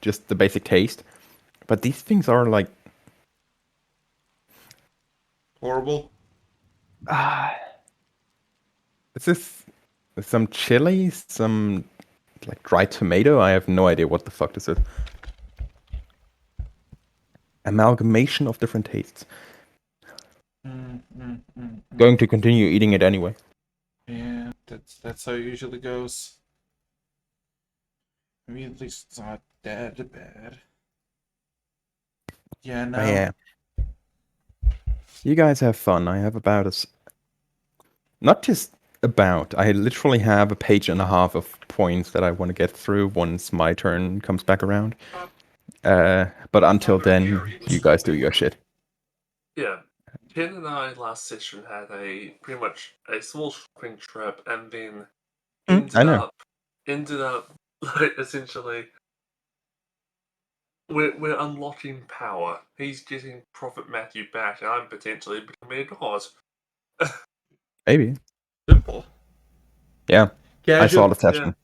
just the basic taste. But these things are like Horrible. it's just some chili, some like dried tomato. I have no idea what the fuck this is. Amalgamation of different tastes. Going to continue eating it anyway. Yeah, that's how it usually goes. I mean, at least it's not that bad. Yeah, no. But yeah. You guys have fun. I have about not just about. I literally have a page and a half of points that I want to get through once my turn comes back around. But until then, you guys do your shit. Yeah. Ken and I last session had pretty much a small shopping trip, and then I know. ended up like essentially we're unlocking power. He's getting Prophet Matthew back, and I'm potentially becoming a god. Maybe. Simple. Yeah. I saw the session.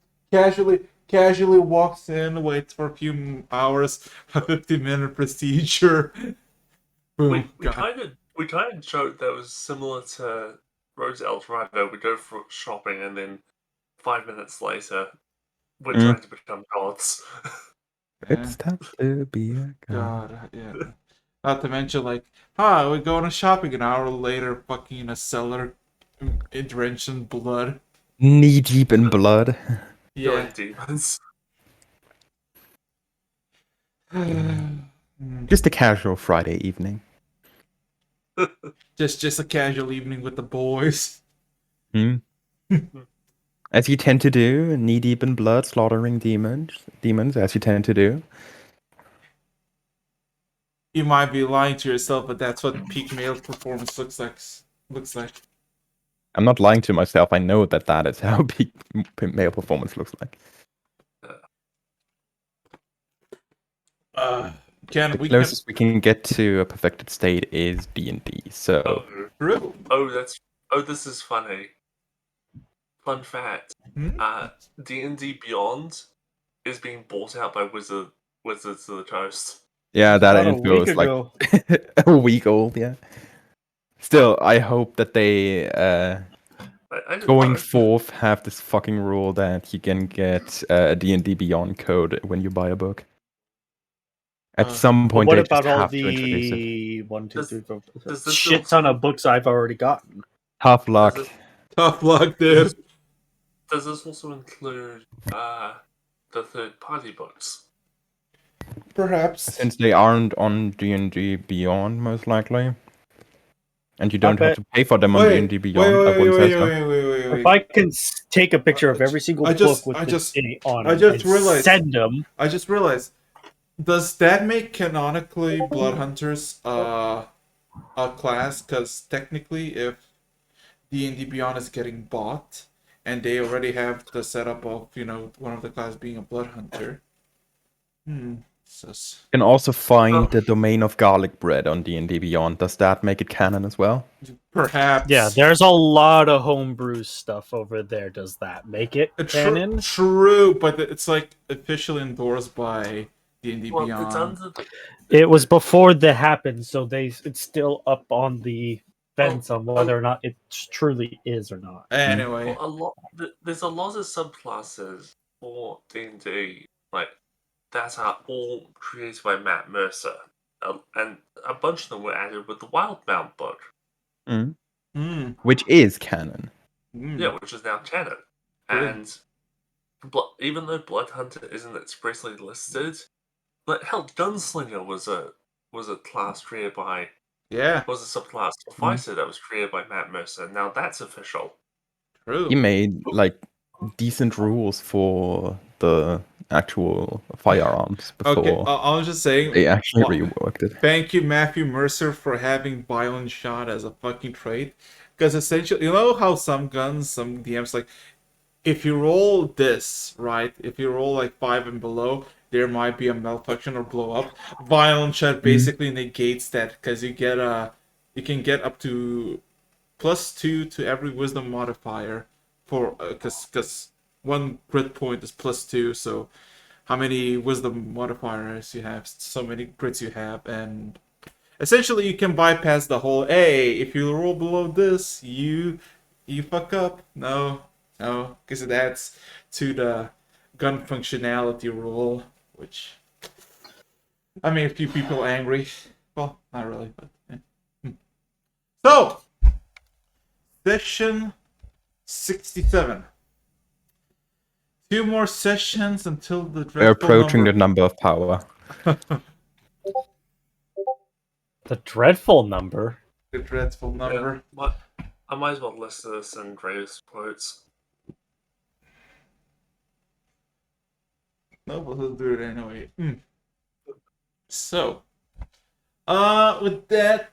Casually walks in, waits for a few hours, a 50-minute procedure. Boom. We kind of joked that was similar to Rose Eldorado. We go for shopping, and then 5 minutes later, we're trying to become gods. It's time to be a god. God, yeah. Not to mention, like, we're going to shopping. An hour later, fucking in a cellar, drenched in blood. Knee deep in blood. Killing demons. Just a casual Friday evening. just a casual evening with the boys. As you tend to do, knee deep in blood, slaughtering demons, as you tend to do. You might be lying to yourself, but that's what peak male performance looks like. I'm not lying to myself. I know that is how peak male performance looks like. The closest we can get to a perfected state is D&D. So. This is funny. Fun fact: D&D Beyond is being bought out by Wizards of the Coast. Yeah, that info is like a week old. Yeah. Still, I hope that they going forth have this fucking rule that you can get a D&D Beyond code when you buy a book. At some point, what they about just all have to introduce it. the 1, 2, 3, 4, shit ton of books I've already gotten? Tough luck. Tough luck, dude. Does this also include the third-party books? Perhaps. Since they aren't on D&D Beyond, most likely. And you don't have to pay for them on D&D Beyond. I wouldn't say so. Wait. If I can take a picture of every single book with the date on it and send them... I just realized. Does that make canonically Blood Hunters a class? Because technically, if D&D Beyond is getting bought, and they already have the setup of, one of the class being a Blood Hunter. You can also find the domain of garlic bread on D&D Beyond. Does that make it canon as well? Perhaps. Yeah, there's a lot of homebrew stuff over there. Does that make it canon? True, but it's like officially endorsed by D&D Beyond. It was before that happened, so it's still up on the fence on whether or not it truly is or not. Anyway, there's a lot of subclasses for D&D, like that are all created by Matt Mercer, and a bunch of them were added with the Wildmount book, which is canon. Yeah, which is now canon, and even though Blood Hunter isn't expressly listed, like hell, Gunslinger was a class created by was a subclass of fighter that was created by Matt Mercer. Now that's official. True. He made like decent rules for the actual firearms before. Okay, I was just saying they actually reworked it. Thank you, Matthew Mercer, for having violent shot as a fucking trait. Because essentially, you know how some guns, some DMs, like if you roll this, right? If you roll like 5 and below, there might be a malfunction or blow up. Violent shot basically negates that because you can get up to +2 to every wisdom modifier for because one crit point is +2, so how many wisdom modifiers you have, so many crits you have, and essentially you can bypass the whole, hey, if you roll below this, you fuck up. No, because it adds to the gun functionality rule, which I made a few people angry. Well, not really, but yeah. So, session 67. 2 more sessions until the dreadful We're approaching number. the number of power. The dreadful number. The dreadful number. Yeah, I might as well list this in greatest quotes. No, but he'll do it anyway. So, with that,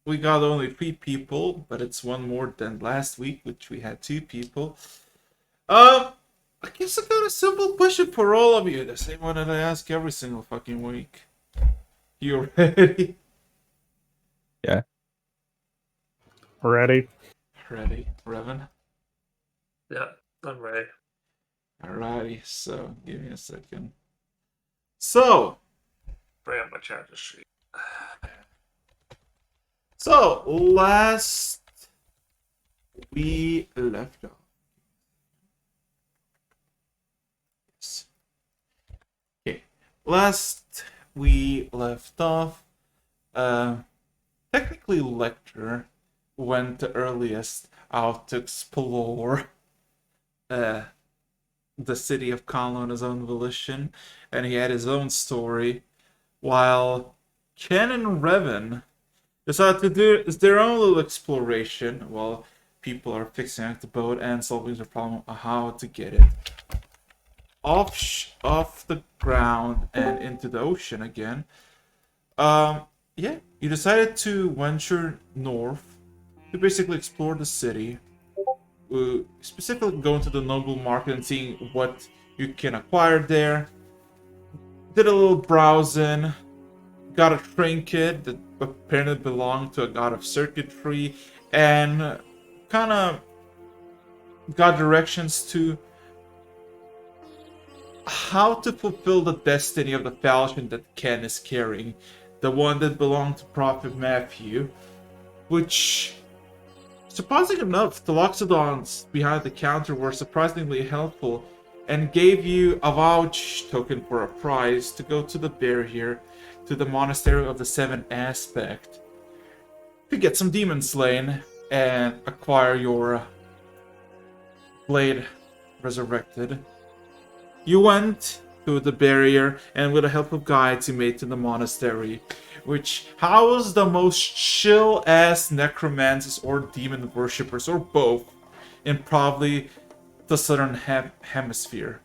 we got only 3 people, but it's one more than last week, which we had 2 people. I guess I got a simple question for all of you, the same one that I ask every single fucking week. You ready? Yeah. Ready? Ready, Revan? Yeah, I'm ready. Alrighty, so give me a second. So, Bring up my character sheet. So, last we left off. Yes. Okay. Last we left off, technically Lecter went the earliest out to explore the city of Kala on his own volition, and he had his own story, while Ken and Revan decided to do their own little exploration while people are fixing up the boat and solving the problem of how to get it off the ground and into the ocean again. Yeah, you decided to venture north to basically explore the city, specifically going to the noble market and seeing what you can acquire there. Did a little browsing, got a trinket that apparently belonged to a god of circuitry, and kind of got directions to how to fulfill the destiny of the falchion that Ken is carrying, the one that belonged to Prophet Matthew, which, surprisingly enough, the Loxodons behind the counter were surprisingly helpful and gave you a vouch token for a prize to go to the barrier, to the Monastery of the Seven Aspect, to get some demons slain and acquire your blade resurrected. You went to the barrier, and with the help of guides you made to the monastery, which housed the most chill-ass necromancers or demon worshippers, or both, in probably the southern hemisphere.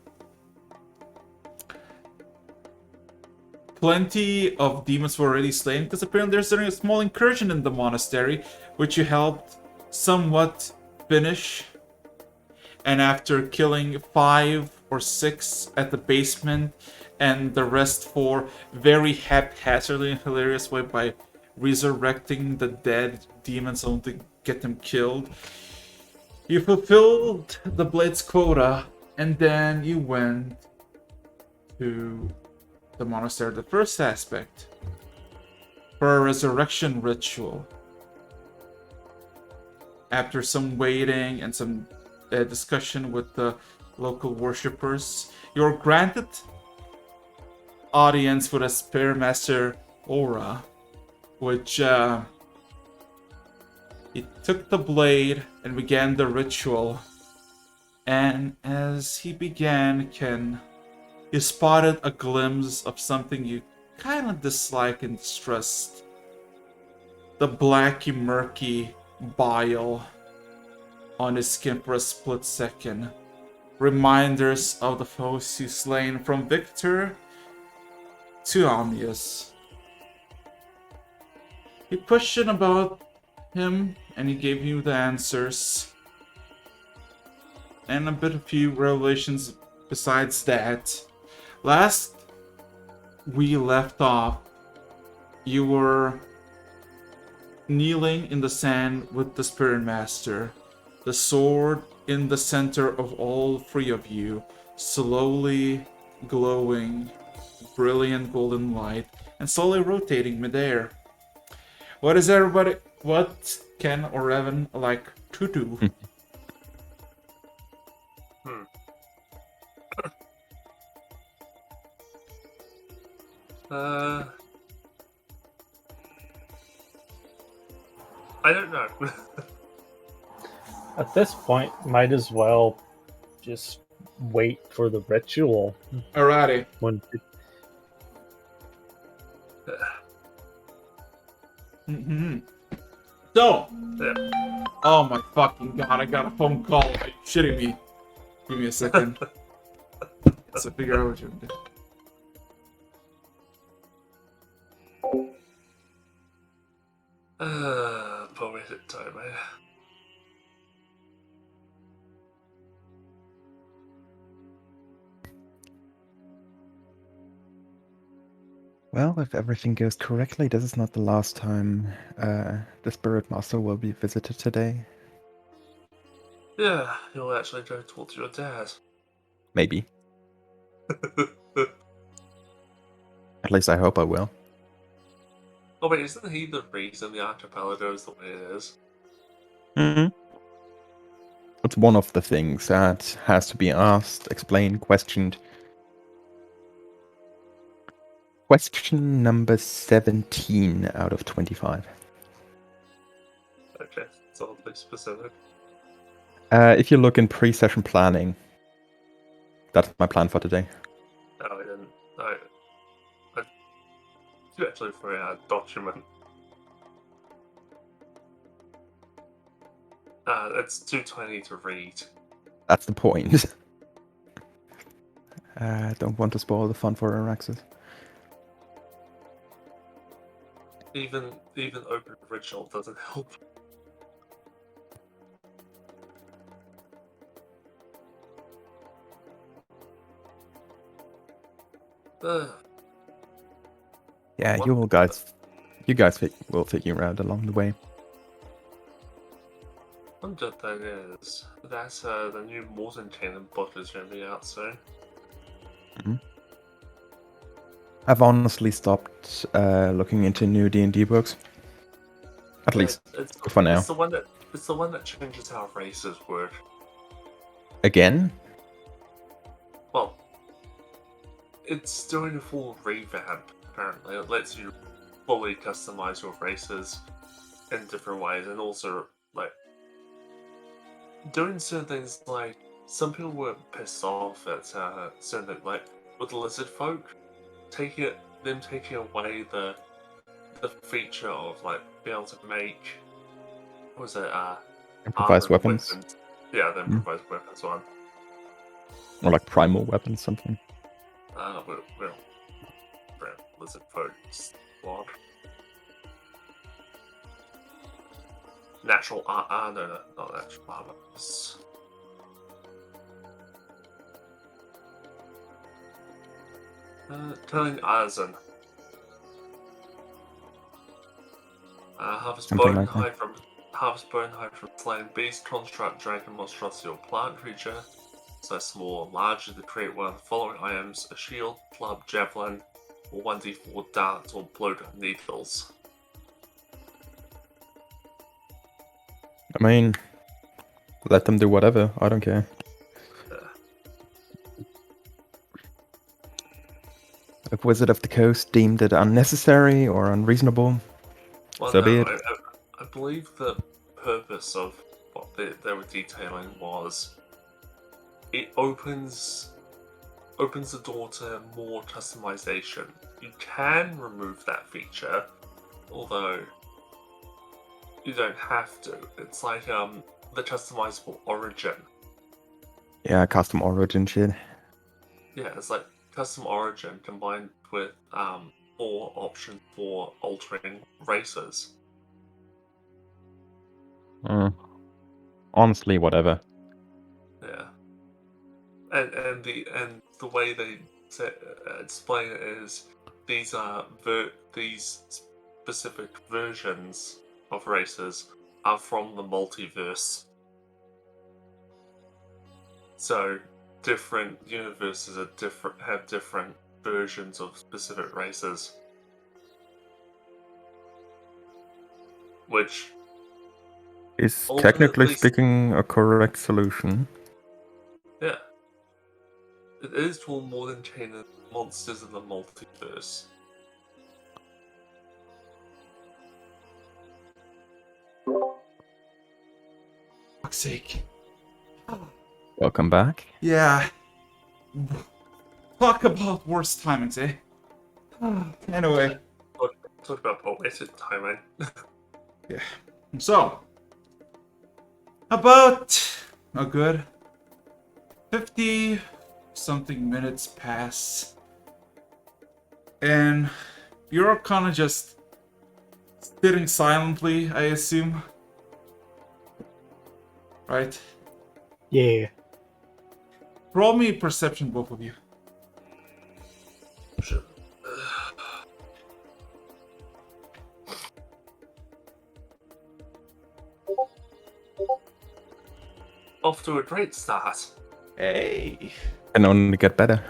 Plenty of demons were already slain, because apparently there's a small incursion in the monastery, which you helped somewhat finish. And after killing 5 or 6 at the basement, and the rest 4 very haphazardly and hilarious way by resurrecting the dead demons only to get them killed, you fulfilled the Blade's quota, and then you went to the Monastery of the First Aspect for a resurrection ritual. After some waiting and some discussion with the local worshippers, you're granted audience with a Spear Master Aura, which he took the blade and began the ritual. And as he began, Ken, you spotted a glimpse of something you kind of dislike and distrust. The blacky, murky bile on his skin for a split second. Reminders of the foes you slain, from Victor to Omnius. You questioned about him, and he gave you the answers. And a few revelations besides that. Last we left off, you were kneeling in the sand with the Spirit Master, the sword in the center of all 3 of you, slowly glowing, brilliant golden light, and slowly rotating midair. What can or Evan like to do? I don't know. At this point, might as well just wait for the ritual. Alrighty. When Mm-hmm. So, Yeah. oh my fucking god, I got a phone call. Are you shitting me? Give me a second. So figure out what you're doing. Poetic time, eh? Well, if everything goes correctly, this is not the last time the Spirit Master will be visited today. Yeah, you'll actually go talk to your dad. Maybe. At least I hope I will. Oh wait, isn't he the reason the archipelago is the way it is? Mm-hmm. It's one of the things that has to be asked, explained, questioned. Question number 17 out of 25. Okay, it's oddly specific. If you look in pre-session planning, that's my plan for today. No, I didn't. I do actually for a document. It's too tiny to read. That's the point. Don't want to spoil the fun for Araxis. Even open original doesn't help. Yeah, What? you guys will figure out along the way. One good thing is that the new Morton Canon book is going to be out soon. I've honestly stopped looking into new D&D books. At least for now. It's the one that changes how races work. Again? Well, it's doing a full revamp. Apparently, it lets you fully customize your races in different ways, and also like doing certain things. Like some people were pissed off at certain things, like with the lizard folk, taking away the feature of like being able to make Improvised armored weapons. Yeah, the improvised weapons one. Or like primal weapons, something. Well, lizard folk squad. Natural no, not natural armor. Telling Arzen. Harvest Something bone like that. hide from slain beast, construct, dragon, monstrosity, or plant creature. So small or larger to create one of the following items: a shield, club, javelin, or 1d4 darts or blood needles. I mean, let them do whatever. I don't care. If Wizard of the Coast deemed it unnecessary or unreasonable, Well, so no, be it. I believe the purpose of what they were detailing was it opens the door to more customization. You can remove that feature, although you don't have to. It's like the customizable origin. Yeah, custom origin shit. Yeah, it's like custom origin combined with more options for altering races. Honestly, whatever. Yeah, and the way they explain it is these are these specific versions of races are from the multiverse. So different universes have different versions of specific races, which Is ultimately technically speaking a correct solution. yeah, it is to more than chain of monsters in the multiverse. Fuck's sake. Welcome back. Yeah. Talk about worst timings, eh? Anyway. Talk about poetic timing. Yeah. So, about a good 50 something minutes pass. And you're kind of just sitting silently, I assume. Right? Yeah. Roll me perception, both of you. Sure. Off to a great start. Hey. Can only get better.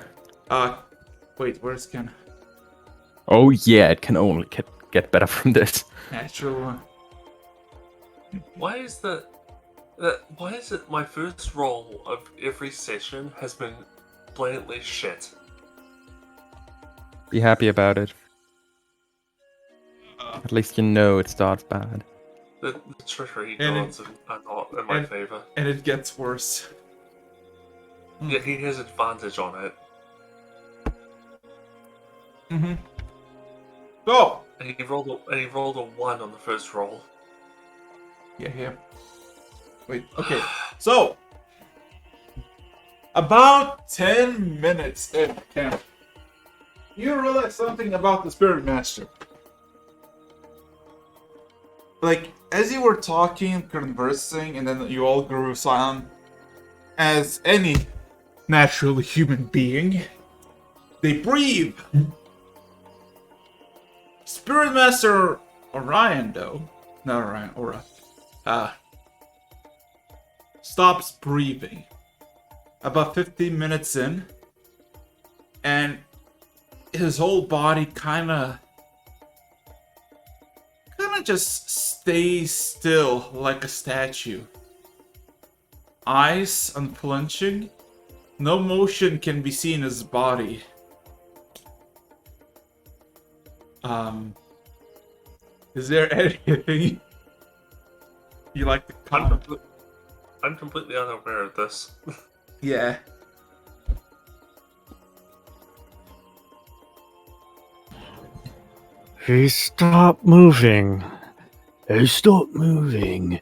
Wait, where's Ken? Oh yeah, it can only get better from this. Natural. Why is why is it my first roll of every session has been blatantly shit? Be happy about it. At least you know it starts bad. The treasury And gods are not in my favor. And it gets worse. Yeah, he has advantage on it. Mm-hmm. Go! And he rolled a 1 on the first roll. Yeah. Wait, okay. So, about 10 minutes in camp, you realize something about the Spirit Master. Like, as you were talking, conversing, and then you all grew silent, as any naturally human being, they breathe. Spirit Master Orion, though, not Orion, Aura, stops breathing about 15 minutes in, and his whole body kind of just stays still like a statue. Eyes unflinching, no motion can be seen in his body. Is there anything you like to comment? I'm completely unaware of this. Yeah. He stopped moving. He stopped moving.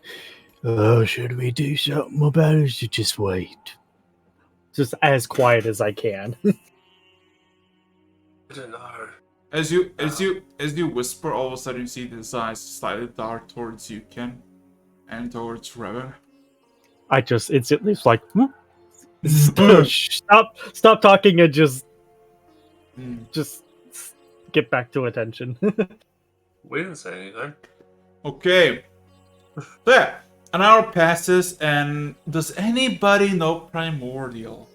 Should we do something about it or should just wait? Just as quiet as I can. I don't know. As you whisper, all of a sudden you see his eyes slightly dart towards you, Ken, and towards Revan. I just instantly was like, stop talking and just get back to attention. We didn't say anything. Okay. So yeah, an hour passes, and does anybody know Primordial?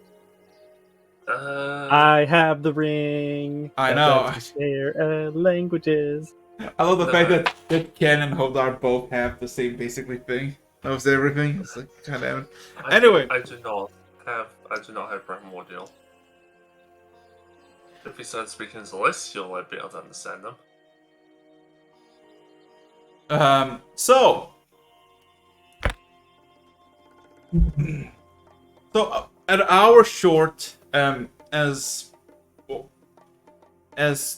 I have the ring. I know. Share languages. I love the fact that Ken and Hodar both have the same basically thing. Knows everything. It's like, kind of. Anyway, I do not have primordial. If he starts speaking Celestial, I'd be able to understand them. So an hour short, as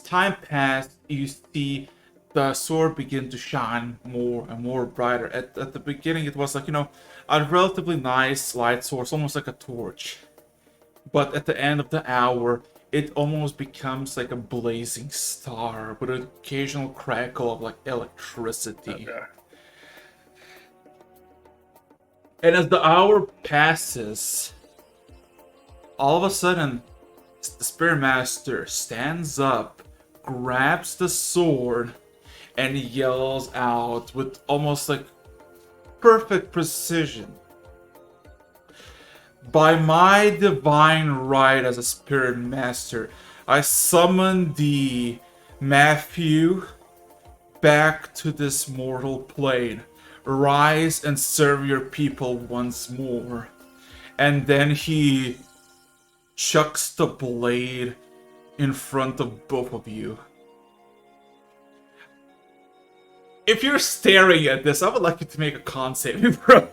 time passed, you see the sword begin to shine more and more brighter. At the beginning, it was like, a relatively nice light source, almost like a torch. But at the end of the hour, it almost becomes like a blazing star with an occasional crackle of like electricity. Okay. And as the hour passes, all of a sudden, the Spirit Master stands up, grabs the sword, and yells out with almost like perfect precision. By my divine right as a spirit master, I summon the Matthew back to this mortal plane. Rise and serve your people once more. And then he chucks the blade in front of both of you. If you're staring at this, I would like you to make a con saving throw.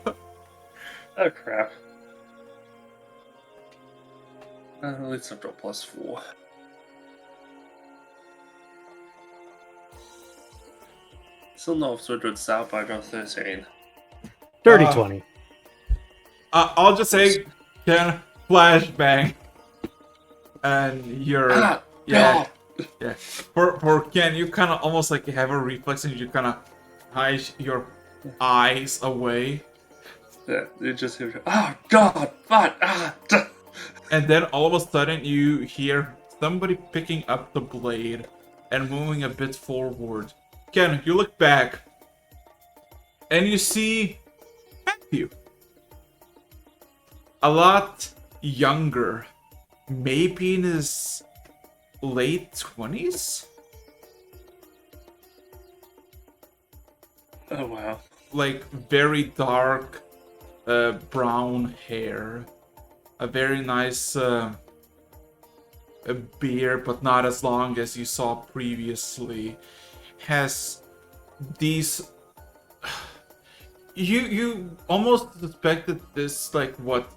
Oh crap. At least I've got +4. Still not off to a good start, but I got 13. Dirty 20. I'll just say, Ken, flashbang. And you're... yeah. Yeah. For Ken, you kind of almost like you have a reflex and you kind of hide your eyes away. Yeah, you just hear, oh god, fuck, And then all of a sudden you hear somebody picking up the blade and moving a bit forward. Ken, you look back and you see Matthew. A lot younger. Maybe in his late 20s? Oh wow. Like very dark brown hair. A very nice a beard, but not as long as you saw previously. Has these... You almost suspected this like what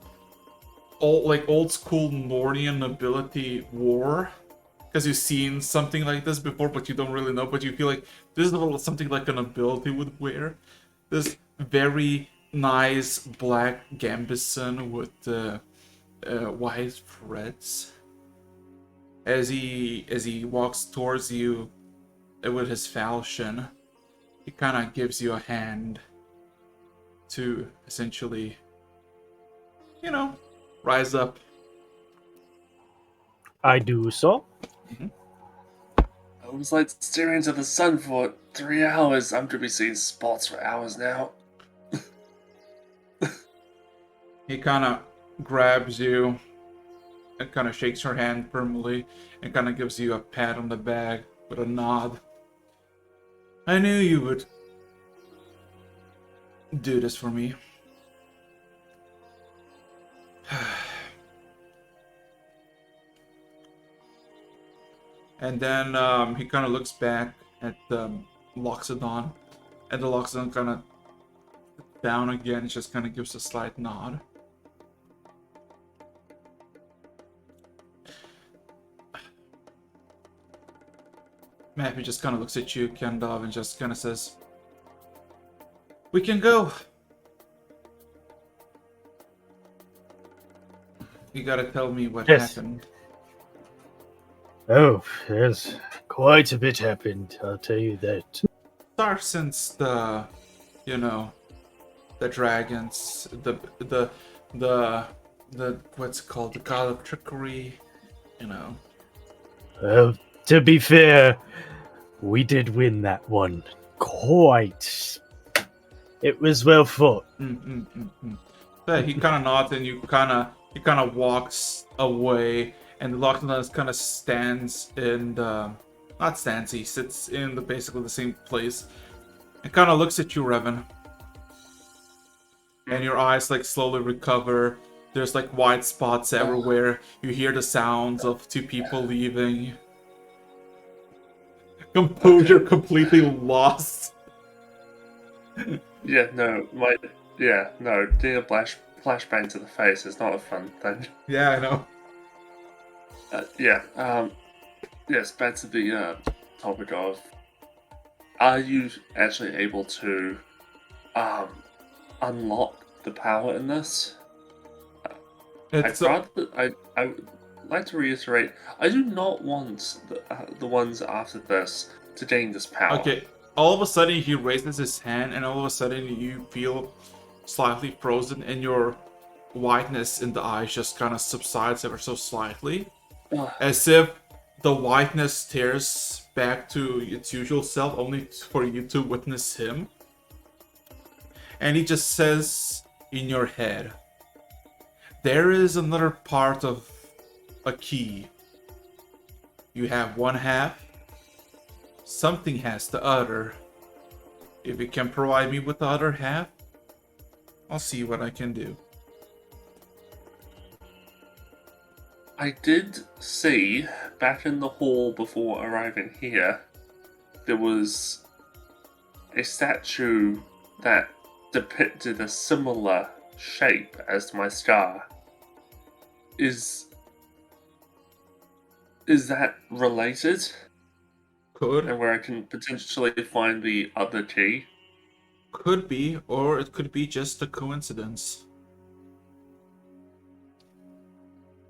old school Nordian nobility wore, because you've seen something like this before, but you don't really know. But you feel like this is something like a nobility would wear. This very nice black gambeson with white threads. As he walks towards you with his falchion, he kind of gives you a hand to essentially, rise up. I do so. I was like staring into the sun for 3 hours. I'm gonna be seeing spots for hours now. He kind of grabs you and kind of shakes your hand firmly and kind of gives you a pat on the back with a nod. I knew you would do this for me. And then he kind of looks back at Loxodon, and the Loxodon kind of down again, just kind of gives a slight nod. Matthew just kind of looks at you, Kendov, and just kind of says, "We can go. You gotta tell me what Yes. happened." Oh, there's quite a bit happened, I'll tell you that. Start since the dragons, the what's it called, the god of trickery, Well, to be fair, we did win that one. Quite. It was well fought. So he kind of nods, and he kind of walks away, and the Lochnan kind of stands in the, not stands, he sits in basically the same place, and kind of looks at you, Revan. And your eyes like slowly recover. There's like white spots everywhere. You hear the sounds of two people leaving. Composure completely lost. Yeah, no, getting a flashbang to the face is not a fun thing. Yeah, I know. Yes, back to the topic of, are you actually able to unlock the power in this? It's I would like to reiterate, I do not want the ones after this to gain this power. okay. All of a sudden, he raises his hand, and all of a sudden, you feel slightly frozen, and your whiteness in the eyes just kind of subsides ever so slightly, as if the whiteness stares back to its usual self, only for you to witness him. And he just says in your head, There is another part of a key. You have one half, something has the other. If you can provide me with the other half, I'll see what I can do. I did see back in the hall before arriving here, there was a statue that depicted a similar shape as my star. Is that related? Could And where I can potentially find the other key? Could be, or it could be just a coincidence.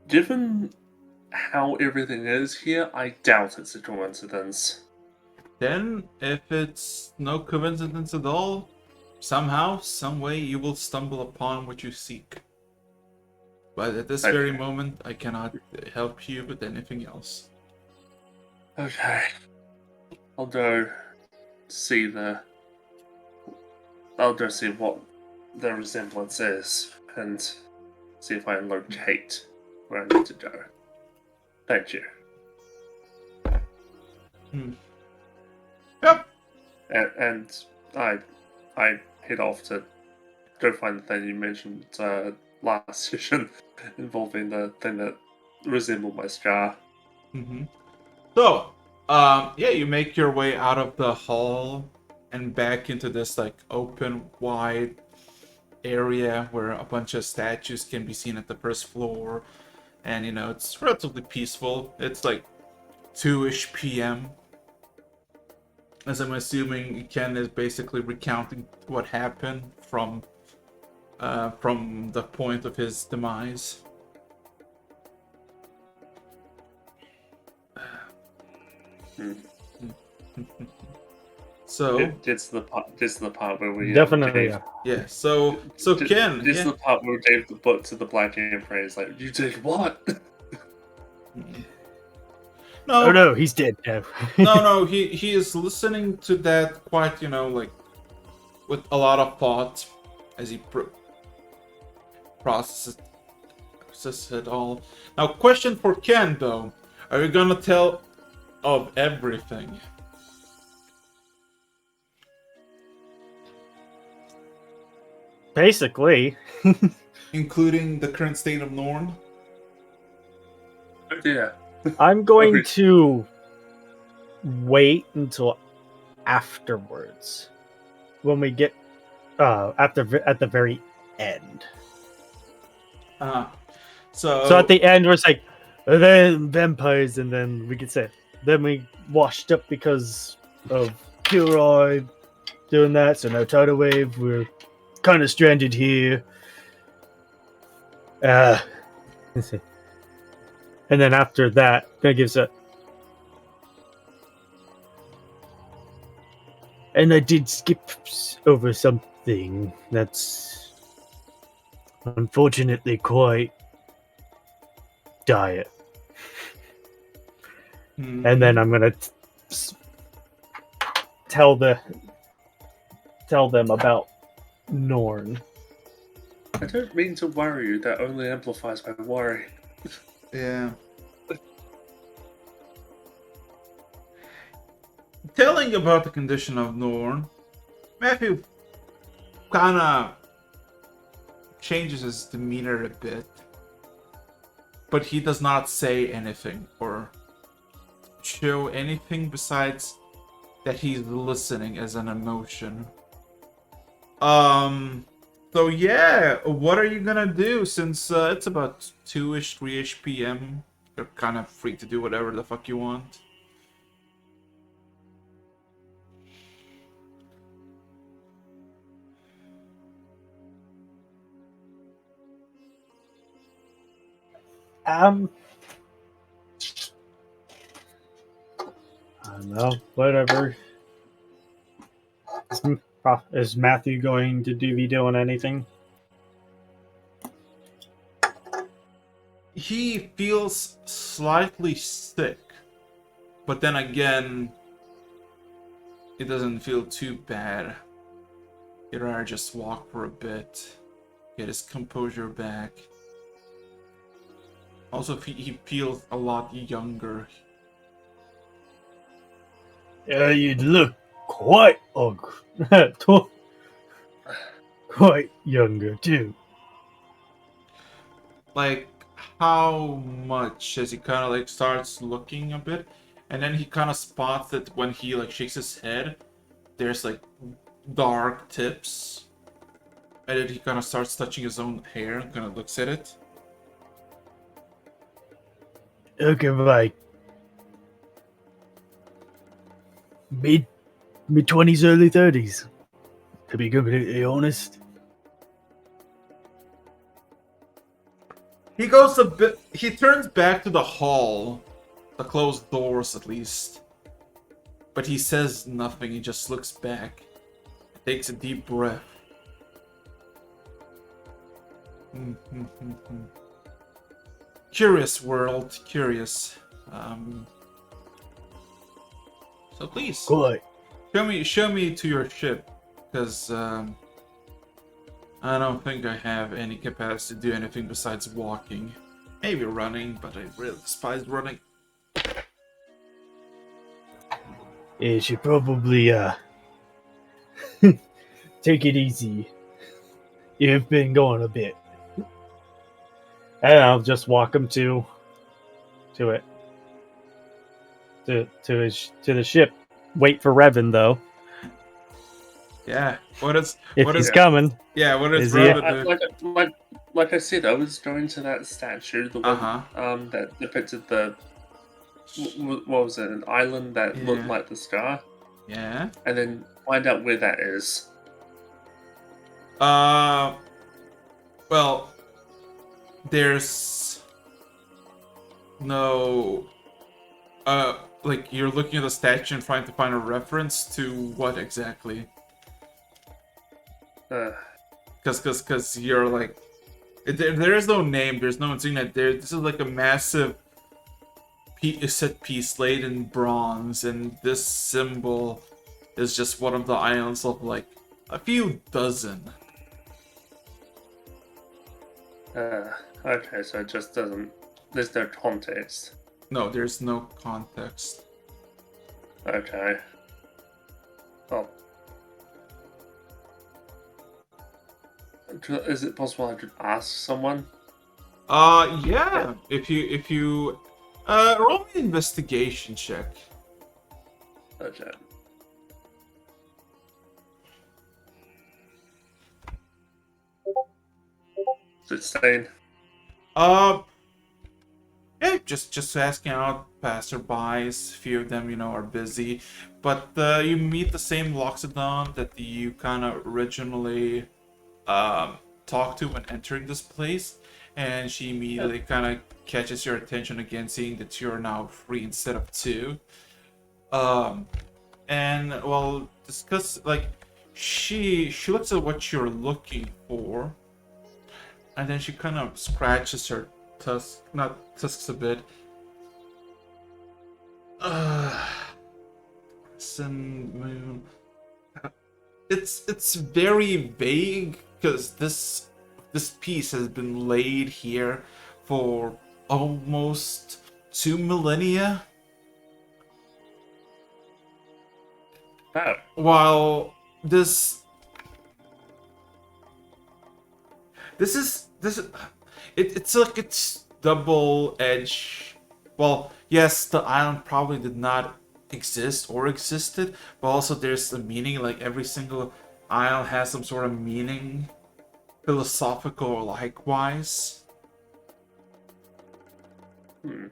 Given how everything is here, I doubt it's a coincidence. Then, if it's no coincidence at all, somehow, some way, you will stumble upon what you seek. But at this very moment, I cannot help you with anything else. Okay. I'll go see what the resemblance is and see if I can locate where I need to go. Thank you. Yep. And I head off to go find the thing you mentioned last session involving the thing that resembled my scar. Mm-hmm. So, yeah, you make your way out of the hall and back into this like open, wide area where a bunch of statues can be seen at the first floor, and you know it's relatively peaceful. It's like 2-ish p.m. As I'm assuming Ken is basically recounting what happened from the point of his demise. So It's the part where we Definitely. gave, yeah, so Ken, This yeah. is the part where we gave the book to the Black Emperor. He's like, "You did what?" No, Oh no, he's dead now. no, he is listening to that quite, like with a lot of thought as he processes it all. Now, question for Ken though: are you gonna tell of everything? Basically. Including the current state of Norn? Yeah. I'm going Agreed. to wait until afterwards. When we get at the very end. So at the end, we're like, then vampires, and then we could say, then we washed up because of Kilroy doing that, so no tidal wave. We're kind of stranded here. Let's see. And then after that, that gives a. And I did skip over something that's unfortunately quite dire. And then I'm gonna tell them about Norn. I don't mean to worry you. That only amplifies my worry. yeah. Telling about the condition of Norn, Matthew kind of changes his demeanor a bit, but he does not say anything or show anything besides that he's listening as an emotion. So yeah, what are you gonna do since it's about 2-ish, 3-ish p.m.? You're kind of free to do whatever the fuck you want. I don't know. Whatever. Is Matthew going to be doing anything? He feels slightly sick, but then again, it doesn't feel too bad. He'd rather just walk for a bit, get his composure back, Also, he feels a lot younger. You look quite quite younger too. Like, how much? As he kind of like starts looking a bit, and then he kind of spots that when he like shakes his head, there's like dark tips, and then he kind of starts touching his own hair and kind of looks at it. Look at like mid 20s, early 30s. To be completely honest. He goes a bit. He turns back to the hall, the closed doors at least. But he says nothing. He just looks back, takes a deep breath. Curious world, curious. So please, Quite. show me to your ship, because I don't think I have any capacity to do anything besides walking. Maybe running, but I really despise running. You should probably take it easy. You've been going a bit. And I'll just walk him to it. To the ship. Wait for Revan though. Yeah, what is If what he's is coming. yeah? What is Is he- Revan do? Like I said, I was going to that statue, the one Uh-huh. that depicted the what was it, an island that looked Yeah. like the star, Yeah. and then find out where that is. Well, there's no like you're looking at the statue and trying to find a reference to what exactly? Because you're like, there is no name, there's no insignia there. This is like a massive set piece laid in bronze, and this symbol is just one of the islands of like a few dozen. Okay, so it just doesn't. There's no context. No, there's no context. Okay. Oh. Is it possible I could ask someone? Yeah. If you roll an investigation check. Okay. Is it staying? Yeah, just asking out passerbys. A few of them, are busy, but you meet the same Loxodon that you kind of originally talked to when entering this place, and she immediately kind of catches your attention again, seeing that you're now free instead of two. And well, discuss like she looks at what you're looking for, and then she kind of scratches her tusks a bit. Sun moon. It's very vague because this piece has been laid here for almost 2 millennia. Oh. While this is it's like it's double edged. Well, yes, the island probably did not exist or existed, but also there's a meaning. Like every single island has some sort of meaning, philosophical or likewise.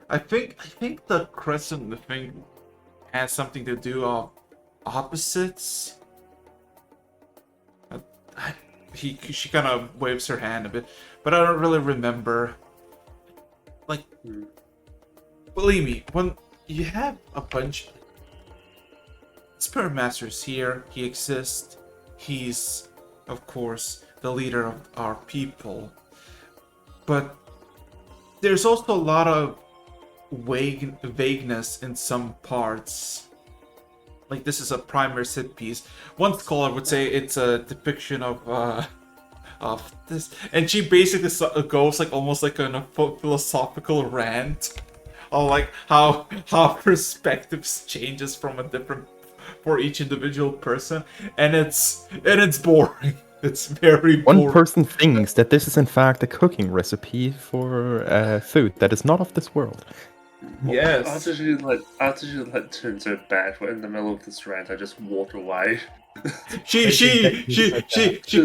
I think the crescent, the thing, has something to do of opposites. She kind of waves her hand a bit, but I don't really remember. Like, believe me, when you have a bunch, Spirit Master's here. He exists. He's, of course, the leader of our people. But there's also a lot of vagueness in some parts. Like, this is a primary set piece. One scholar would say it's a depiction of of this, and she basically goes like almost like on a philosophical rant of like how perspectives changes from a different for each individual person, and it's boring. It's very boring. One person thinks that this is in fact a cooking recipe for food that is not of this world. Yes. After she turns her back in the middle of this rant, I just walk away. She She continues.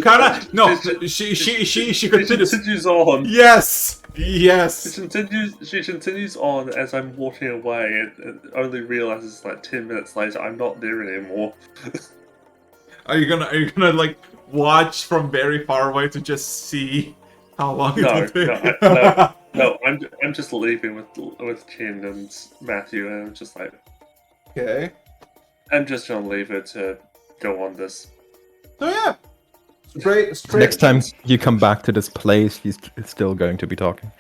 continues on. Yes. She continues on as I'm walking away, and only realizes like 10 minutes later I'm not there anymore. Are you gonna like watch from very far away to just see how long it'll take? No, I'm just leaving with Ken and Matthew, and I'm just like, Okay. I'm just gonna leave her to go on this. So yeah, straight. Next time you come back to this place, he's still going to be talking.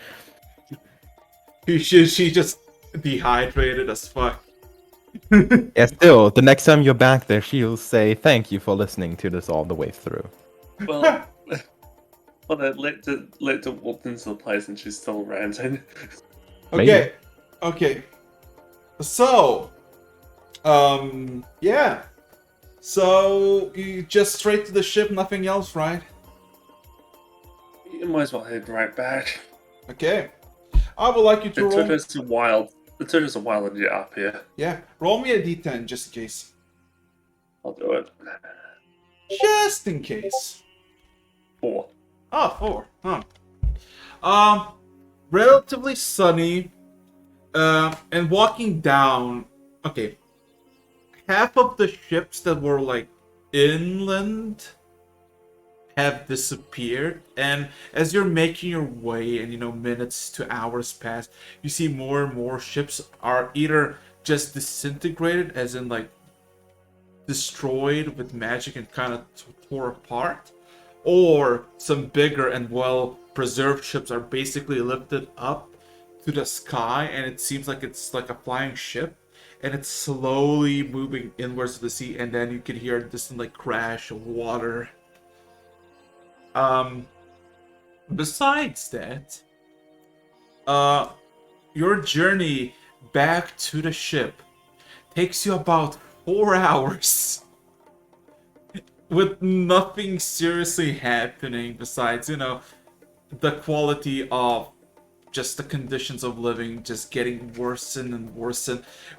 She just dehydrated as fuck. Yeah, still, the next time you're back there, she'll say, "Thank you for listening to this all the way through." Well, then Lecter walked into the place and she's still ranting. Okay. Okay. So, yeah. So you just straight to the ship, nothing else, right? You might as well head right back. Okay. I would like you to It roll. took us a while. It took us a while to get up here. Yeah, roll me a d10 just in case. I'll do it. Just in case. 4. Oh, 4. Huh. Relatively sunny. And walking down. Okay. Half of the ships that were like inland have disappeared, and as you're making your way and minutes to hours pass, you see more and more ships are either just disintegrated, as in like destroyed with magic and kind of tore apart, or some bigger and well preserved ships are basically lifted up to the sky, and it seems like it's like a flying ship, and it's slowly moving inwards to the sea, and then you can hear a distant like crash of water. Besides that, your journey back to the ship takes you about 4 hours with nothing seriously happening besides, the quality of just the conditions of living just getting worse and worse,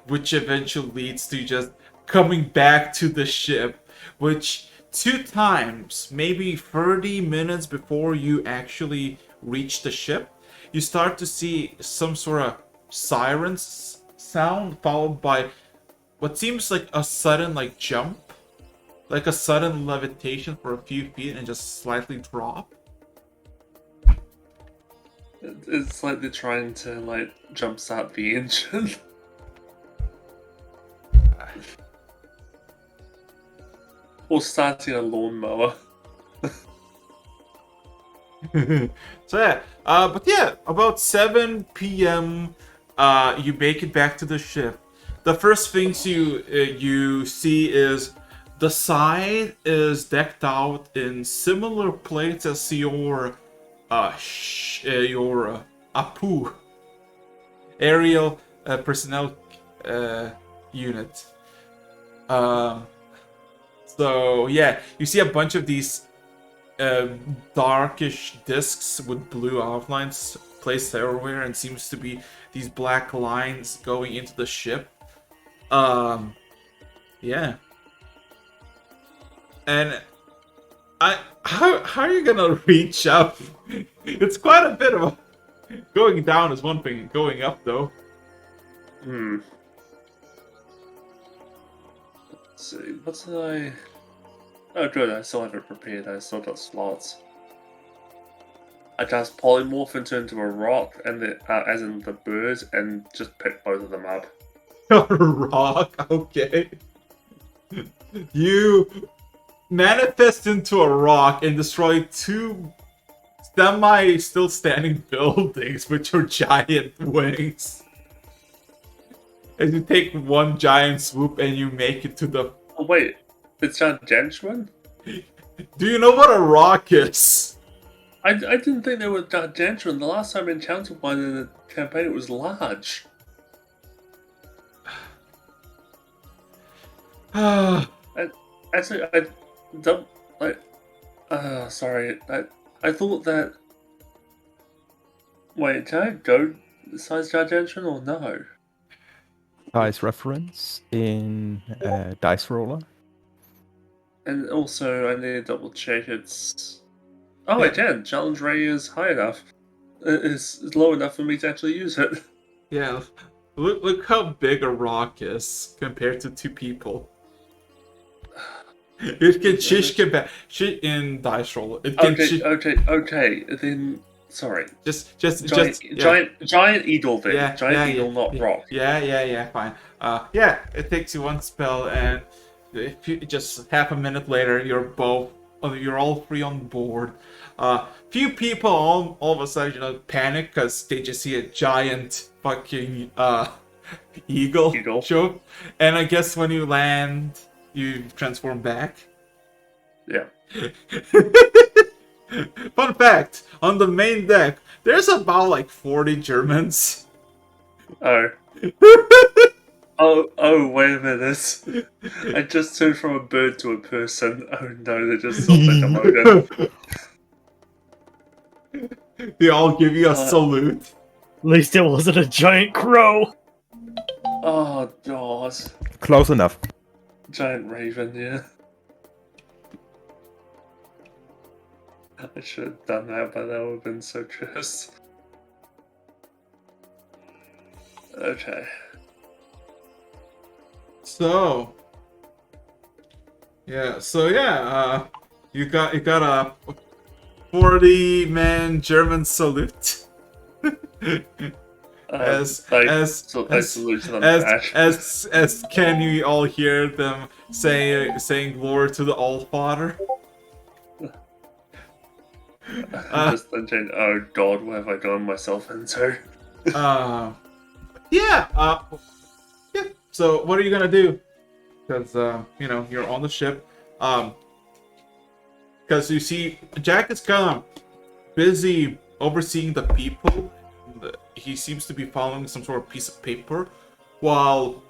which eventually leads to just coming back to the ship, which 2 times, maybe 30 minutes before you actually reach the ship, you start to see some sort of sirens sound, followed by what seems like a sudden like jump, like a sudden levitation for a few feet and just slightly drop. It's like they're trying to like jumpstart the engine. Or starting a lawnmower. So yeah, but yeah, about 7 p.m. You make it back to the ship. The first things you see is the side is decked out in similar plates as your APU, aerial personnel unit. So yeah, you see a bunch of these darkish discs with blue outlines placed everywhere, and seems to be these black lines going into the ship. Yeah. And how are you gonna reach up? It's quite a bit of going down is one thing, going up though. Let's see, what did I... Oh good, I still have it prepared, I still got slots. I cast polymorph into a rock, and as in the bird, and just pick both of them up. A rock, okay. You manifest into a rock and destroy 2 still standing buildings with your giant wings. As you take one giant swoop and you make it to the... Oh wait, it's not Gentleman? Do you know what a rock is? I didn't think they were gargantuan. The last time I encountered one in a campaign, it was large. Actually, I don't like. Sorry. I thought that. Wait, can I go size gargantuan or no? Dice reference in Dice Roller. And also, I need to double check it's. Oh, Yeah. I can. Challenge Ray is high enough. It's low enough for me to actually use it. Yeah, look how big a rock is compared to 2 people. It can shish in dice roll. It can Okay. Then sorry. Giant eagle then. Yeah, Giant eagle, not rock. Yeah, fine. Yeah, it takes you 1 spell, and if you just half a minute later, you're all 3 on board. Few people all of a sudden, panic because they just see a giant fucking eagle show, and I guess when you land, you transform back. Yeah. Fun fact: on the main deck, there's about like 40 Germans. Oh. Oh, wait a minute. I just turned from a bird to a person. Oh no, they just sounds like a modem. They all give you a salute. At least it wasn't a giant crow. Oh god. Close enough. Giant raven, yeah. I should have done that, but that would have been so cursed. Okay. So you got a 40-man German salute. I salute them back. As can you all hear them saying glory to the All-Father? I'm just thinking, oh god, what have I gotten myself into? Yeah. So what are you gonna do? Because you're on the ship. Because you see, Jack is kind of busy overseeing the people. He seems to be following some sort of piece of paper, while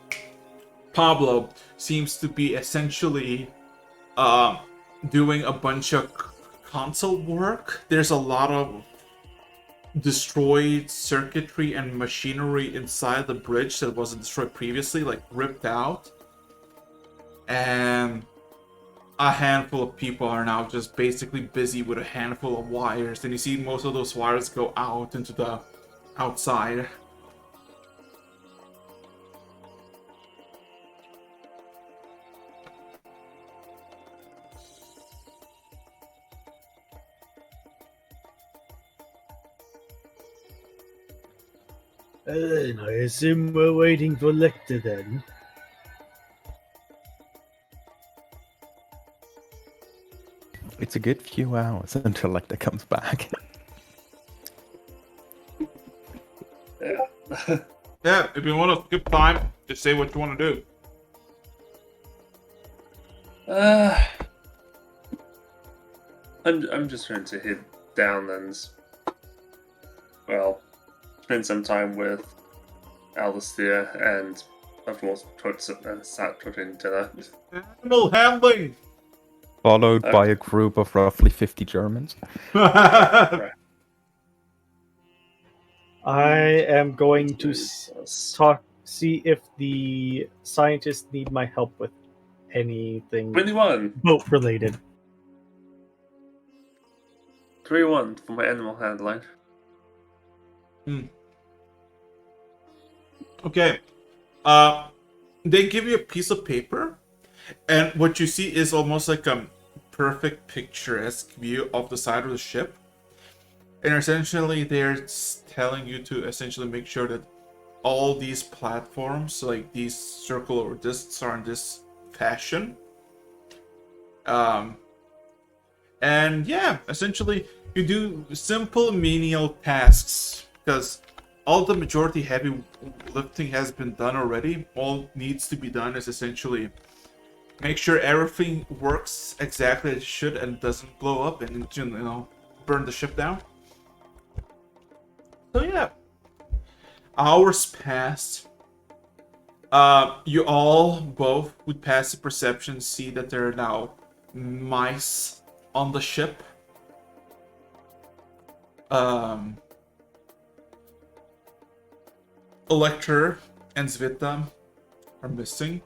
Pablo seems to be essentially doing a bunch of console work. There's a lot of destroyed circuitry and machinery inside the bridge that wasn't destroyed previously, like ripped out. And a handful of people are now just basically busy with a handful of wires. And you see most of those wires go out into the outside. I assume we're waiting for Lecter then. It's a good few hours until Lecter comes back. Yeah, if you want to skip time, just say what you want to do. I'm just going to head down and, well, spend some time with Alistair and, of course, start cooking dinner. Animal handling! Followed by a group of roughly 50 Germans. Right. I am going to see if the scientists need my help with anything 21! boat related. 3-1 for my animal handling. Okay. They give you a piece of paper, and what you see is almost like a perfect picturesque view of the side of the ship. And essentially, they're telling you to essentially make sure that all these platforms, like these circular discs, are in this fashion. And yeah, essentially, you do simple menial tasks because all the majority heavy lifting has been done already. All needs to be done is essentially make sure everything works exactly as it should and doesn't blow up, and burn the ship down. So yeah, hours passed. You all both with passive perception see that there are now mice on the ship. Elector and Svita are missing.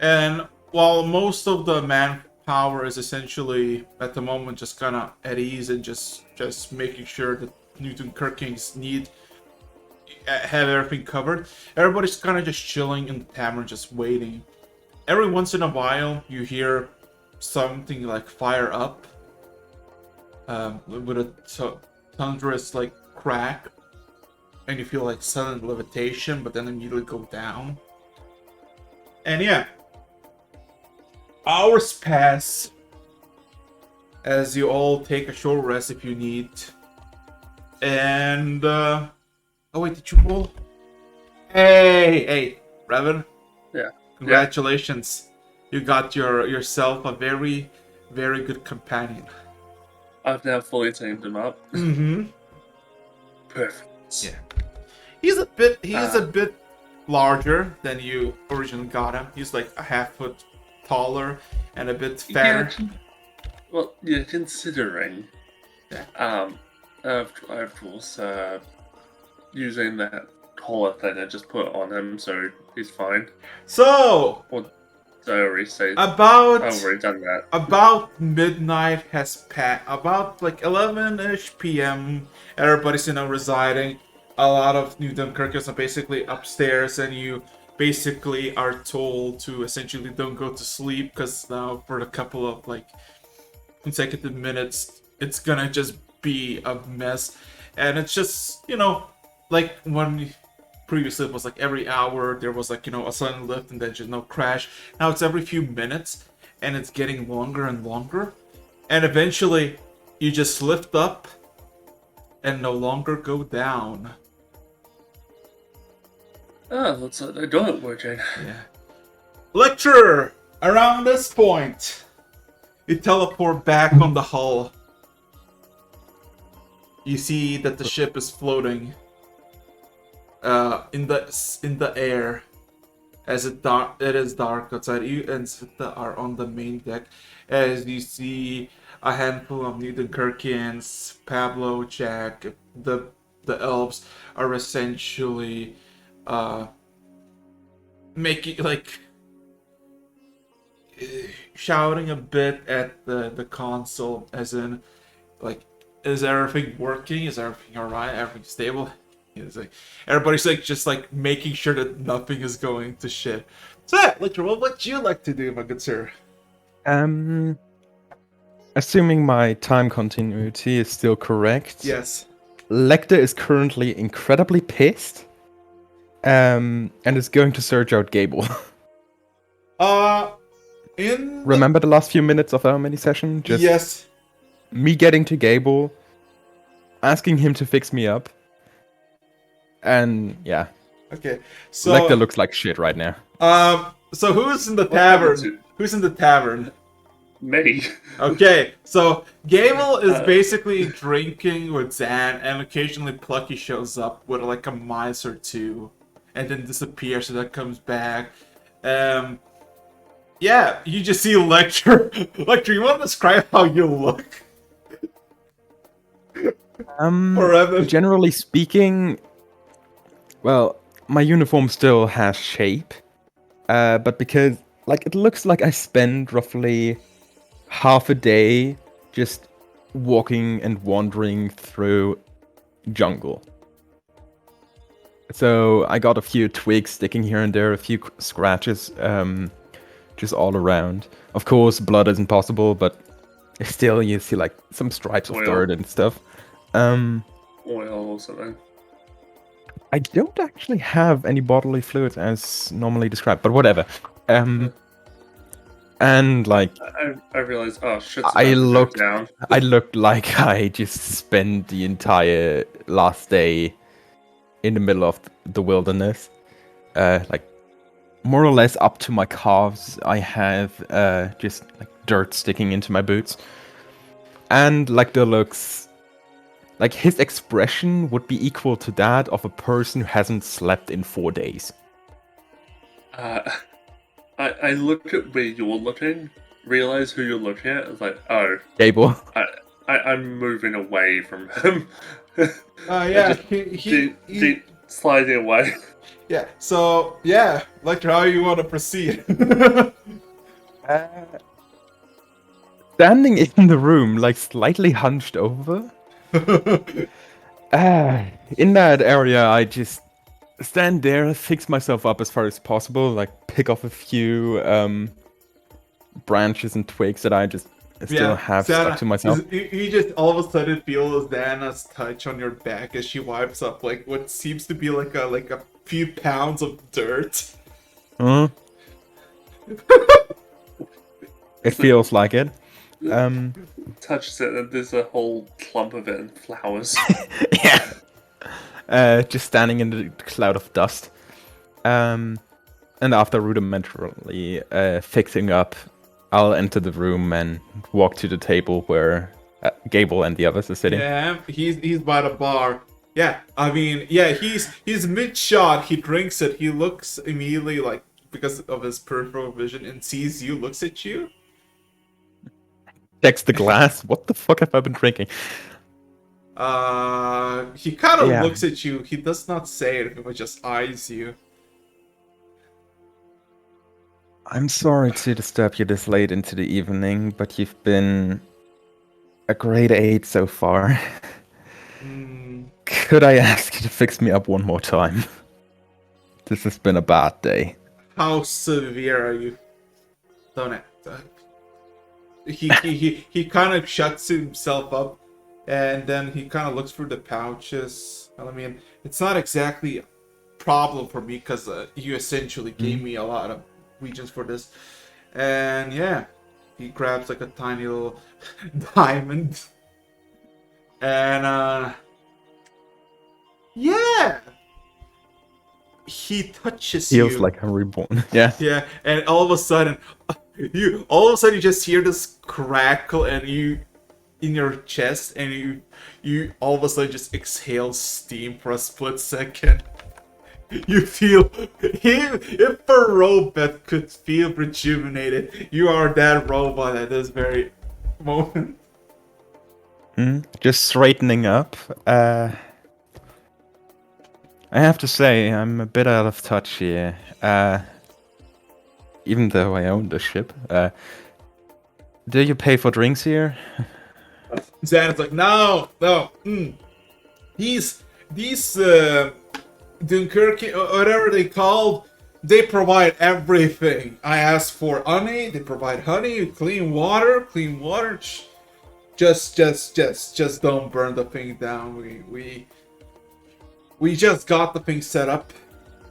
And while most of the manpower is essentially at the moment just kind of at ease and just making sure that Newton Kirking's need have everything covered, everybody's kind of just chilling in the tavern, just waiting. Every once in a while, you hear something like fire up with a thunderous like crack, and you feel like sudden levitation, but then immediately go down. And yeah, hours pass as you all take a short rest if you need. And oh wait, did you roll? Hey, Revan. Yeah. Congratulations. You got yourself a very, very good companion. I've now fully tamed him up. Mm-hmm. Perfect. Yeah. He's a bit larger than you originally got him. He's like a half foot taller and a bit fatter. Well, yeah, considering of course, using that collar thing I just put on him, so he's fine. So I already say I've already done that. About midnight has passed. About like 11-ish p.m. Everybody's residing. A lot of New Dunkirkers are basically upstairs, and you basically are told to essentially don't go to sleep because now for a couple of like consecutive minutes it's gonna just be a mess. And it's just like when previously it was like every hour there was like a sudden lift and then just no crash. Now it's every few minutes and it's getting longer and longer, and eventually you just lift up and no longer go down. Oh, looks like they got it working. Yeah. Lecturer, around this point, you teleport back on the hull. You see that the ship is floating in the air as it is dark outside. You and Svita are on the main deck as you see a handful of New Dunkirkians, Pablo, Jack, the elves are essentially making like shouting a bit at the console, as in like, is everything working? Is everything alright? Everything stable? It's like everybody's like just like making sure that nothing is going to shit. So yeah, Lecter, what would you like to do, my good sir? Assuming my time continuity is still correct. Yes. Lecter is currently incredibly pissed. And is going to search out Gable. Remember the last few minutes of our mini session? Just yes. Me getting to Gable, asking him to fix me up. And yeah. Okay. So Lecter looks like shit right now. So who's in the tavern? Who's in the tavern? Many. Okay, so Gable is basically drinking with Zan, and occasionally Plucky shows up with like a mice or two, and then disappears, so that comes back. Yeah, you just see Lecter. Lecter, you want to describe how you look? Forever. Generally speaking, well, my uniform still has shape, but because like it looks like I spend roughly half a day just walking and wandering through jungle. So I got a few twigs sticking here and there, a few scratches, just all around. Of course, blood isn't possible, but still you see like some stripes of dirt and stuff. Oil or something. I don't actually have any bodily fluids as normally described, but whatever. And like I realized, oh shit! I looked like I just spent the entire last day in the middle of the wilderness, like more or less up to my calves. I have just like dirt sticking into my boots, and Lecter looks like his expression would be equal to that of a person who hasn't slept in 4 days. I look at where you're looking, realize who you're looking at, it's like, oh, Gable. I'm moving away from him. Yeah, Deep sliding away. yeah. So yeah, Lecter, how you want to proceed? Standing in the room, like slightly hunched over. In that area, I just stand there, fix myself up as far as possible, like pick off a few branches and twigs that I just still have stuck to myself. You just all of a sudden feel Xana's touch on your back as she wipes up like what seems to be like a few pounds of dirt. It feels like it. Touches it and there's a whole clump of it in flowers. Yeah. Just standing in the cloud of dust. And after rudimentarily fixing up, I'll enter the room and walk to the table where Gable and the others are sitting. Yeah, he's by the bar. Yeah, I mean, yeah, he's mid-shot, he drinks it, he looks immediately, like, because of his peripheral vision, and sees you, looks at you. Checks the glass. What the fuck have I been drinking? He kind of looks at you, he does not say anything, but just eyes you. I'm sorry to disturb you this late into the evening, but you've been a great aid so far. Could I ask you to fix me up one more time? This has been a bad day. How severe are you? Don't act. He kind of shuts himself up, and then he kind of looks through the pouches. I mean, it's not exactly a problem for me because you essentially gave me a lot of regions for this, and yeah, he grabs like a tiny little diamond, and yeah, he touches you. Feels like I'm reborn. Yeah. Yeah, and all of a sudden you just hear this crackle, and you in your chest, and you all of a sudden just exhale steam for a split second. You feel if a robot could feel rejuvenated, you are that robot at this very moment. Just straightening up. I have to say, I'm a bit out of touch here. Even though I own the ship. Do you pay for drinks here? Xana's like, no. These Dunkirk, or whatever they called, they provide everything. I asked for honey, they provide honey, clean water. Just don't burn the thing down. We just got the thing set up.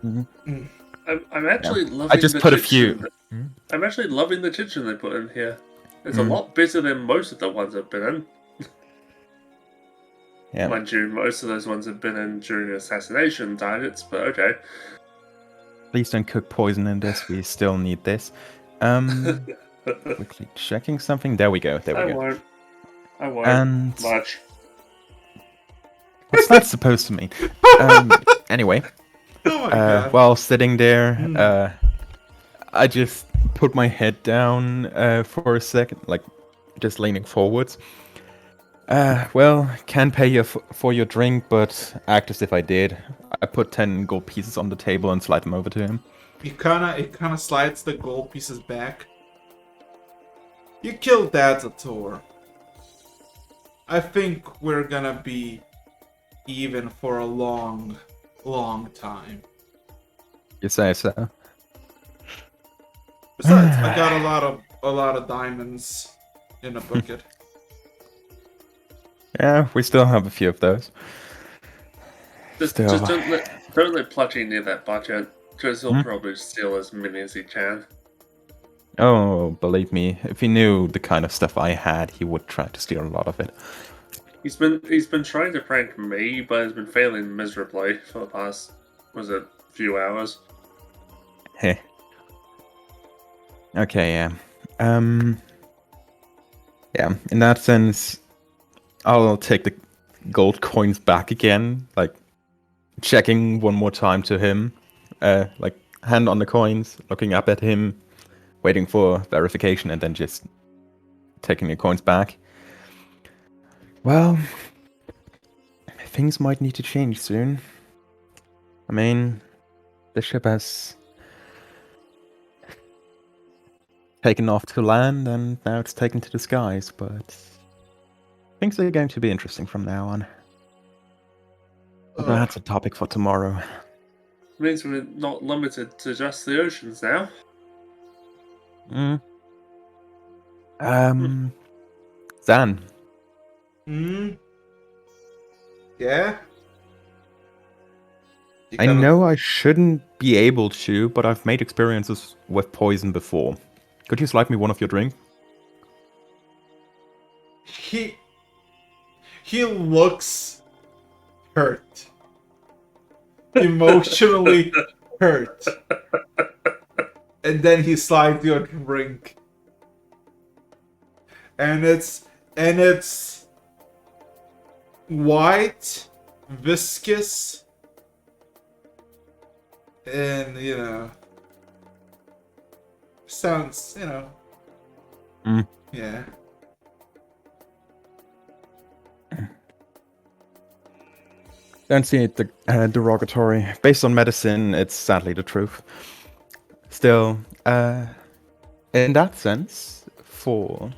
I'm actually loving. I just the put a kitchen. few. I'm actually loving the kitchen they put in here. It's a lot better than most of the ones I've been in. Yeah. Mind you, most of those ones have been in during assassination targets, but okay. Please don't cook poison in this. We still need this. Quickly checking something. There we go. I won't. And Much. what's that supposed to mean? Anyway, Oh my god. while sitting there, I just put my head down for a second, like just leaning forwards. Well, can pay you for your drink, but act as if I did. I put 10 gold pieces on the table and slide them over to him. It kind of slides the gold pieces back. You killed Dad's Ator. I think we're gonna be even for a long time. You say so. Besides, I got a lot of diamonds in a bucket. Yeah, we still have a few of those. Just don't let Plutchy near that budget, because he'll probably steal as many as he can. Oh, believe me, if he knew the kind of stuff I had, he would try to steal a lot of it. He's been trying to prank me, but has been failing miserably for the past, few hours. Heh. Okay, yeah. Yeah, in that sense, I'll take the gold coins back again, like checking one more time to him, like hand on the coins, looking up at him, waiting for verification, and then just taking the coins back. Well, things might need to change soon. I mean, the ship has taken off to land, and now it's taken to the skies, but things are going to be interesting from now on. But that's a topic for tomorrow. Means we're not limited to just the oceans now. Zan, Yeah? I know I shouldn't be able to, but I've made experiences with poison before. Could you slide me one of your drink? He looks hurt. Emotionally hurt. And then he slides you a drink. And it's white, viscous, and sounds, yeah. Don't see it derogatory. Based on medicine, it's sadly the truth. Still, in that sense, for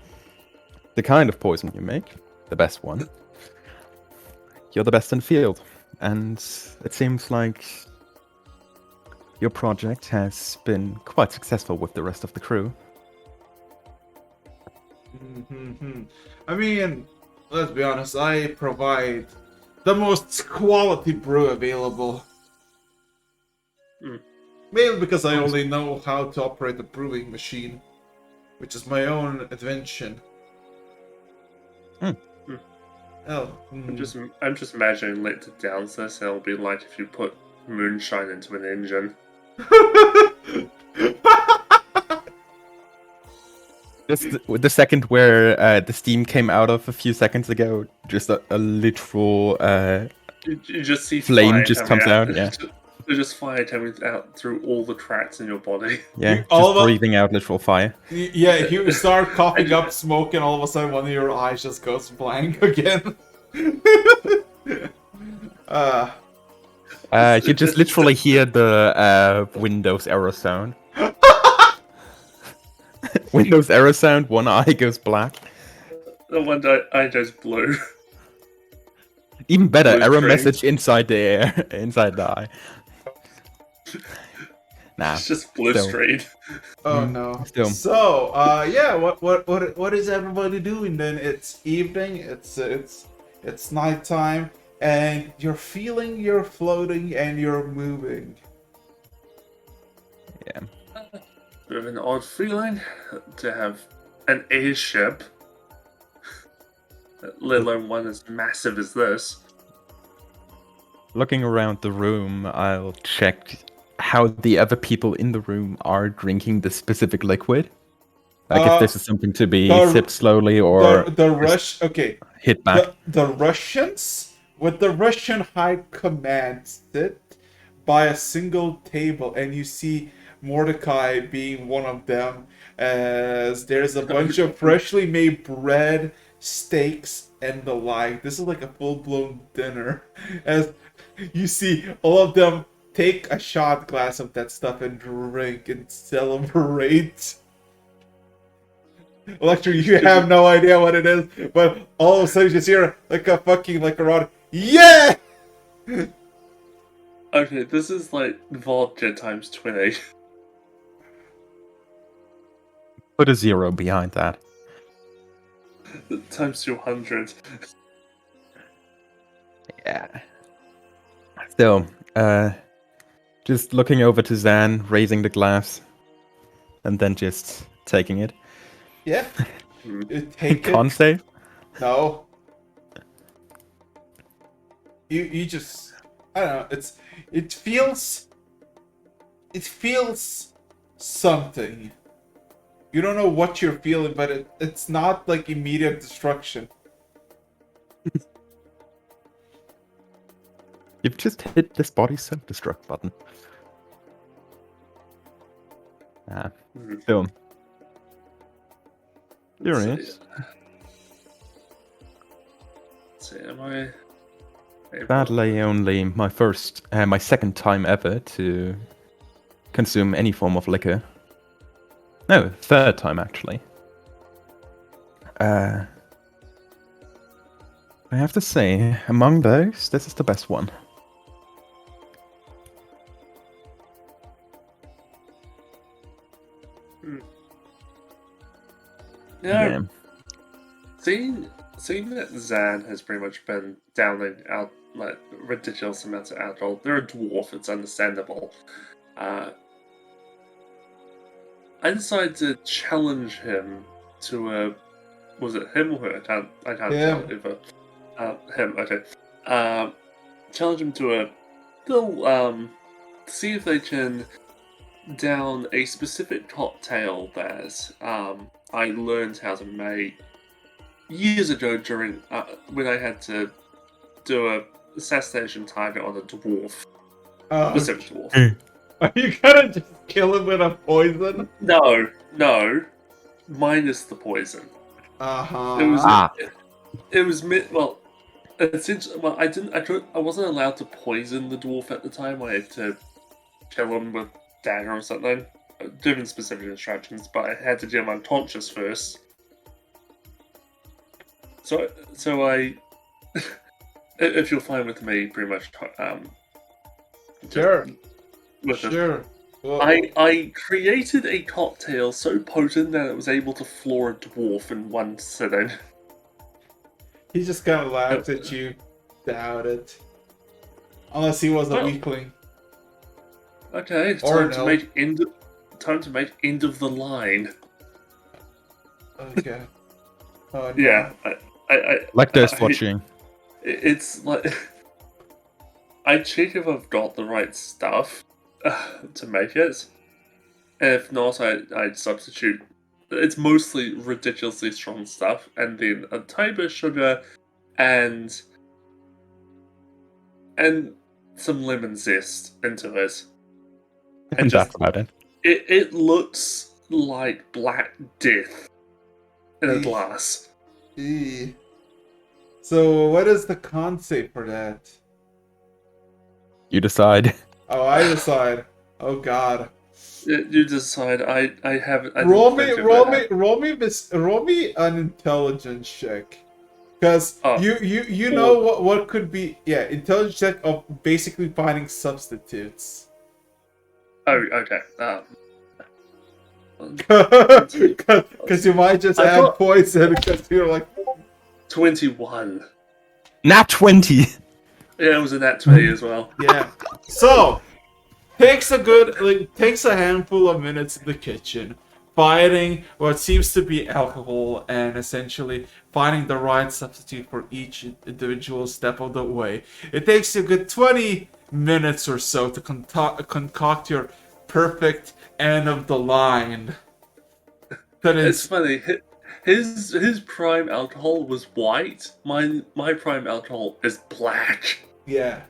the kind of poison you make, the best one, you're the best in the field. And it seems like your project has been quite successful with the rest of the crew. I mean, let's be honest, I provide the most quality brew available. Mainly because I only know how to operate a brewing machine, which is my own invention. I'm just imagining later downstairs this, it'll be like if you put moonshine into an engine. Just the second where the steam came out of a few seconds ago, just a literal You just see flame fire just coming comes out. Yeah, There's just fire coming out through all the tracks in your body. yeah, all just breathing out literal fire. Yeah, you start coughing up smoke and all of a sudden one of your eyes just goes blank again. You just literally hear the Windows error sound. Windows error sound, one eye goes black. The one eye goes blue. Even better, Blue error string. message inside the air, inside the eye. Nah, It's just blue still. screen. Oh no. Still. So, yeah, what is everybody doing then? It's evening, it's nighttime, and you're feeling, you're floating, and you're moving. Yeah. Bit of an odd feeling to have an airship, let alone one as massive as this. Looking around the room, I'll check how the other people in the room are drinking the specific liquid. Like if this is something to be sipped slowly or hit back. The Russians with the Russian High Command sit by a single table, and you see Mordecai being one of them, as there's a bunch of freshly made bread, steaks, and the like. This is like a full-blown dinner, as you see all of them take a shot glass of that stuff and drink and celebrate. Electra, you have no idea what it is, but all of a sudden you just hear like a rod. Yeah! Okay, this is like vodka times 20. Put a 0 behind that. Times 200. Yeah. Still, just looking over to Zan, raising the glass, and then just taking it. Yeah. Take Con it. save? No. You just, I don't know, it feels something. You don't know what you're feeling, but it's not like immediate destruction. You've just hit this body self-destruct button. Ah, Hmm. still. Let's see. Curious. Let's see, am I able- Sadly, only my second time ever to consume any form of liquor. No, third time actually. I have to say, among those, this is the best one. Yeah, seeing that Zan has pretty much been downing out like ridiculous amounts of alcohol. They're a dwarf, it's understandable. I decided to challenge him to a. Was it him or her? I can't Him. tell if him. Okay. Challenge him to a little see if they can down a specific cocktail that I learned how to make years ago during when I had to do a assassination target on a dwarf, specific dwarf. Are you gonna just kill him with a poison? No, minus the poison. Uh-huh. It was Ah. it was well. Essentially, well, I wasn't allowed to poison the dwarf at the time. I had to kill him with dagger or something. Given specific instructions, but I had to get him unconscious first. So I, if you're fine with me, pretty much, Sure. with the- Sure. Well, I created a cocktail so potent that it was able to floor a dwarf in one sitting. he just kind of laughed at you. Doubt it. Unless he was a Well- weakling. Okay, it's Or time no. to make end of the line. Okay. Oh, no. Yeah, I Like this I- watching. It's like I check if I've got the right stuff to make it. And if not, I'd substitute. It's mostly ridiculously strong stuff, and then a tiny bit of sugar, and some lemon zest into it. And just- that's about it. It looks like black death in a Eesh. glass. Eee. So, what is the con save for that? You decide. Oh, I decide. Oh God. You decide. I haven't. I didn't Roll me, think of roll that. me, roll me an intelligence check. Because Oh. you know what could be, yeah, intelligence check of basically finding substitutes. Oh, okay. Because you might just I add thought- poison because you're like, 21. Nat 20! Yeah, it was a nat 20 as well. yeah. So, takes a handful of minutes in the kitchen, fighting what seems to be alcohol and essentially finding the right substitute for each individual step of the way. It takes you a good 20 minutes or so to concoct your perfect end of the line. That It's is, funny. His prime alcohol was white. My prime alcohol is black. yeah.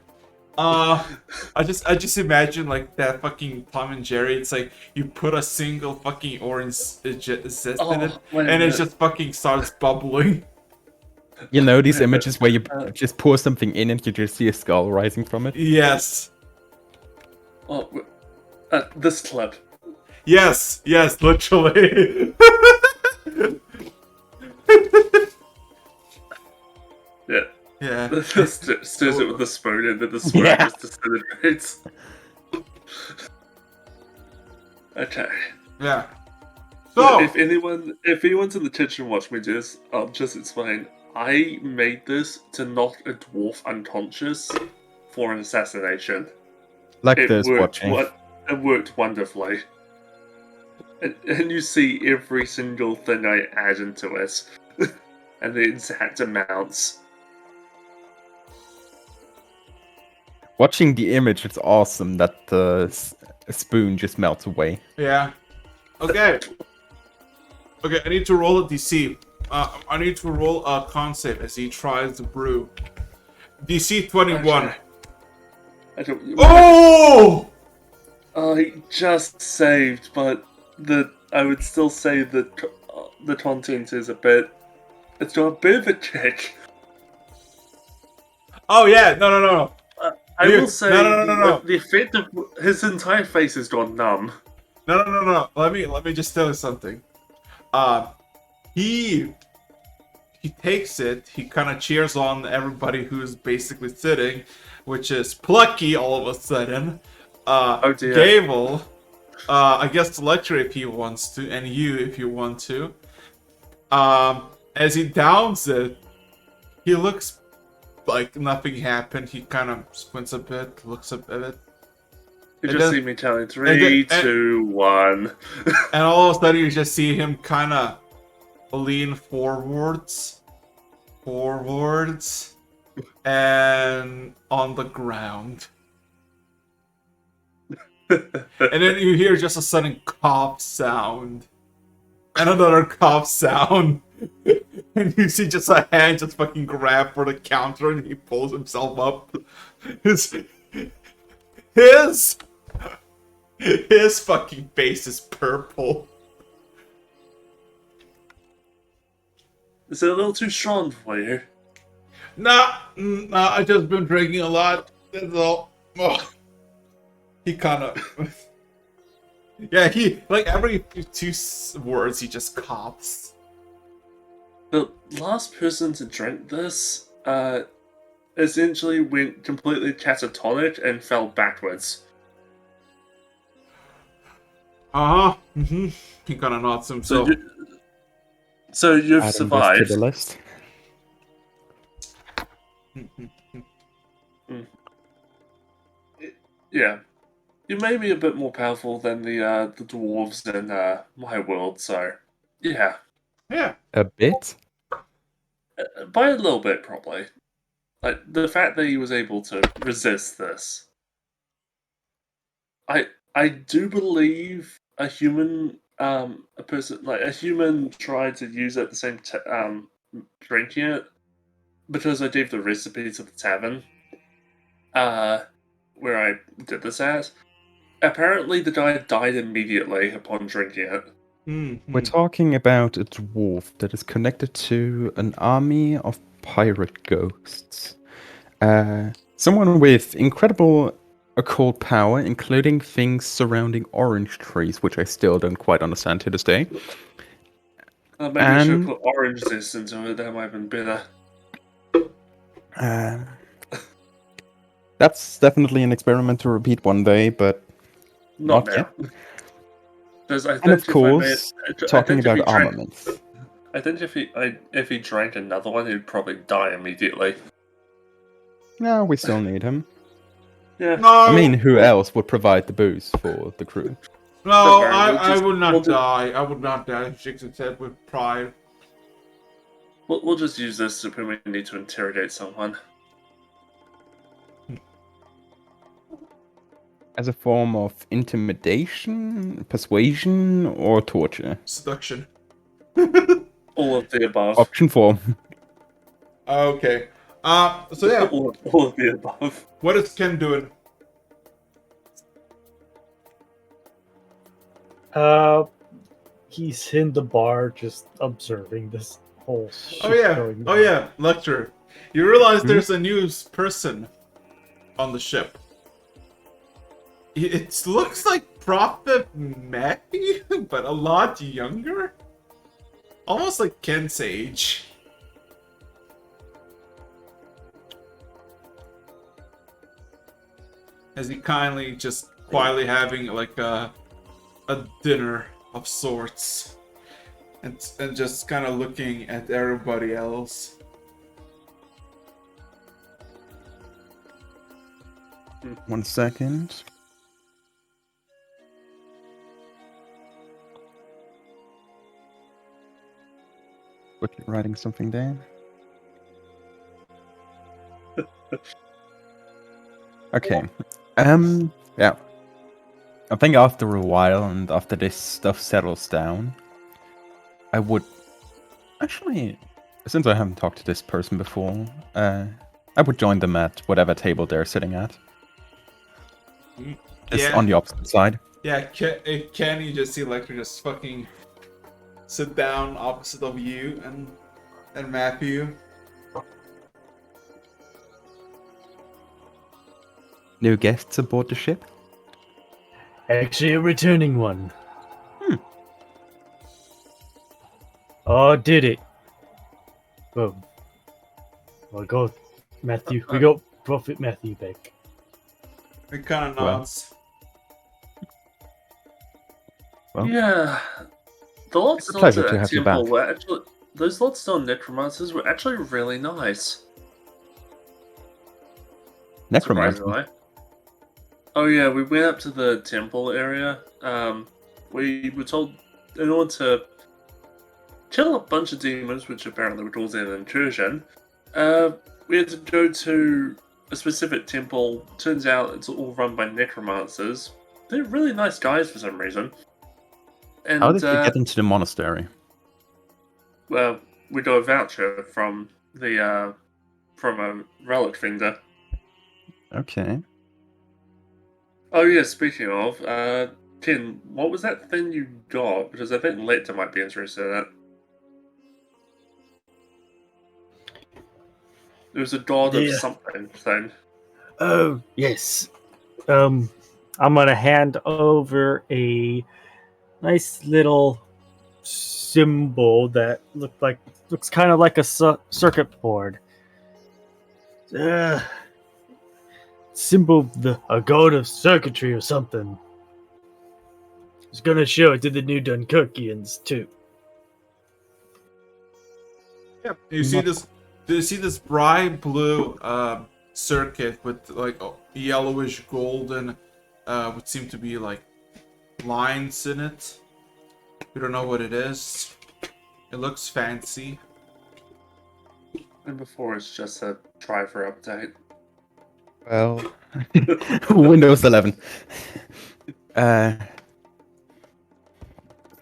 I just imagine like that fucking Tom and Jerry. It's like you put a single fucking orange zest in it, wait a and it minute. just fucking starts bubbling. You know these images where you just pour something in and you just see a skull rising from it? Yes, Oh, this clip. yes, literally. Yeah. Yeah. Stirs it with the spoon and then the spoon Yeah. just disintegrates. Okay. Yeah. So, So, if anyone's in the kitchen watching me do this, I'll just explain. I made this to knock a dwarf unconscious for an assassination. Like It this worked. watching. It worked wonderfully. And you see every single thing I add into it, and the exact amounts. Watching the image, it's awesome that the spoon just melts away. yeah. Okay. Okay, I need to roll a DC. I need to roll a con save as he tries to brew. DC 21. Okay. I don't. Oh! He just saved, but I would still say that the content is it's got a bit of a kick. Oh yeah, no. I will say No. the effect of his entire face has gone numb. No. Let me just tell you something. He takes it. He kind of cheers on everybody who's basically sitting, which is Plucky all of a sudden. Oh dear. Gable, I guess Lecture if he wants to, and you if you want to. As he downs it, he looks like nothing happened. He kind of squints a bit, looks a bit. You And just then- see me telling 3, 2, 1. And all of a sudden you just see him kind of lean forwards, and on the ground. And then you hear just a sudden cough sound. And another cough sound. And you see just a hand just fucking grab for the counter and he pulls himself up. His fucking face is purple. Is it a little too strong for you? Nah, I just been drinking a lot. That's all. Oh. He kind of. Yeah, he like every 2 words he just coughs. The last person to drink this, essentially went completely catatonic and fell backwards. Mm-hmm. He kind of nods himself. So you've Adding survived. this to the list. Yeah. You may be a bit more powerful than the dwarves in my world, so yeah. Yeah. A bit? By a little bit, probably. Like the fact that he was able to resist this. I do believe a human a human tried to use it at the same drinking it because I gave the recipe to the tavern where I did this at. Apparently the guy died immediately upon drinking it. We're talking about a dwarf that is connected to an army of pirate ghosts. Someone with incredible occult power, including things surrounding orange trees, which I still don't quite understand to this day. Maybe you should put orange zest into it, that might have been better. That's definitely an experiment to repeat one day, but Not not now. yet. And of course, talking about armaments. I think if he drank another one, he'd probably die immediately. No, we still need him. Yeah. No, I mean, who else would provide the booze for the crew? no, Don't worry, I would not we'll die. I would not die. Shakes his head with pride. We'll just use this when we need to interrogate someone. As a form of intimidation, persuasion, or torture? Seduction. All of the above. Option 4. Okay. So yeah, all of the above. what is Ken doing? He's in the bar just observing this whole shit going Oh on. yeah, lecture. You realize there's a new person on the ship. It looks like Prophet Maggie, but a lot younger. Almost like Ken's age. As he kindly just quietly having like a dinner of sorts. And just kind of looking at everybody else. One second. Quickly writing something down. Okay. Yeah. I think after a while and after this stuff settles down, I would actually, since I haven't talked to this person before, I would join them at whatever table they're sitting at. It's Yeah. on the opposite side. Yeah, can you just see Lecter just fucking sit down opposite of you and Matthew? New guests aboard the ship? Actually, a returning one. Hmm. Oh, did it? Well, we got Matthew. We got Prophet Matthew back. It kind of Well. nods. Well, Yeah, the it's a Lordstone pleasure to have you temple back. were actually those Lordstone necromancers were actually really nice. Necromancer. Surprisingly. Oh yeah, we went up to the temple area. We were told in order to kill a bunch of demons, which apparently would cause an intrusion, we had to go to a specific temple. Turns out it's all run by necromancers. They're really nice guys for some reason. And How did you get into the monastery? well, we got a voucher from the from a relic vendor. Okay. Oh yeah, speaking of, Ken, what was that thing you got? Because I think Lecter might be interested in it. It was a god of Yeah. something thing. Oh, yes. I'm gonna hand over a nice little symbol that looks kind of like a circuit board. Symbol of a god of circuitry or something. It's gonna show it to the new Dunkirkians too. Yep. You see this? Do you see this bright blue circuit with like yellowish golden, would seem to be like lines in it? You don't know what it is. It looks fancy. And before it's just a driver update. Well, Windows 11.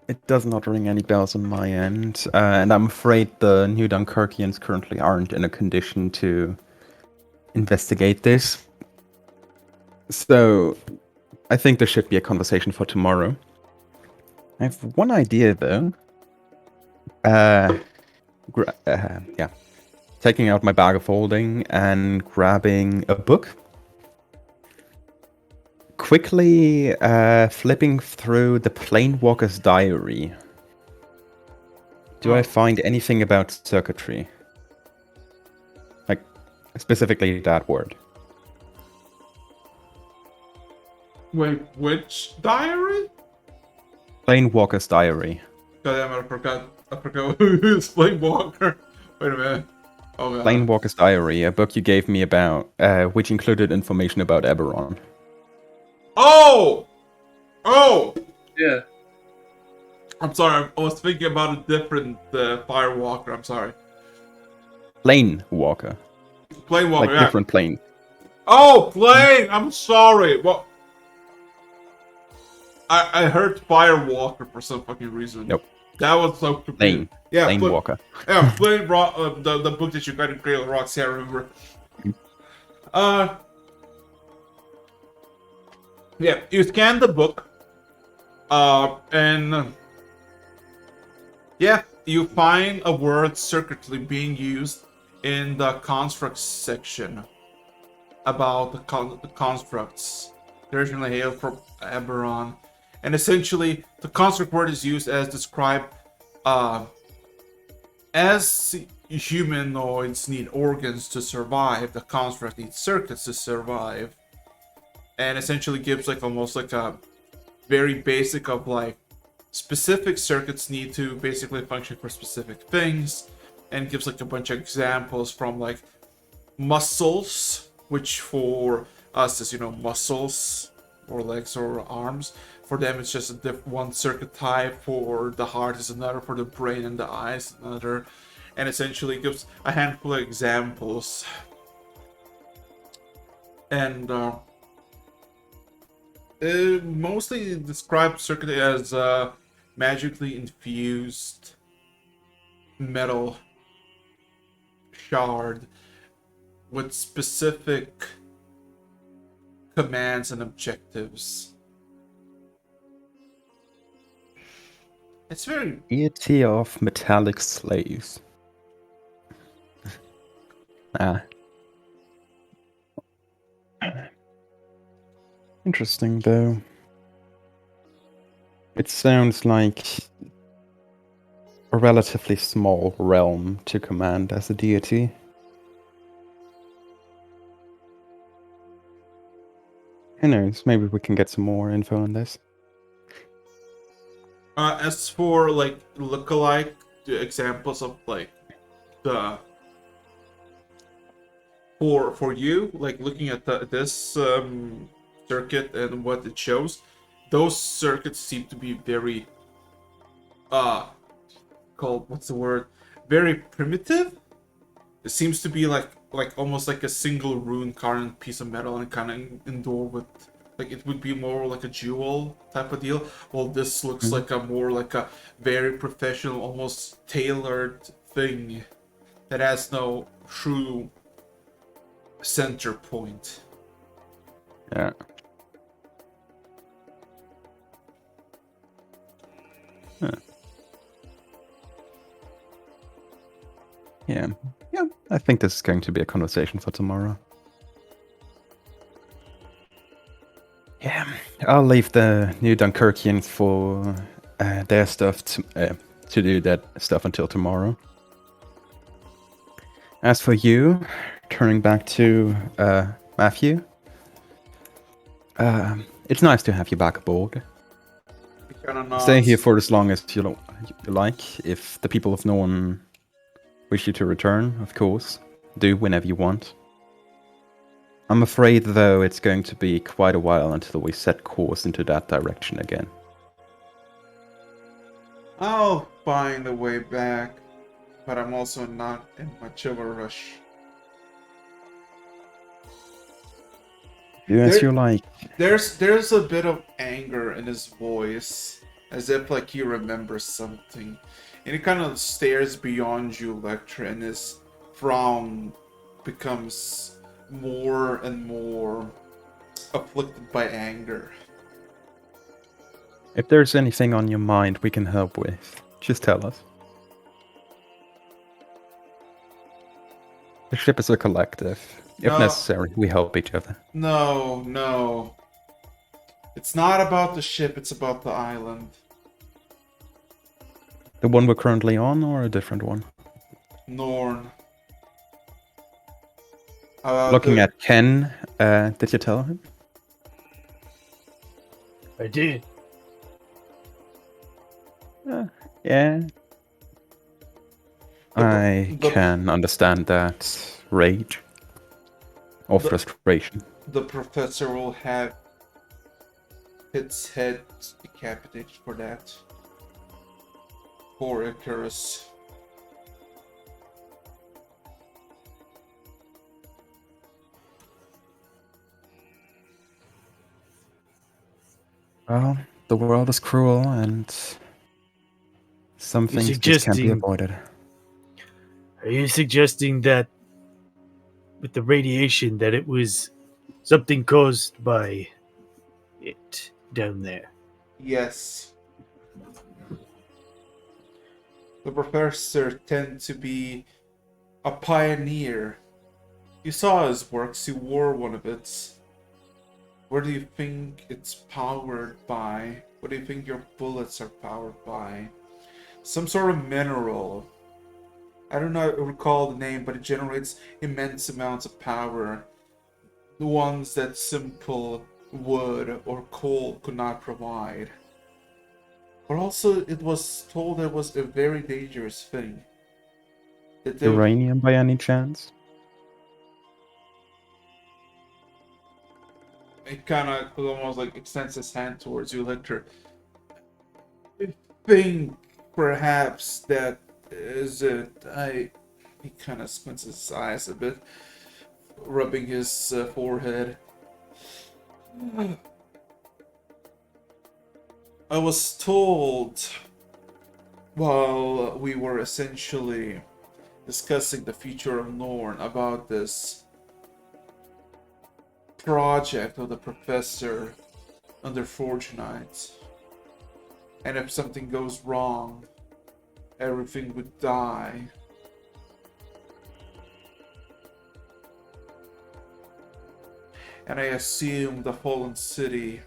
It does not ring any bells on my end, and I'm afraid the New Dunkirkians currently aren't in a condition to investigate this. So, I think there should be a conversation for tomorrow. I have one idea, though. Yeah. Taking out my bag of holding and grabbing a book. Quickly flipping through the Planewalker's Diary. Do I find anything about circuitry? Like, specifically that word. Wait, which diary? Planewalker's Diary. Goddamn, I forgot who's playing Walker. Wait a minute. Oh god. Planewalker's Diary, a book you gave me about, which included information about Eberron. Oh! Oh! Yeah. I'm sorry, I was thinking about a different Firewalker, I'm sorry. Planewalker. Plane Walker, Like yeah. different plane. Oh, plane! I'm sorry. What? I heard Firewalker for some fucking reason. Nope. That was so Plane. Yeah, Planewalker. Yeah, Plane the book that you got in Cradle Rocks, yeah, I remember. Yeah, you scan the book, and yeah, you find a word circuitry being used in the constructs section about the constructs. They originally hail from Eberron, and essentially the construct word is used as described as humanoids need organs to survive, the construct needs circuits to survive. And essentially gives like almost like a very basic of like specific circuits need to basically function for specific things, and gives like a bunch of examples from like muscles, which for us is, you know, muscles or legs or arms. For them it's just a one circuit type, for the heart is another, for the brain and the eyes another, and essentially gives a handful of examples. And it mostly describes circuit as magically infused metal shard with specific commands and objectives. It's very Deity of metallic slaves. Ah. Interesting, though. It sounds like a relatively small realm to command as a deity. Who knows? Maybe we can get some more info on this. as for like lookalike examples of like the for you, like looking at this circuit and what it shows, those circuits seem to be very called, what's the word, very primitive. It seems to be like almost like a single rune carved piece of metal and kind of endowed with, like, it would be more like a jewel type of deal. Well, this looks like a more like a very professional, almost tailored thing that has no true center point. Yeah. Huh. Yeah. Yeah, I think this is going to be a conversation for tomorrow. Yeah, I'll leave the New Dunkirkians for their stuff to do that stuff until tomorrow. As for you, turning back to Matthew, it's nice to have you back aboard. Stay here for as long as you like. If the people of Norn wish you to return, of course, do whenever you want. I'm afraid, though, it's going to be quite a while until we set course into that direction again. I'll find a way back, but I'm also not in much of a rush. Do as you like. There's a bit of anger in his voice, as if like he remembers something, and he kind of stares beyond you, Lecter, and his frown becomes more and more afflicted by anger. If there's anything on your mind we can help with, just tell us. The ship is a collective. If No. necessary, we help each other. No. It's not about the ship, it's about the island. The one we're currently on, or a different one? Norn. Looking at Ken, did you tell him? I did. Yeah. I the- can understand that rage or The- frustration. The professor will have its head decapitated for that. Poor Icarus. Well, the world is cruel, and some things just can't be suggesting- avoided. Are you suggesting that with the radiation that it was something caused by it down there? Yes. The professor tends to be a pioneer. You saw his works, he wore one of its. What do you think it's powered by? What do you think your bullets are powered by? Some sort of mineral. I do not recall the name, but it generates immense amounts of power. The ones that simple wood or coal could not provide. But also, it was told it was a very dangerous thing. That they- Uranium, by any chance? It kind of almost like extends his hand towards you, Lecter. I think perhaps that is it. He kind of squints his eyes a bit, rubbing his forehead. I was told while we were essentially discussing the future of Norn about this project of the professor under Fortunite. And if something goes wrong, everything would die. And I assume the fallen city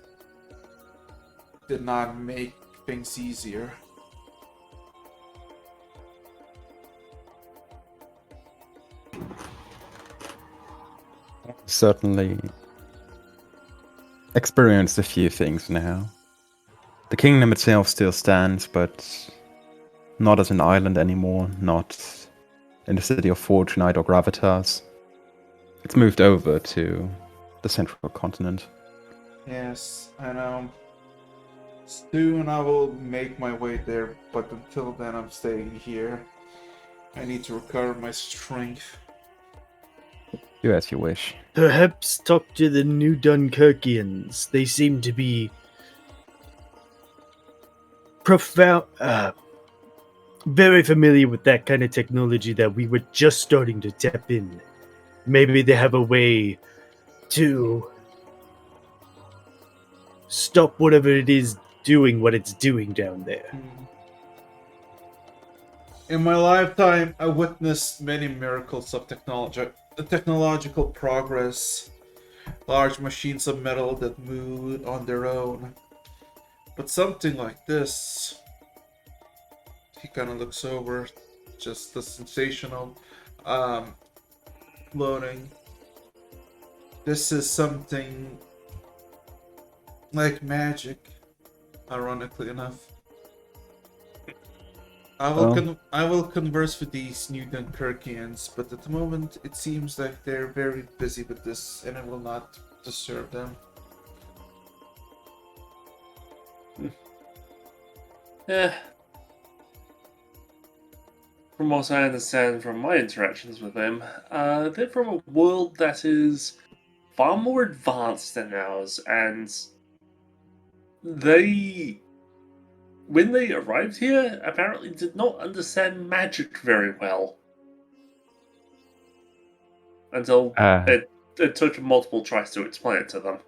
did not make things easier. Certainly experienced a few things now. The kingdom itself still stands, but not as an island anymore, not in the city of Fortunite or Gravitas. It's moved over to the central continent. Yes, I know. Soon I will make my way there, but until then I'm staying here. I need to recover my strength. Do as you wish. Perhaps talk to the New Dunkirkians. They seem to be very familiar with that kind of technology that we were just starting to tap in. Maybe they have a way to stop whatever it is doing what it's doing down there. In my lifetime, I witnessed many miracles of technological progress. Large machines of metal that moved on their own. But something like this... He kind of looks over, just the sensational floating. This is something like magic, ironically enough. I will converse with these New Dunkirkians, but at the moment it seems like they're very busy with this, and I will not disturb them. Yeah. From what I understand from my interactions with them, they're from a world that is far more advanced than ours, and when they arrived here, apparently did not understand magic very well. Until it took multiple tries to explain it to them.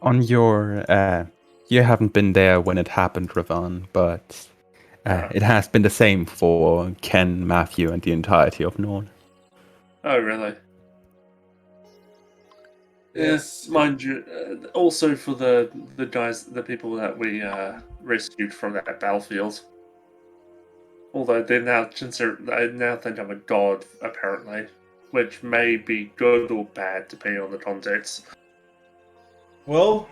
On your... you haven't been there when it happened, Ravan, but it has been the same for Ken, Matthew, and the entirety of Norn. Oh, really? Yes. Yes, mind you. Also for the people that we rescued from that battlefield. Although they now think I'm a god, apparently, which may be good or bad depending on the context. Well,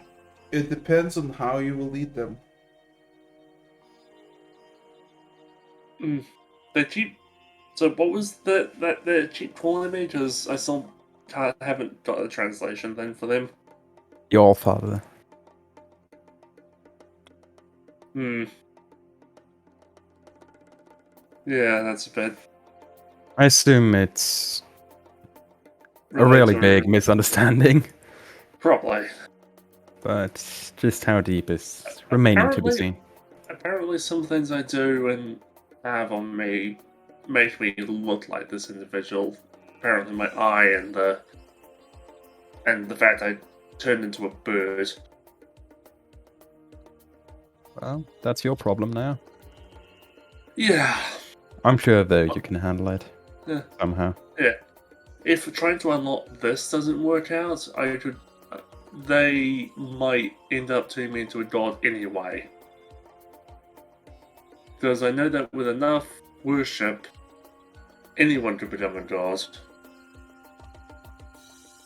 it depends on how you will lead them. The cheap. So what was the cheap calling me? Because I still haven't got a translation then for them. Your father. Yeah, that's a bit. I assume it's a really big misunderstanding. Probably. But just how deep is remaining to be seen. Apparently some things I do and have on me make me look like this individual. Apparently my eye and the fact I turned into a bird. Well, that's your problem now. Yeah. I'm sure, though, you can handle it. Yeah. Somehow. Yeah. If trying to unlock this doesn't work out, they might end up turning me into a god anyway. Because I know that with enough worship, anyone could become a god.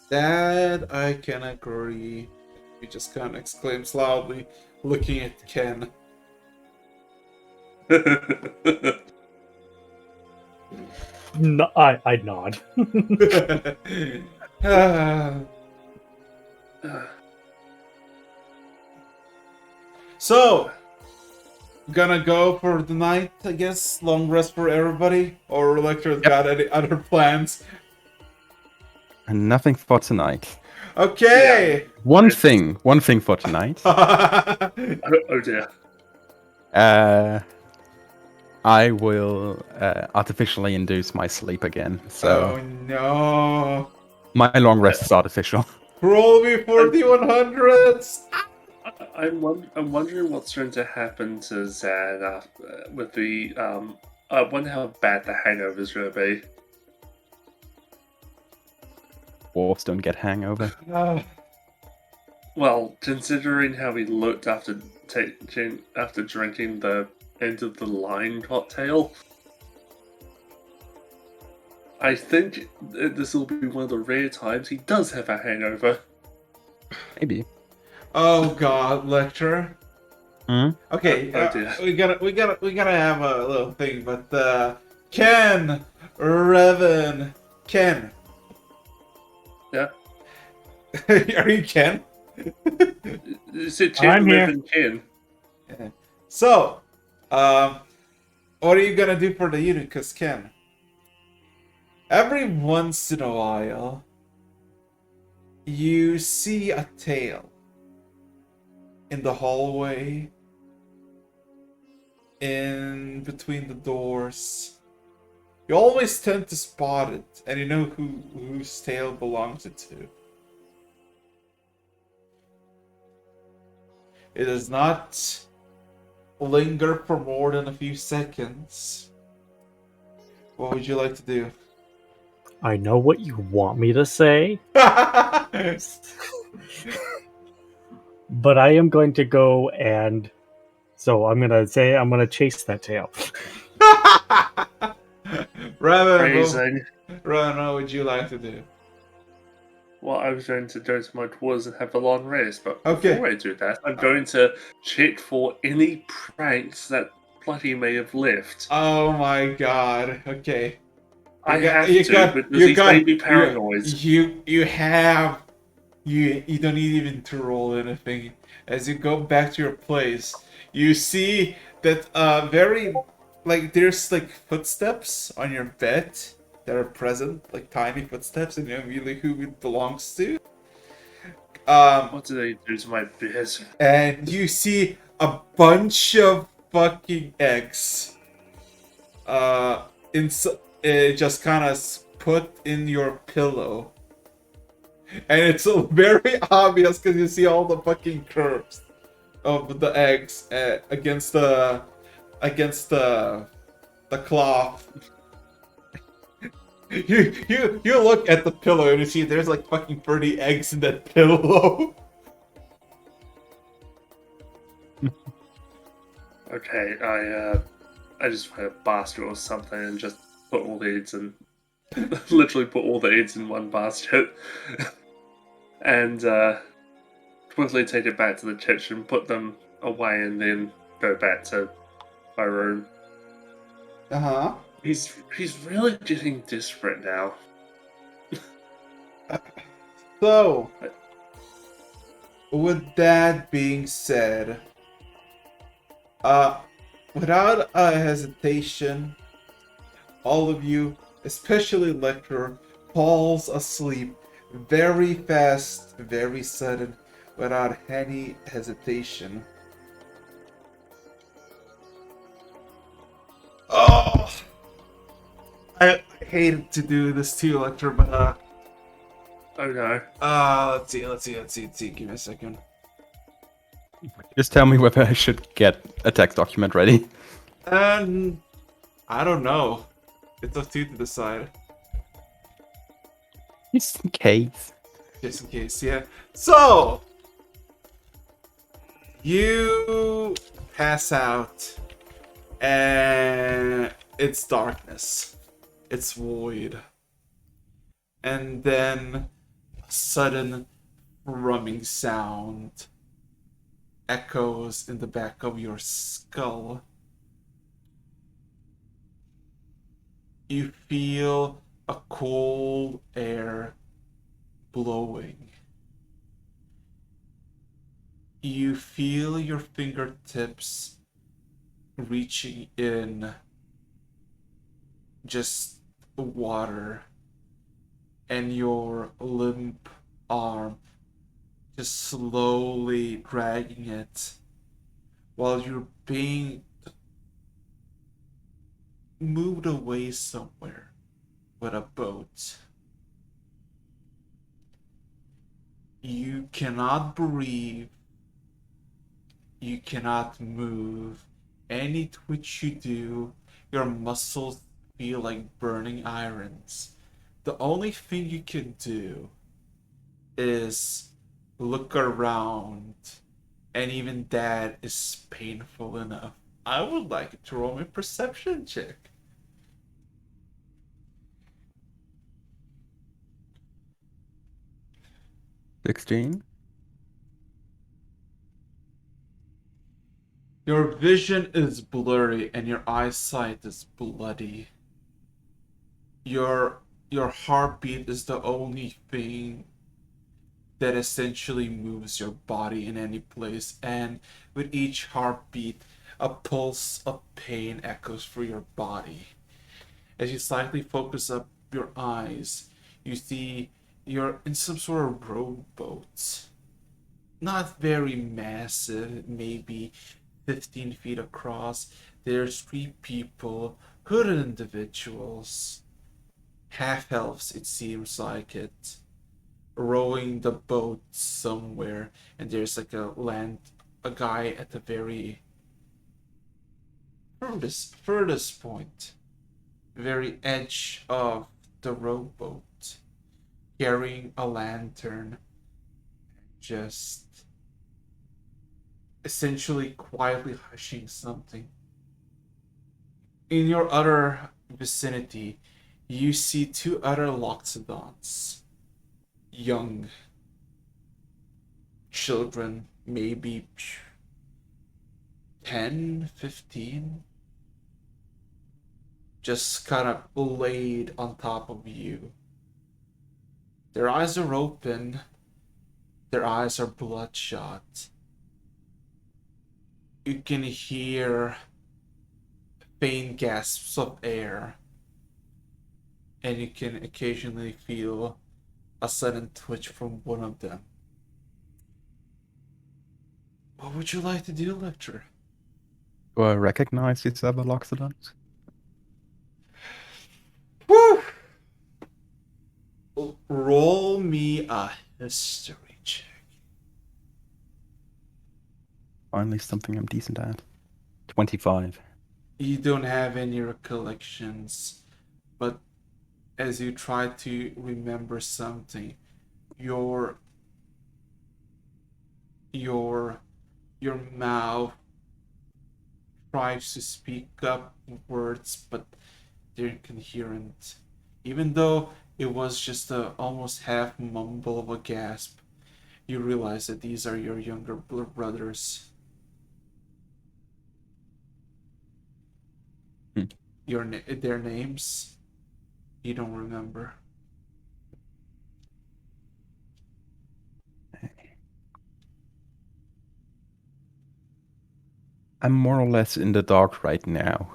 That I can agree. He just kind of exclaims loudly, looking at Ken. No, I nod. So, gonna go for the night, I guess. Long rest for everybody. Or Electra's got any other plans? And nothing for tonight. Okay. One thing for tonight. Oh dear. I will artificially induce my sleep again. So Oh no. my long rest is artificial. Roll me for the 100s! I'm wondering what's going to happen to Zan after, with the I wonder how bad the hangover's going to be. Dwarves don't get hangover. Well, considering how he looked after drinking the end of the line cocktail, I think this will be one of the rare times he does have a hangover. Maybe. Oh god, lecture. Hmm? Okay, Oh, dear. we gotta have a little thing, but Ken, Revan, Ken. Yeah. Are you Ken? Is it I'm here. Revan Ken? Yeah. So, what are you gonna do for the unit? Cause Ken, every once in a while, you see a tail in the hallway, in between the doors. You always tend to spot it, and you know whose tail belongs it to. It does not linger for more than a few seconds. What would you like to do? I know what you want me to say, but I am going to go and. So I'm gonna say I'm gonna chase that tail. Raven, Phrasing. what would you like to do? Well, I was going to go to my dwarves and have a long rest, but Okay. before I do that, I'm going to check for any pranks that Bloody may have left. Oh my god. Okay. I have you to, got, because you he's got, made me paranoid. you have, you don't need even to roll anything. As you go back to your place, you see that there's like footsteps on your bed that are present, like tiny footsteps, and you know really who it belongs to. What did they do to my bed? And you see a bunch of fucking eggs. Just kind of put in your pillow, and it's very obvious because you see all the fucking curves of the eggs against the cloth. You look at the pillow and you see there's like fucking 30 eggs in that pillow. Okay, I just had a basket or something and just put all the eggs in. Literally put all the eggs in one basket. And quickly take it back to the kitchen, put them away, and then go back to my room. Uh-huh. He's really getting desperate now. So, with that being said, without a hesitation, all of you, especially Lecter, falls asleep very fast, very sudden, without any hesitation. Oh! I hated to do this to you, Lecter, but Oh no. let's see. Give me a second. Just tell me whether I should get a text document ready. I don't know. It's up to you to decide. Just in case. Just in case, yeah. So, you pass out, and it's darkness. It's void. And then a sudden thrumming sound echoes in the back of your skull. You feel a cold air blowing. You feel your fingertips reaching in just water, and your limp arm just slowly dragging it while you're being moved away somewhere with a boat. You cannot breathe. You cannot move. Any twitch you do, your muscles feel like burning irons. The only thing you can do is look around, and even that is painful enough. I would like you to roll me a perception check. $16. Your vision is blurry and your eyesight is bloody. Your heartbeat is the only thing that essentially moves your body in any place, and with each heartbeat, a pulse of pain echoes through your body. As you slightly focus up your eyes, you see you're in some sort of rowboat. Not very massive, maybe 15 feet across. There's 3 people, hooded individuals, half elves, it seems like it, rowing the boat somewhere, and there's like a guy at the very furthest point, very edge of the rowboat, carrying a lantern, just essentially quietly hushing something. In your other vicinity, you see 2 other Loxodons, young children, maybe 10, 15, just kind of laid on top of you. Their eyes are open, their eyes are bloodshot. You can hear faint gasps of air, and you can occasionally feel a sudden twitch from one of them. What would you like to do, Lecter? Do I recognize these other Loxodons? Woo! Roll me a history check. Finally, something I'm decent at. 25. You don't have any recollections, but as you try to remember something, your your your mouth tries to speak up words, but they're incoherent. Even though it was just a almost half mumble of a gasp, you realize that these are your younger brothers. Hmm. Their names you don't remember. I'm more or less in the dark right now.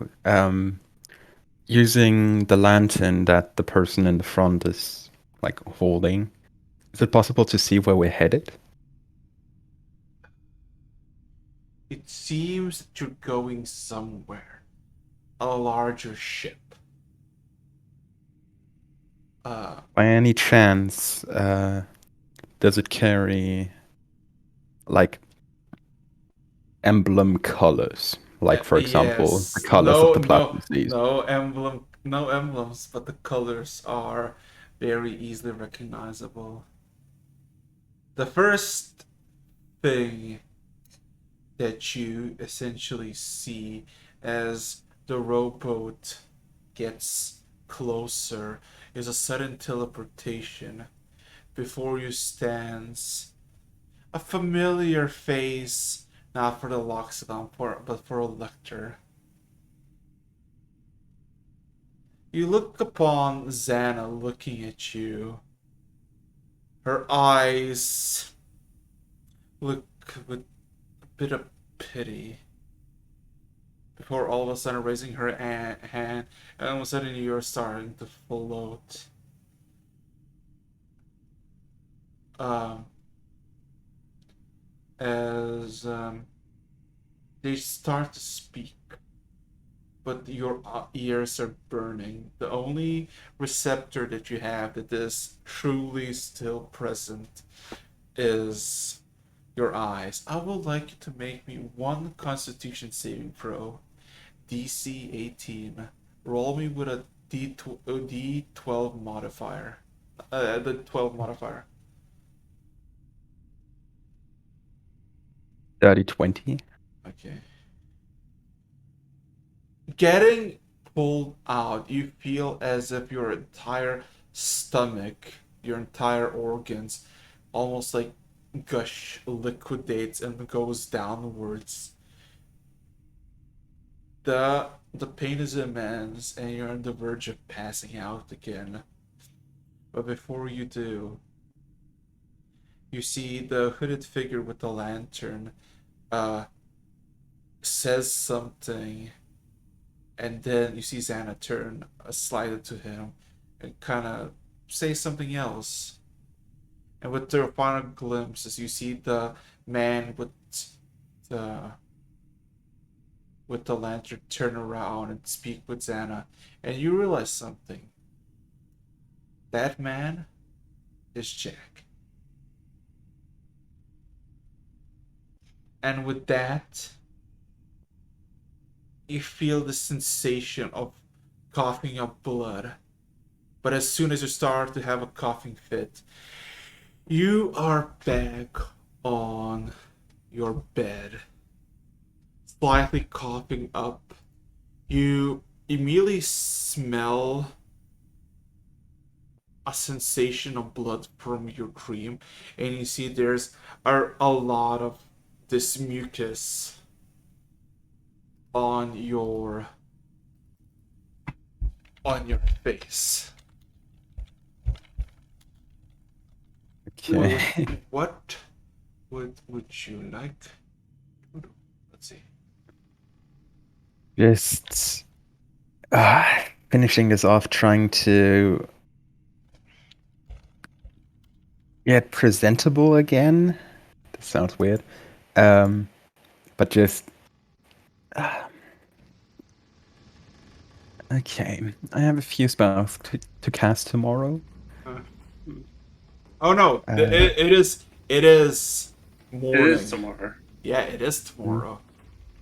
Using the lantern that the person in the front is like holding, is it possible to see where we're headed? It seems that you're going somewhere. A larger ship. By any chance, does it carry like emblem colors? Like, for example, the Yes. colors of the Plasma Seas. No emblems, but the colors are very easily recognizable. The first thing that you essentially see as the rowboat gets closer is a sudden teleportation. Before you stands a familiar face, not for the Loxodon, but for a Lecter. You look upon Xana looking at you. Her eyes look with a bit of pity. Before all of a sudden raising her hand, and all of a sudden you're starting to float. Um, as they start to speak, but your ears are burning. The only receptor that you have that is truly still present is your eyes. I would like you to make me one Constitution saving throw, DC 18. Roll me with a D12 modifier. The 12 modifier. Dirty 20. Okay. Getting pulled out, you feel as if your entire stomach, your entire organs, almost like gush, liquidates, and goes downwards. The pain is immense, and you're on the verge of passing out again. But before you do, you see the hooded figure with the lantern says something, and then you see Xana turn slide to him and kind of say something else. And with their final glimpses, you see the man the with the lantern turn around and speak with Xana, and you realize something. That man is Jack. And with that, you feel the sensation of coughing up blood. But as soon as you start to have a coughing fit, you are back on your bed, slightly coughing up. You immediately smell a sensation of blood from your dream, and you see there's a lot of this mucus on your face. Okay. What would you like to do? Let's see. Just finishing this off, trying to get presentable again. This sounds weird. But just okay. I have a few spells to cast tomorrow. Oh no, it is morning. It is tomorrow. Yeah, it is tomorrow.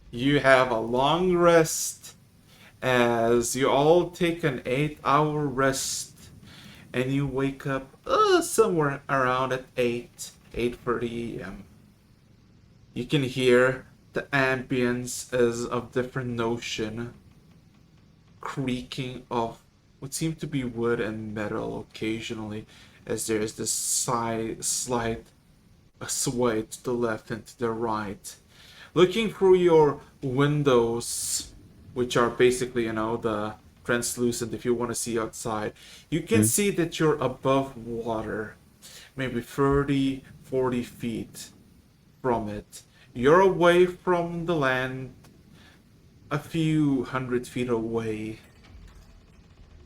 You have a long rest as you all take an 8-hour rest, and you wake up somewhere around at 8:30 a.m. You can hear the ambience as of different notion, creaking of what seem to be wood and metal occasionally, as there is this slight sway to the left and to the right. Looking through your windows, which are basically, the translucent if you want to see outside, you can see that you're above water, maybe 30, 40 feet from it. You're away from the land, a few 100 feet away.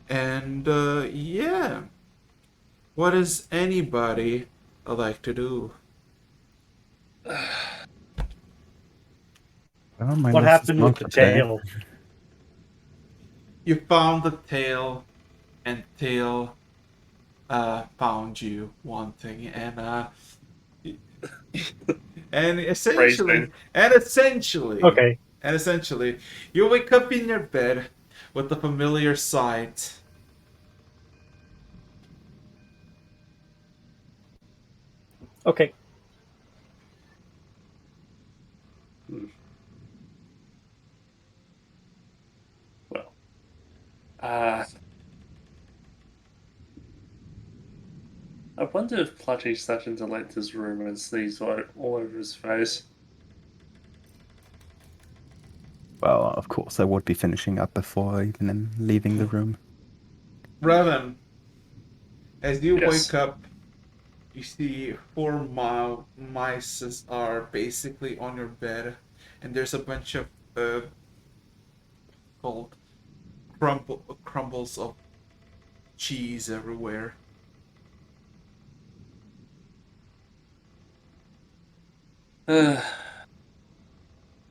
And, yeah. What does anybody like to do? Well, my What list is happened long with the for today. tail? You found the tail, and tail found you wanting, and and essentially, Okay. you wake up in your bed with the familiar sight. Okay. Well, I wonder if Clutchy stepped into Lecter's room and sneezed all over his face. Well, of course, I would be finishing up before even leaving the room. Revan, as you Yes. wake up, you see four mice are basically on your bed, and there's a bunch of called crumbles of cheese everywhere.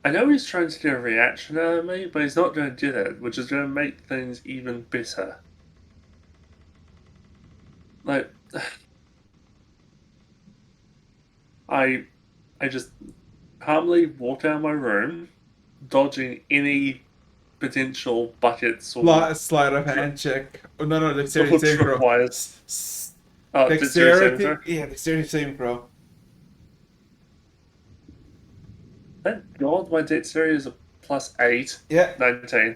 I know he's trying to get a reaction out of me, but he's not going to do that, which is going to make things even bitter. Like, I just calmly walked out of my room, dodging any potential buckets or Slide of hand check. Oh, no, dexterity or saving throw. tripwires. Dexterity saving Dexterity, throw. yeah, dexterity saving throw. Thank God my dexterity is a +8. Yeah. 19.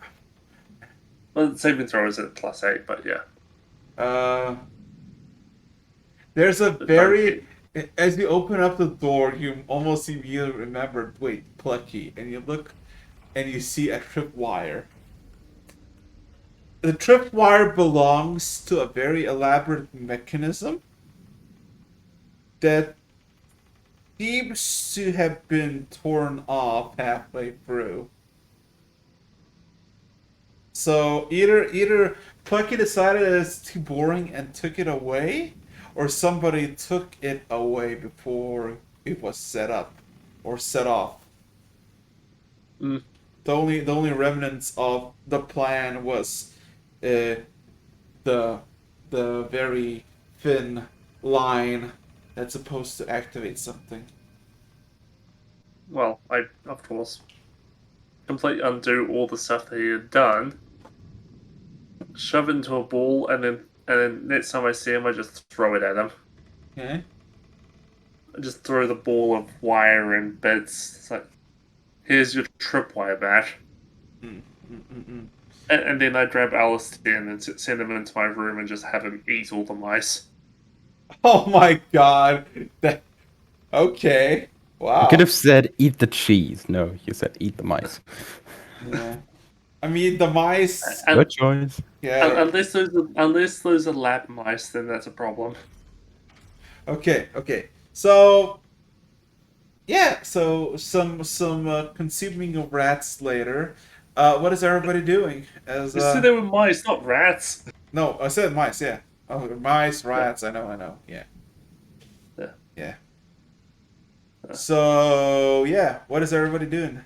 Well, saving throw is at +8, but yeah. There's a The very, 19. as you open up the door, you almost immediately remember, wait, Plucky, and you look and you see a tripwire. The tripwire belongs to a very elaborate mechanism that seems to have been torn off halfway through. So either Plucky decided it's too boring and took it away, or somebody took it away before it was set up or set off. Mm. The only remnants of the plan was the the very thin line that's supposed to activate something. Well, I, of course, completely undo all the stuff that he had done, shove it into a ball, and then next time I see him, I just throw it at him. Okay. I just throw the ball of wire and bits. It's like, here's your tripwire back. Mm, mm, mm, mm. And then I grab Alistair and send him into my room and just have him eat all the mice. Oh my god. Okay. You Wow. could have said eat the cheese. No, you said eat the mice. Yeah. I mean, the mice. And, Good choice. Yeah. unless those are lab mice, then that's a problem. Okay. So. Yeah. So some consuming of rats later. What is everybody doing? As You see, they were mice, not rats. no, I said mice. Yeah. Oh, mice, rats. I know. Yeah. Yeah. So yeah, what is everybody doing?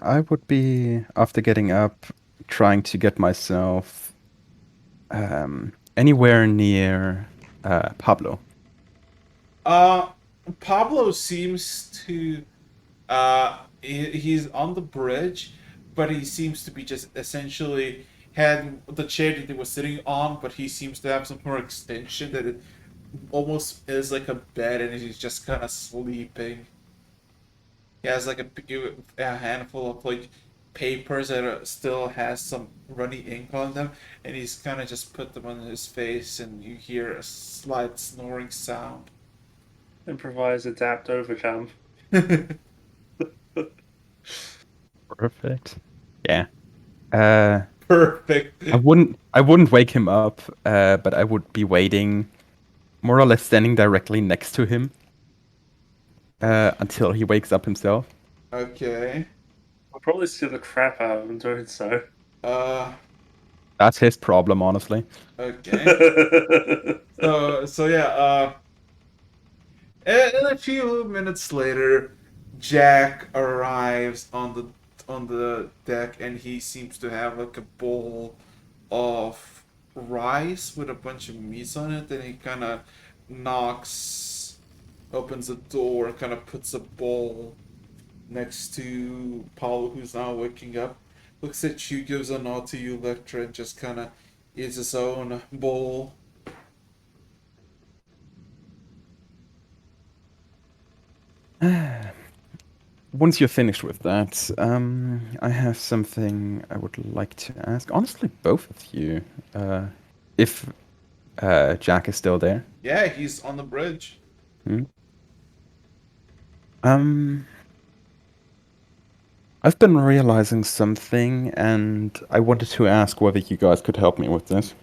I would be, after getting up, trying to get myself anywhere near Pablo. Pablo seems to he's on the bridge, but he seems to be just essentially had the chair that he was sitting on, but he seems to have some more extension that it almost is like a bed, and he's just kind of sleeping. He has like a handful of like papers that still has some runny ink on them, and he's kind of just put them on his face, and you hear a slight snoring sound. Improvise, adapt, overcome. Perfect. Yeah. Perfect. I wouldn't wake him up, but I would be waiting, more or less standing directly next to him, until he wakes up himself. Okay. I'll probably scare the crap out of him doing so. Uh. That's his problem, honestly. Okay. So yeah. And a few minutes later, Jack arrives on the deck, and he seems to have like a bowl of rice with a bunch of meat on it. And he kind of opens the door, and kind of puts a bowl next to Paul, who's now waking up. Looks at you, gives a nod to you, Electra, and just kind of eats his own bowl. Once you're finished with that, I have something I would like to ask. Honestly, both of you, if Jack is still there. Yeah, he's on the bridge. I've been realizing something, and I wanted to ask whether you guys could help me with this.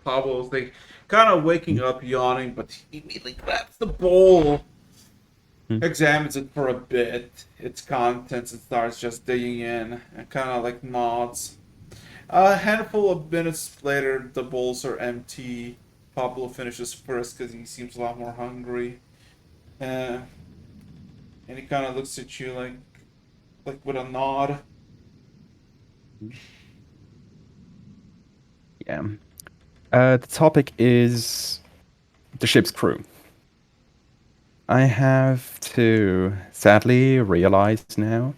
Pablo's like kind of waking up, yawning, but he immediately grabs the bowl, examines it for a bit, its contents, and starts just digging in, and kind of like nods. A handful of minutes later, the bowls are empty. Pablo finishes first because he seems a lot more hungry, and he kind of looks at you like with a nod. Yeah. The topic is the ship's crew. I have to sadly realize now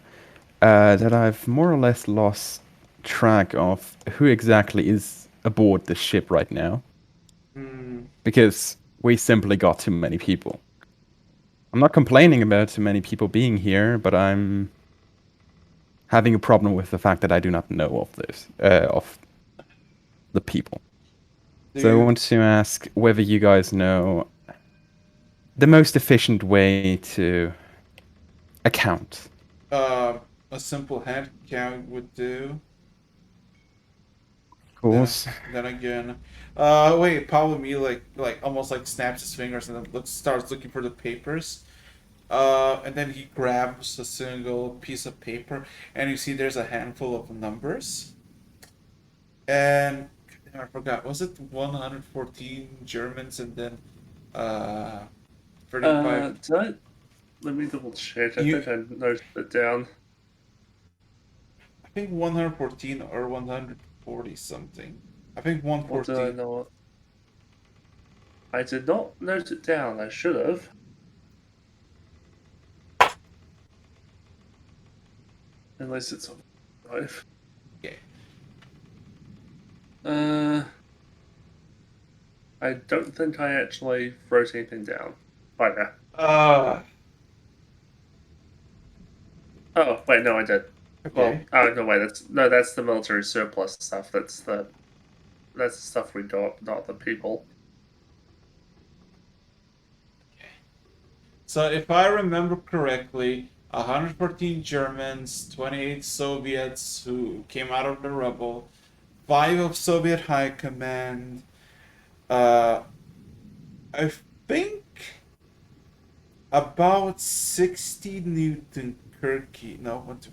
that I've more or less lost track of who exactly is aboard the ship right now. Because we simply got too many people. I'm not complaining about too many people being here, but I'm having a problem with the fact that I do not know of this, of the people. So I want to ask whether you guys know the most efficient way to account. A simple head count would do. Of course. Then again, wait, Pablo like almost like snaps his fingers and then starts looking for the papers. And then he grabs a single piece of paper, and you see there's a handful of numbers. And I forgot, was it 114 Germans and then 35? Let me double check. I You- think I noted it down. I think 114 or 140 something. I think What did I 114. know? I did not note it down. I should have. Unless it's on 5. Okay. I don't think I actually wrote anything down. Oh, yeah. Oh, wait, no, I did. Okay. Well, oh, no, wait, that's the military surplus stuff. That's the stuff we got, not the people. So if I remember correctly, 114 Germans, 28 Soviets who came out of the rubble, 5 of Soviet High Command. I think about 60 Newton Kirky. No, 1, 2,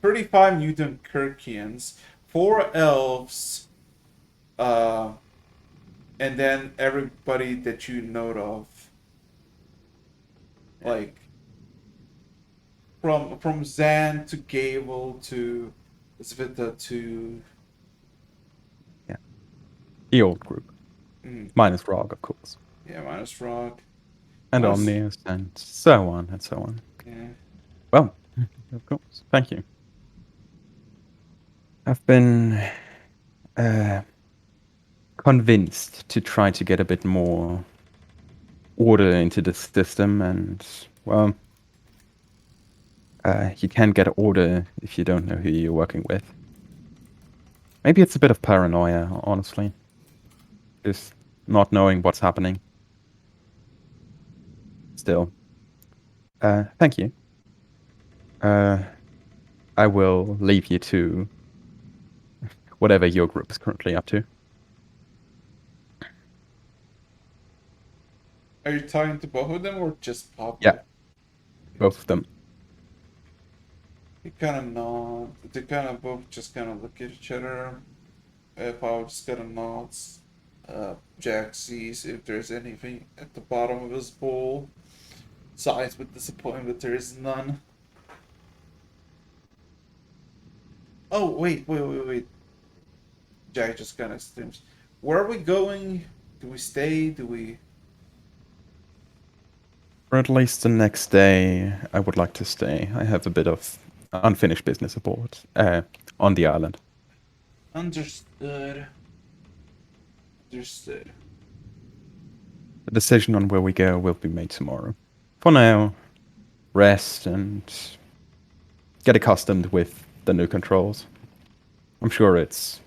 35 Newton Kirkians, 4 elves, and then everybody that you note of, like from Zan to Gable to Svita to The old group. Minus Rog, of course. minus Rock. And Minus- Omnius, and so on and so on. Yeah. Well, of course. Thank you. I've been convinced to try to get a bit more order into the system, and, well, you can get order if you don't know who you're working with. Maybe it's a bit of paranoia, honestly. Just not knowing what's happening. Still. Thank you. I will leave you to whatever your group is currently up to. Are you talking to both of them or just Pablo? Yeah. Both of them. He kind of nod. They kind of both just kind of look at each other. Pablo just kind of nods. Jack sees if there's anything at the bottom of his bowl. Sighs with disappointment that there is none. Oh, wait. Jack just kind of stims. Where are we going? Do we stay? Do we... For at least the next day, I would like to stay. I have a bit of unfinished business aboard, on the island. Understood. Understood. The decision on where we go will be made tomorrow. For now, rest and get accustomed with the new controls. I'm sure it's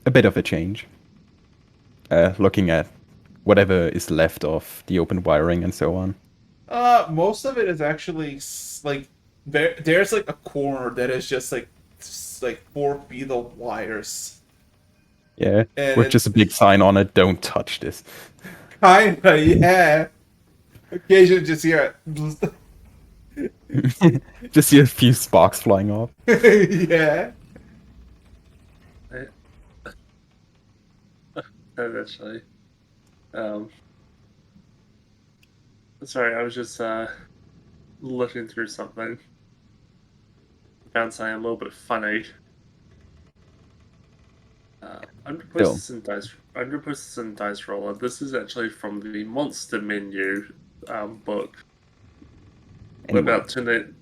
a bit of a change. Looking at whatever is left of the open wiring and so on. Most of it is actually like there's like a corner that is just like 4 feet of wires. Yeah, And with just a big sign on it, don't touch this. Kinda, yeah. Occasionally just hear Just see a few sparks flying off. it. Yeah. Eventually. Sorry, I was just looking through something. Found something a little bit funny. Still. 100% dice roller. This is actually from the monster menu book. Anyway,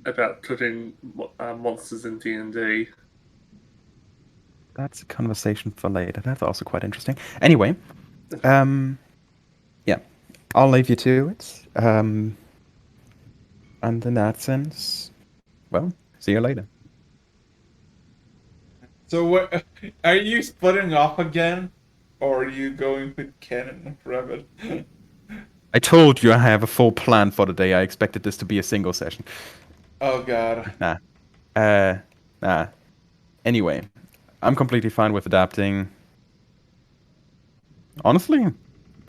About putting monsters in D&D. that's a conversation for later. That's also quite interesting. Anyway, yeah, I'll leave you to it. And in that sense, well, see you later. So what? Are you splitting off again, or are you going with Ken and Rabbit? I told you I have a full plan for the day. I expected this to be a single session. Oh God. Nah. Anyway, I'm completely fine with adapting. Honestly,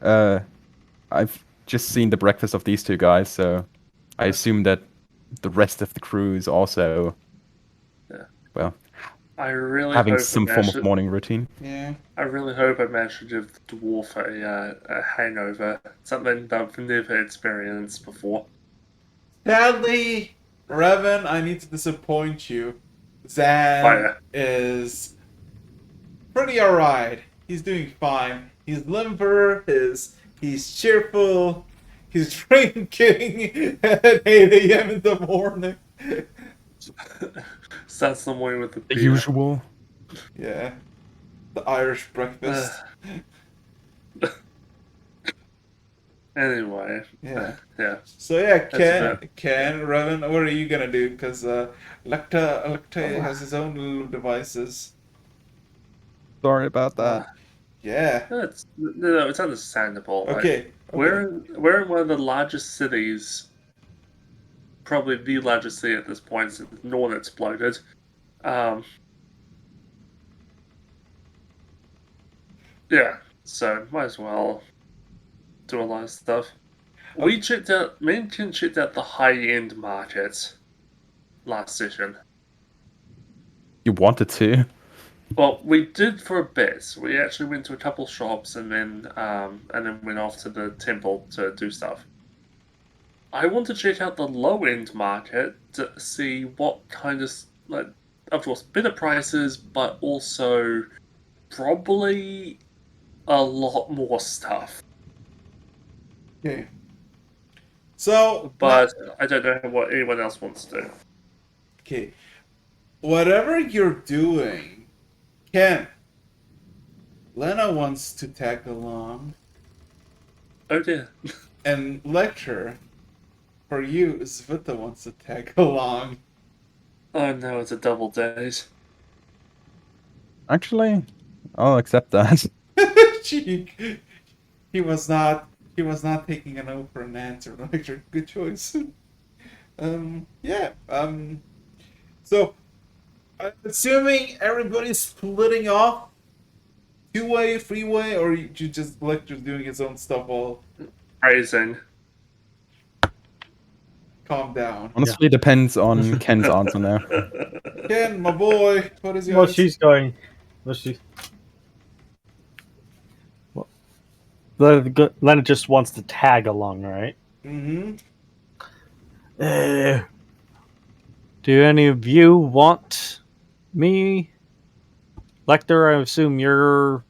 I've just seen the breakfast of these two guys, so I assume that the rest of the crew is also, Yeah. well, I really having hope some form of morning routine. Yeah. I really hope I managed to give the dwarf a hangover, something that I've never experienced before. Sadly, Revan, I need to disappoint you. Zan Fire. is pretty alright. He's doing fine. He's limber. He's cheerful. He's drinking at 8 a.m. in the morning. Starts the morning with the The beer. usual. Yeah, the Irish breakfast. Anyway. Yeah. Yeah. So yeah, That's Ken, Revan, what are you gonna do? Because Lecta has his own little devices. Sorry about that. Yeah. It's understandable. Okay. We're in one of the largest cities, probably the largest city at this point since Norn exploded. Yeah, so might as well do a lot of stuff. Me and Ken checked out the high-end market last session. You wanted to. Well, we did for a bit. We actually went to a couple shops and then went off to the temple to do stuff. I want to check out the low-end market to see what kind of of course, better prices, but also probably a lot more stuff. Okay. So, But I don't know what anyone else wants to do. okay, whatever you're doing, Ken, Lena wants to tag along Oh dear. and lecture. For you, Svita wants to tag along. Oh no, it's a double date. Actually, I'll accept that. he was not. He was not taking a no for an answer. Lecture, good choice. Yeah. So, assuming everybody's splitting off, two-way, three-way, or you just lecture's doing his own stuff. All Phrasing. calm down. Honestly, it depends on Ken's answer now. Ken, my boy, what is your Well, answer? she's going. Well, she. Lena just wants to tag along, right? Mm-hmm. Do any of you want me? Lecter, I assume you're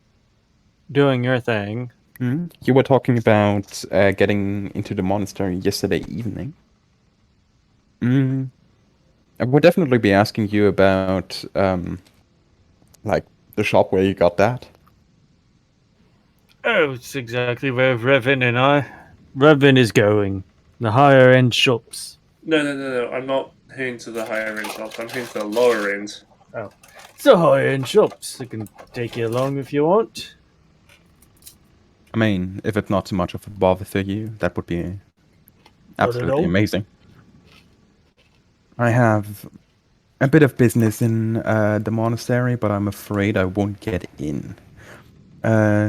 doing your thing. You were talking about getting into the monastery yesterday evening. I would definitely be asking you about, like, the shop where you got that. Oh, it's exactly where Revan is going. The higher end shops. No. I'm not heading to the higher end shops. I'm heading to the lower end. Oh. It's the higher end shops. I can take you along if you want. I mean, if it's not too much of a bother for you, that would be absolutely all. amazing. I have a bit of business in the monastery, but I'm afraid I won't get in.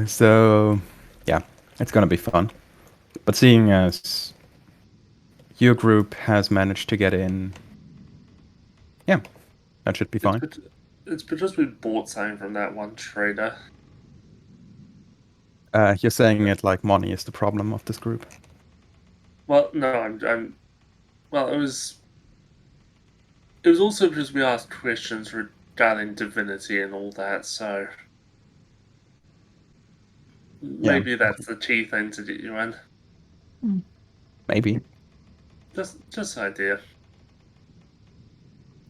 So, yeah, it's gonna be fun. But seeing as your group has managed to get in, yeah, that should be fine. It's because we bought something from that one trader. You're saying it like money is the problem of this group. Well, no, I'm. Well, it was. It was also because we asked questions regarding divinity and all that. So, Maybe that's the key thing to get you in. Maybe. Just an idea.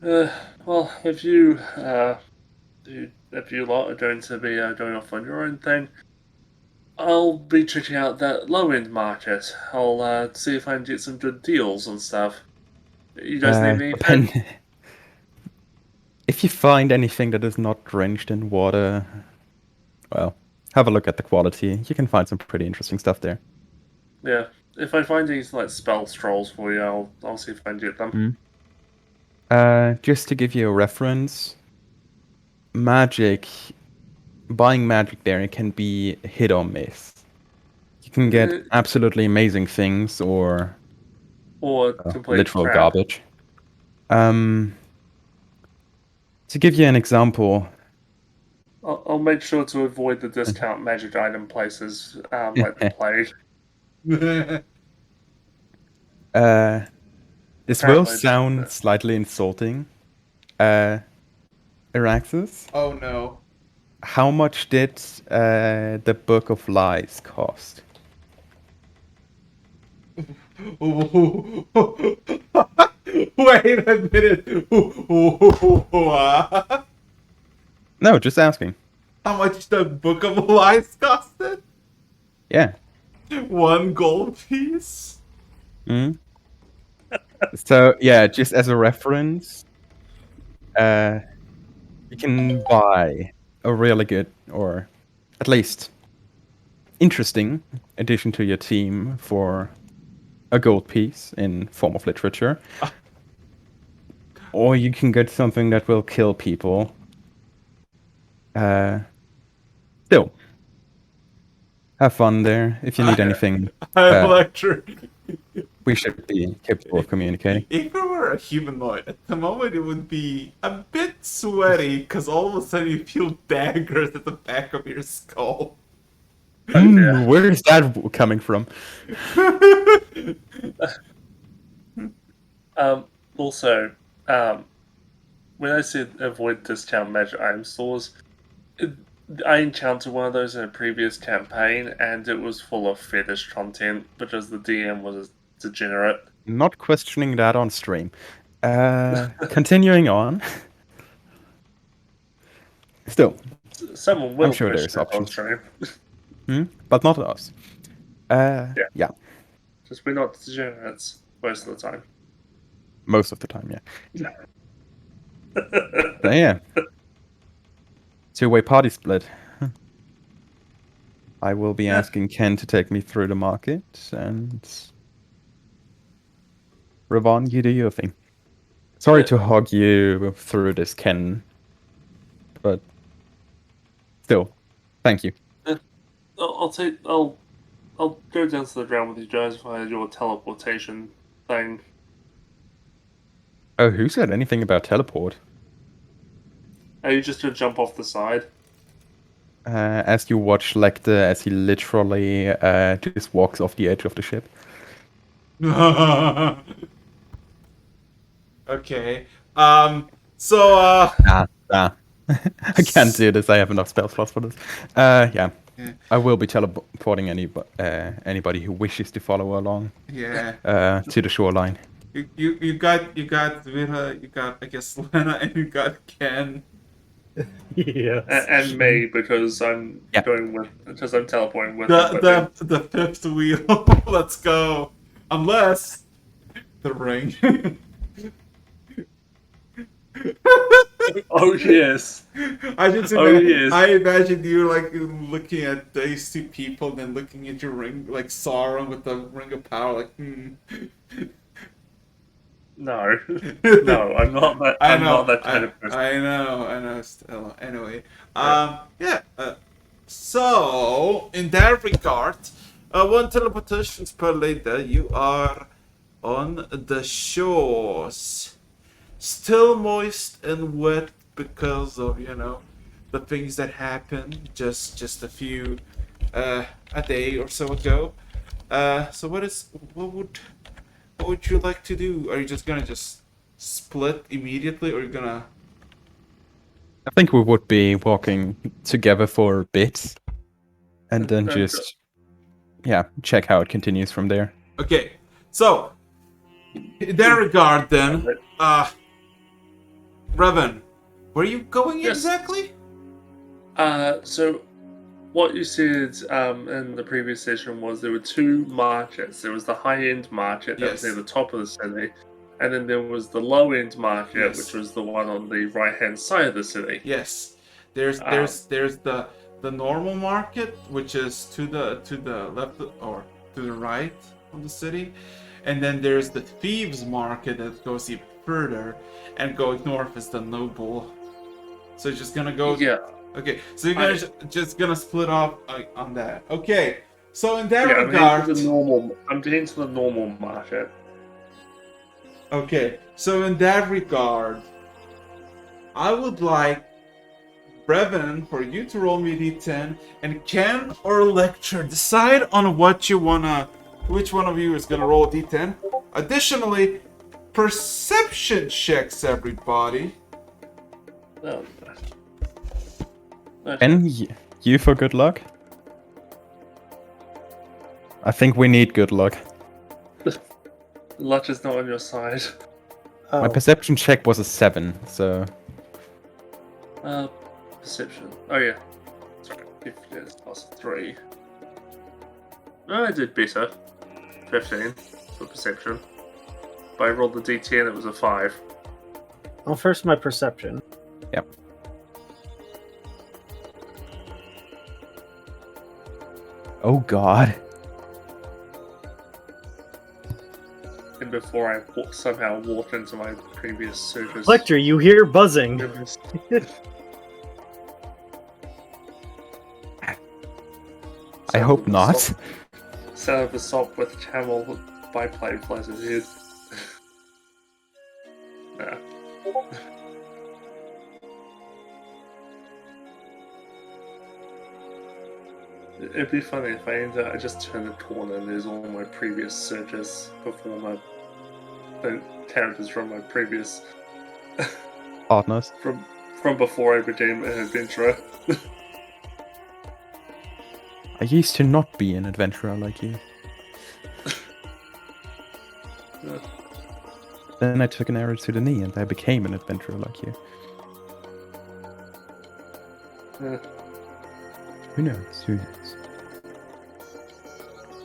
Well, if you lot are going to be going off on your own thing, I'll be checking out that low end market. I'll see if I can get some good deals and stuff. You guys need anything? If you find anything that is not drenched in water, well, have a look at the quality. You can find some pretty interesting stuff there. Yeah. If I find any like spell scrolls for you, I'll see if I can get them. Just to give you a reference, buying magic there, it can be hit or miss. You can get absolutely amazing things or Complete literal crap. garbage. To give you an example, I'll make sure to avoid the discount magic item places like the plague. This will Apparently, sound slightly insulting. Araxis, Oh no. how much did the Book of Lies cost? Wait a minute. No, just asking. How much the Book of Lies costed? Yeah. 1 gold piece? So, yeah, just as a reference, you can buy a really good, or at least interesting addition to your team for a gold piece in form of literature. Or you can get something that will kill people. Still, have fun there. If you need anything, I'm electric. we should be capable of communicating. If it were a humanoid, at the moment it would be a bit sweaty, because all of a sudden you feel daggers at the back of your skull. Where is that coming from? Also, when I said avoid discount magic item stores, I encountered one of those in a previous campaign, and it was full of fetish content because the DM was a degenerate. Not questioning that on stream. Continuing on. Still, Someone will I'm sure question there's it on options. stream. But not us. Yeah. Just we're not degenerates most of the time. Most of the time, yeah. So, yeah. Two-way party split. I will be asking Ken to take me through the market, and Ravon, you do your thing. Sorry to hog you through this, Ken, but still, thank you. I'll go down to the ground with you guys via your teleportation thing. Oh, who said anything about teleport? Are you just gonna jump off the side? As you watch Lecter as he literally just walks off the edge of the ship. Okay. I can't do this. I have enough spell slots for this. Yeah. I will be teleporting anybody who wishes to follow along. Yeah. To the shoreline. You got Vira, you got I guess Lena, and you got Ken. Yes. And me because I'm Yeah. because I'm teleporting with The fifth wheel. Let's go. Unless the ring. Oh yes. I imagine you like looking at these two people, then looking at your ring, like Sauron with the ring of power, like No, no, I'm not that. I'm not that kind of person. I know. Still, anyway, yeah. So in that regard, 1 teleportation per later, you are on the shores, still moist and wet because of the things that happened just a few a day or so ago. So what would you like to do? Are you just gonna split immediately, or are you gonna? I think we would be walking together for a bit. And then just, yeah, check how it continues from there. Okay, so in that regard, then, Revan, where are you going Yes. exactly? So what you said in the previous session was there were two markets. There was the high-end market that was Yes. near the top of the city, and then there was the low-end market, Yes. which was the one on the right-hand side of the city. Yes, there's the normal market, which is to the left or to the right of the city, and then there's the thieves market that goes even further, and going north is the noble. So you're just gonna go. Yeah. Okay, so you're gonna just gonna split off on that. Okay, so in that Yeah, regard, I'm getting to the normal market. okay, so in that regard, I would like Brevin for you to roll me a d10, and Ken or Lecture decide on what you wanna, which one of you is gonna roll a d10. Additionally, perception checks, everybody. Oh, nice. And you for good luck? I think we need good luck. Luck is not on your side. My perception check was a 7, so... Perception. Oh yeah. Sorry, if it's plus 3. I did better. 15 for perception. But I rolled the d10, it was a 5. Well, first my perception. Yep. Oh god. And before I somehow walked into my previous surface. Lecter, you hear buzzing. I hope not. Sound of a sop with camel biplane flies ahead. Nah. It'd be funny if I just turn the corner and there's all my previous searches before the characters from my previous Partners. from before I became an adventurer. I used to not be an adventurer like you. Yeah. Then I took an arrow to the knee and I became an adventurer like you. Yeah. Who knows? Who knows?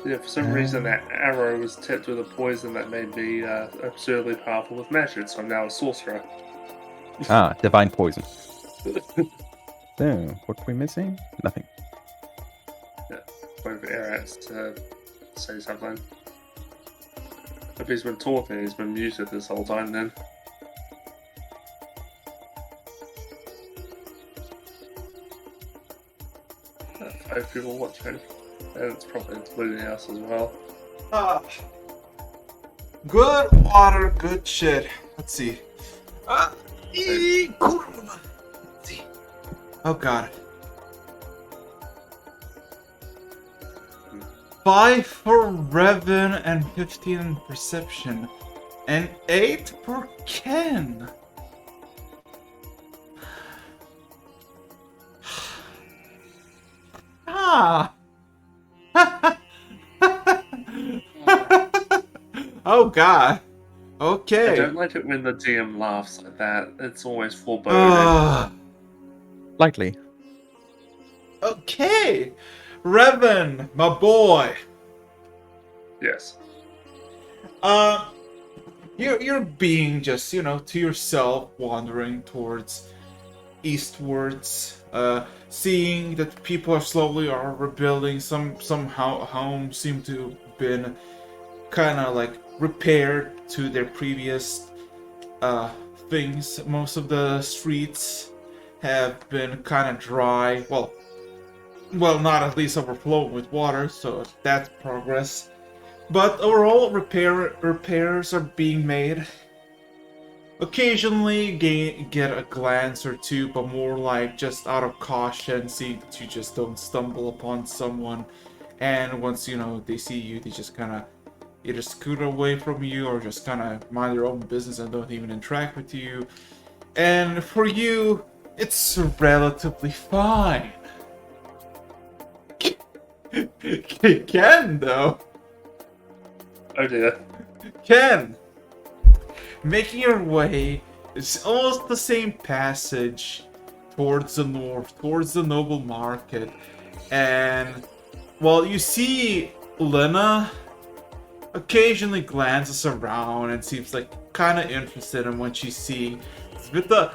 Yeah, for some reason that arrow was tipped with a poison that made me absurdly powerful with magic, so I'm now a sorcerer. Ah, divine poison. So, what are we missing? Nothing. Wait for Arax to say something. If he's been talking, he's been muted this whole time then. Five people watching. And it's probably including us as well. Good water, good shit. Let's see. Let's see. Oh god. 5 for Revan and 15 in perception. And 8 for Ken. Ah. Oh god. Okay. I don't like it when the DM laughs like that. It's always foreboding. Likely. Okay. Revan, my boy. Yes. You're being just, to yourself, wandering towards eastwards, seeing that people are rebuilding. Some homes seem to have been kind of like repaired to their previous things. Most of the streets have been kind of dry. Well, not at least overflowing with water, so that's progress. But overall, repairs are being made. Occasionally get a glance or two, but more like just out of caution, seeing that you just don't stumble upon someone. And once, they see you, they just kind of either scoot away from you or just kind of mind their own business and don't even interact with you. And for you, it's relatively fine. Ken, though. Oh dear. Ken! Making your way, it's almost the same passage towards the north, towards the Noble Market. And, well, you see Lena occasionally glances around and seems like kind of interested in what she's seeing. With the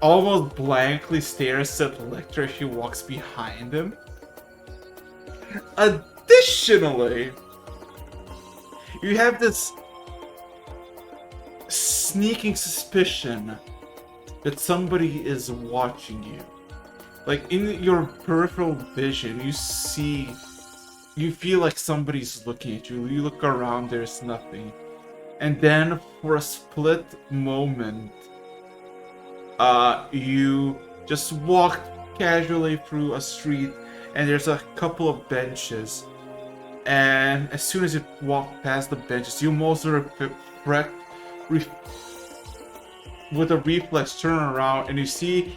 almost blankly stares at Lecter as she walks behind him. Additionally, you have this sneaking suspicion that somebody is watching you. Like, in your peripheral vision, you feel like somebody's looking at you. You look around, there's nothing. And then, for a split moment, you just walk casually through a street, and there's a couple of benches. And as soon as you walk past the benches, you most with a reflex turn around, and you see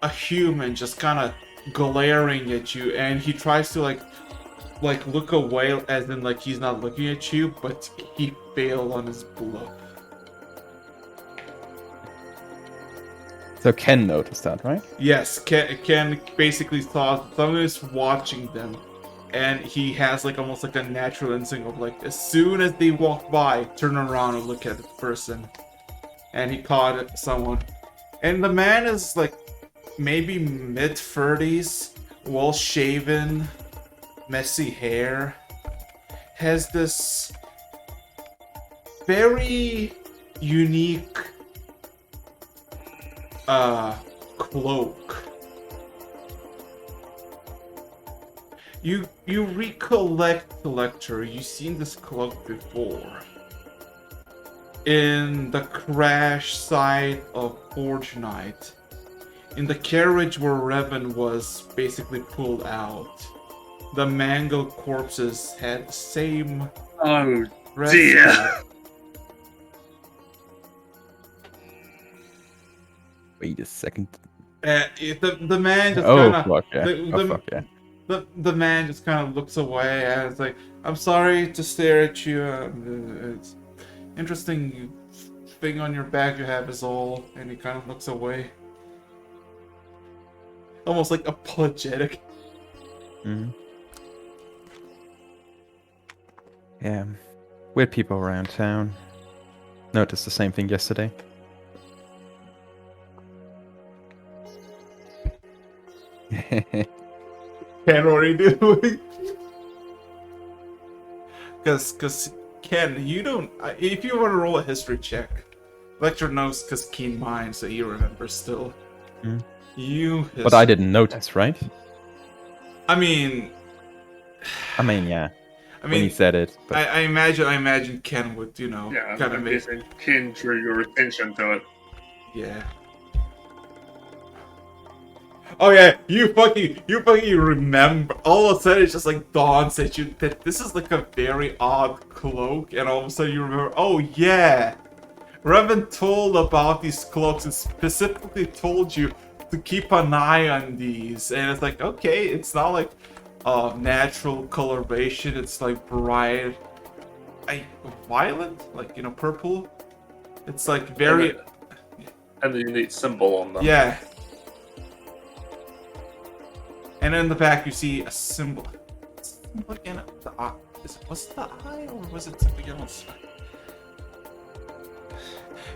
a human just kind of glaring at you, and he tries to like look away, as in like he's not looking at you, but he failed on his bluff. So Ken noticed that, right? Yes, Ken basically saw someone is watching them, and he has like almost like a natural instinct of like, as soon as they walk by, turn around and look at the person. And he caught someone. And the man is like maybe mid-30s, well-shaven, messy hair. Has this very unique cloak. You recollect, Lecter, you've seen this cloak before. In the crash site of Forge Night. In the carriage where Revan was basically pulled out. The mangled corpses had the same Oh dress dear. code. Wait a second. The man just Oh, kind of fuck yeah. the, Fuck yeah. the man just kind of looks away and it's like, I'm sorry to stare at you. It's interesting thing on your back you have is all, and he kind of looks away, almost like apologetic. Mm-hmm. Yeah. Weird people around town. Noticed the same thing yesterday. Ken, what are you doing? Because Ken, you don't. If you want to roll a history check, Lecter knows because keen mind, so you remember still. Mm. But I didn't notice, right? I mean, yeah. I When he mean, said it. But... I imagine Ken would, Yeah, kind of I'm make. guessing Ken drew your attention to it. Yeah. Oh yeah, you fucking remember. All of a sudden, it's just like dawns at you that this is like a very odd cloak, and all of a sudden you remember. Oh yeah, Revan told about these cloaks and specifically told you to keep an eye on these. And it's like, okay, it's not like natural coloration. It's like bright, violet, like purple. It's like very and the unique symbol on them. yeah. And in the back, you see a symbol. Again, was it the eye or was it something else?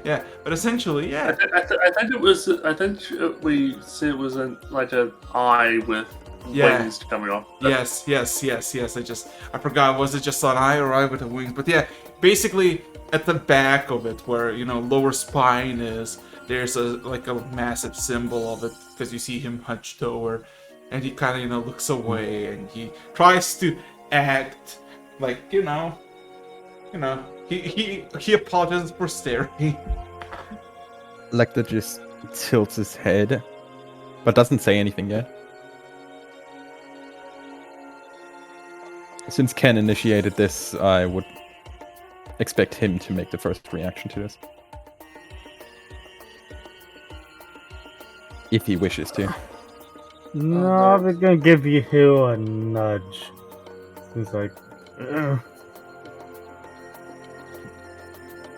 Yeah, but essentially, yeah. I think it was. I think we said it was like an eye with wings coming off. Yes. I forgot. Was it just an eye or eye with the wings? But yeah, basically at the back of it, where lower spine is, there's a massive symbol of it because you see him hunched over. And he kind of looks away, and he tries to act like he apologizes for staring. Lecter just tilts his head, but doesn't say anything yet. Since Ken initiated this, I would expect him to make the first reaction to this. If he wishes to. No, they're gonna give you a nudge. He's like, "Ugh."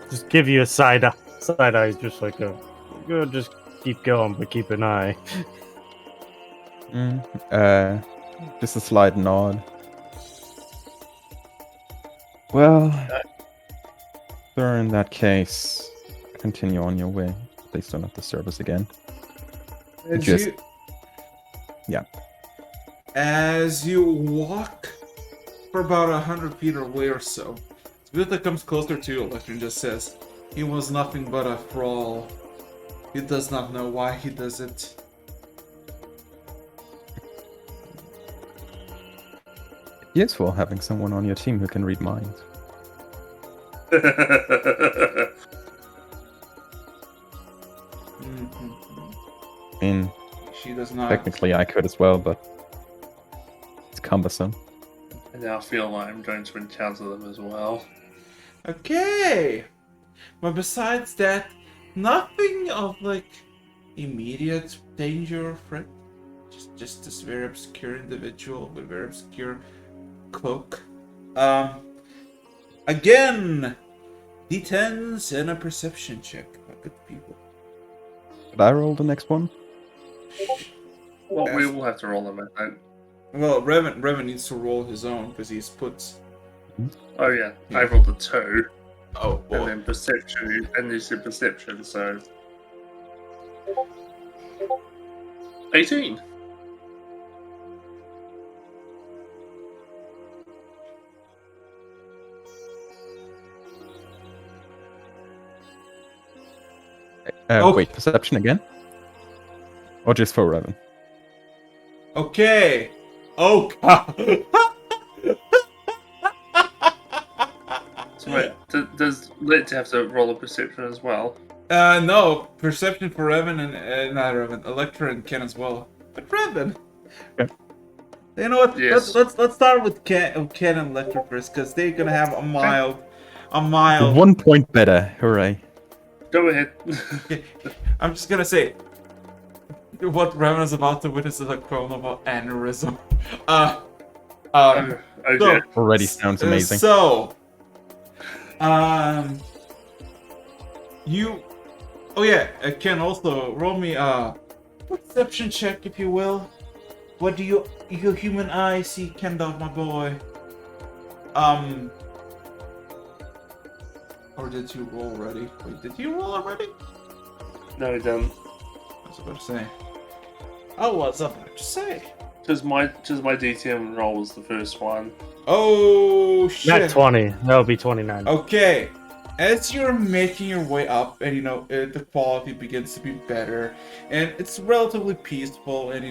Just give you a side eye. He's just like just keep going, but keep an eye. Just a slight nod. Well, sir, in that case, continue on your way. Please don't have to serve us again. As Just- you, yeah. As you walk for about 100 feet away or so, Svita comes closer to you, Electra, and just says, "He was nothing but a thrall. He does not know why he does it." Useful having someone on your team who can read minds. Mhm. I mean, She does not. technically I could as well, but it's cumbersome. And I feel like I'm going to encounter them as well. Okay. But besides that, nothing of like immediate danger or threat. Just this very obscure individual with very obscure cloak. Again, D10s and a perception check. My good people. Did I roll the next one? Well, we will have to roll them, I think. Well, Revan needs to roll his own because he's put. Oh yeah, Yeah. I rolled a 2, Oh, and then perception, and you said perception, so 18. Oh. Wait, perception again? Or just for Revan? Okay. Oh God. So wait, does Lit have to roll a perception as well? No, perception for Revan and not Revan, Electra and Ken as well. But Revan. Okay. You know what? Yes. Let's start with Ken and Electra first, because they're gonna have a mild. 1 point better, hooray. Go ahead. I'm just gonna say, what Revan is about to witness is a chronal aneurysm. Okay. Already sounds amazing. So, you. Oh yeah, Ken, also roll me a perception check, if you will. What do your human eye see, Kendall, my boy? Or did you roll already? Wait, did you roll already? No, he didn't. I was about to say. Oh, what's up? What to say? Just my DTM roll was the first one. Oh shit! Not 20. That'll be 29. Okay, as you're making your way up, and the quality begins to be better, and it's relatively peaceful, and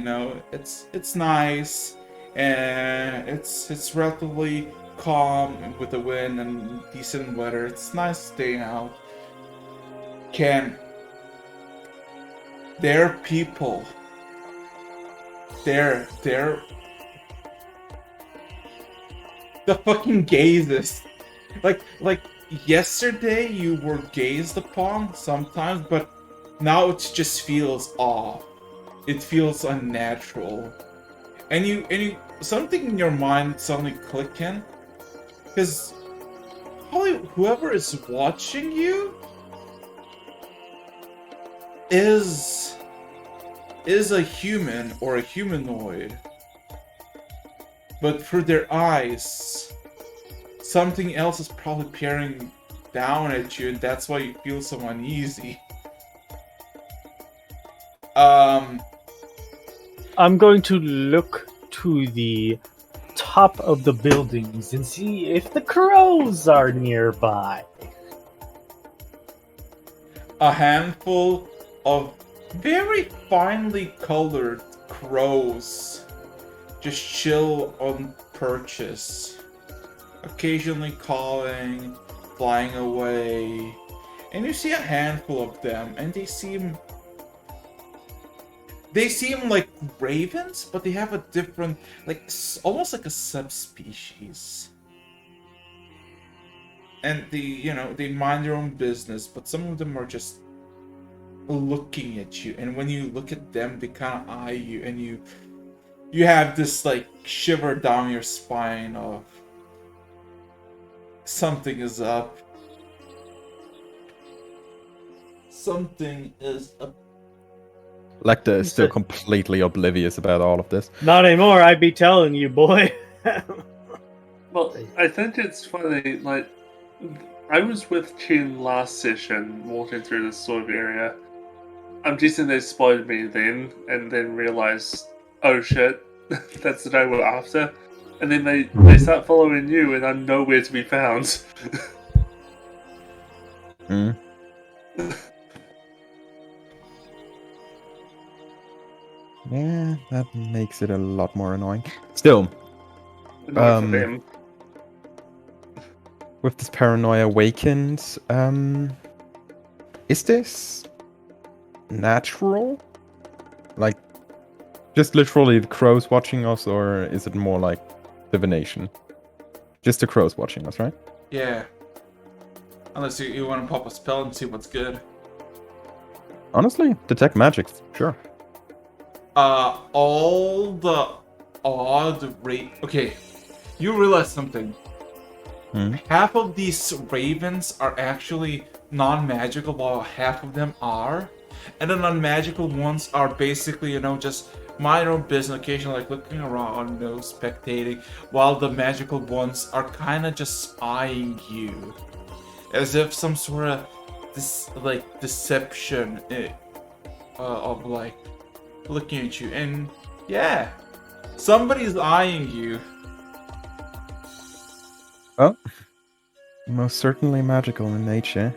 it's nice, and it's relatively calm and with the wind and decent weather. It's nice staying out. There are people. They're the fucking gazes. Like yesterday you were gazed upon sometimes, but now it just feels off. It feels unnatural. And you something in your mind suddenly clicking. Because probably whoever is watching you is a human or a humanoid. But through their eyes, something else is probably peering down at you, and that's why you feel so uneasy. I'm going to look to the top of the buildings and see if the crows are nearby. A handful of very finely colored crows just chill on perches, occasionally calling, flying away, and you see a handful of them, and they seem like ravens, but they have a different, almost like a subspecies. And they mind their own business, but some of them are just looking at you, and when you look at them, they kind of eye you, and you have this like shiver down your spine of something is up. Something is up. Lecter is still completely oblivious about all of this. Not anymore. I'd be telling you, boy. Well, I think it's funny, like, I was with Chin last session, walking through this sort of area. I'm guessing they spotted me then, and then realized, oh shit, that's the guy we're after. And then they start following you, and I'm nowhere to be found. Hmm. Yeah, that makes it a lot more annoying. Still, Not for them. with this paranoia awakened, is this natural? Like, just literally the crows watching us, or is it more like divination? Just the crows watching us, right? Yeah. Unless you want to pop a spell and see what's good. Honestly, detect magic, sure. All the odd rate. Okay, you realize something. Hmm. Half of these ravens are actually non-magical, while half of them are. And the non-magical ones are basically, just mind your own business, occasionally like looking around, spectating, while the magical ones are kind of just eyeing you. As if some sort of deception of like looking at you. And yeah, somebody's eyeing you. Oh, most certainly magical in nature.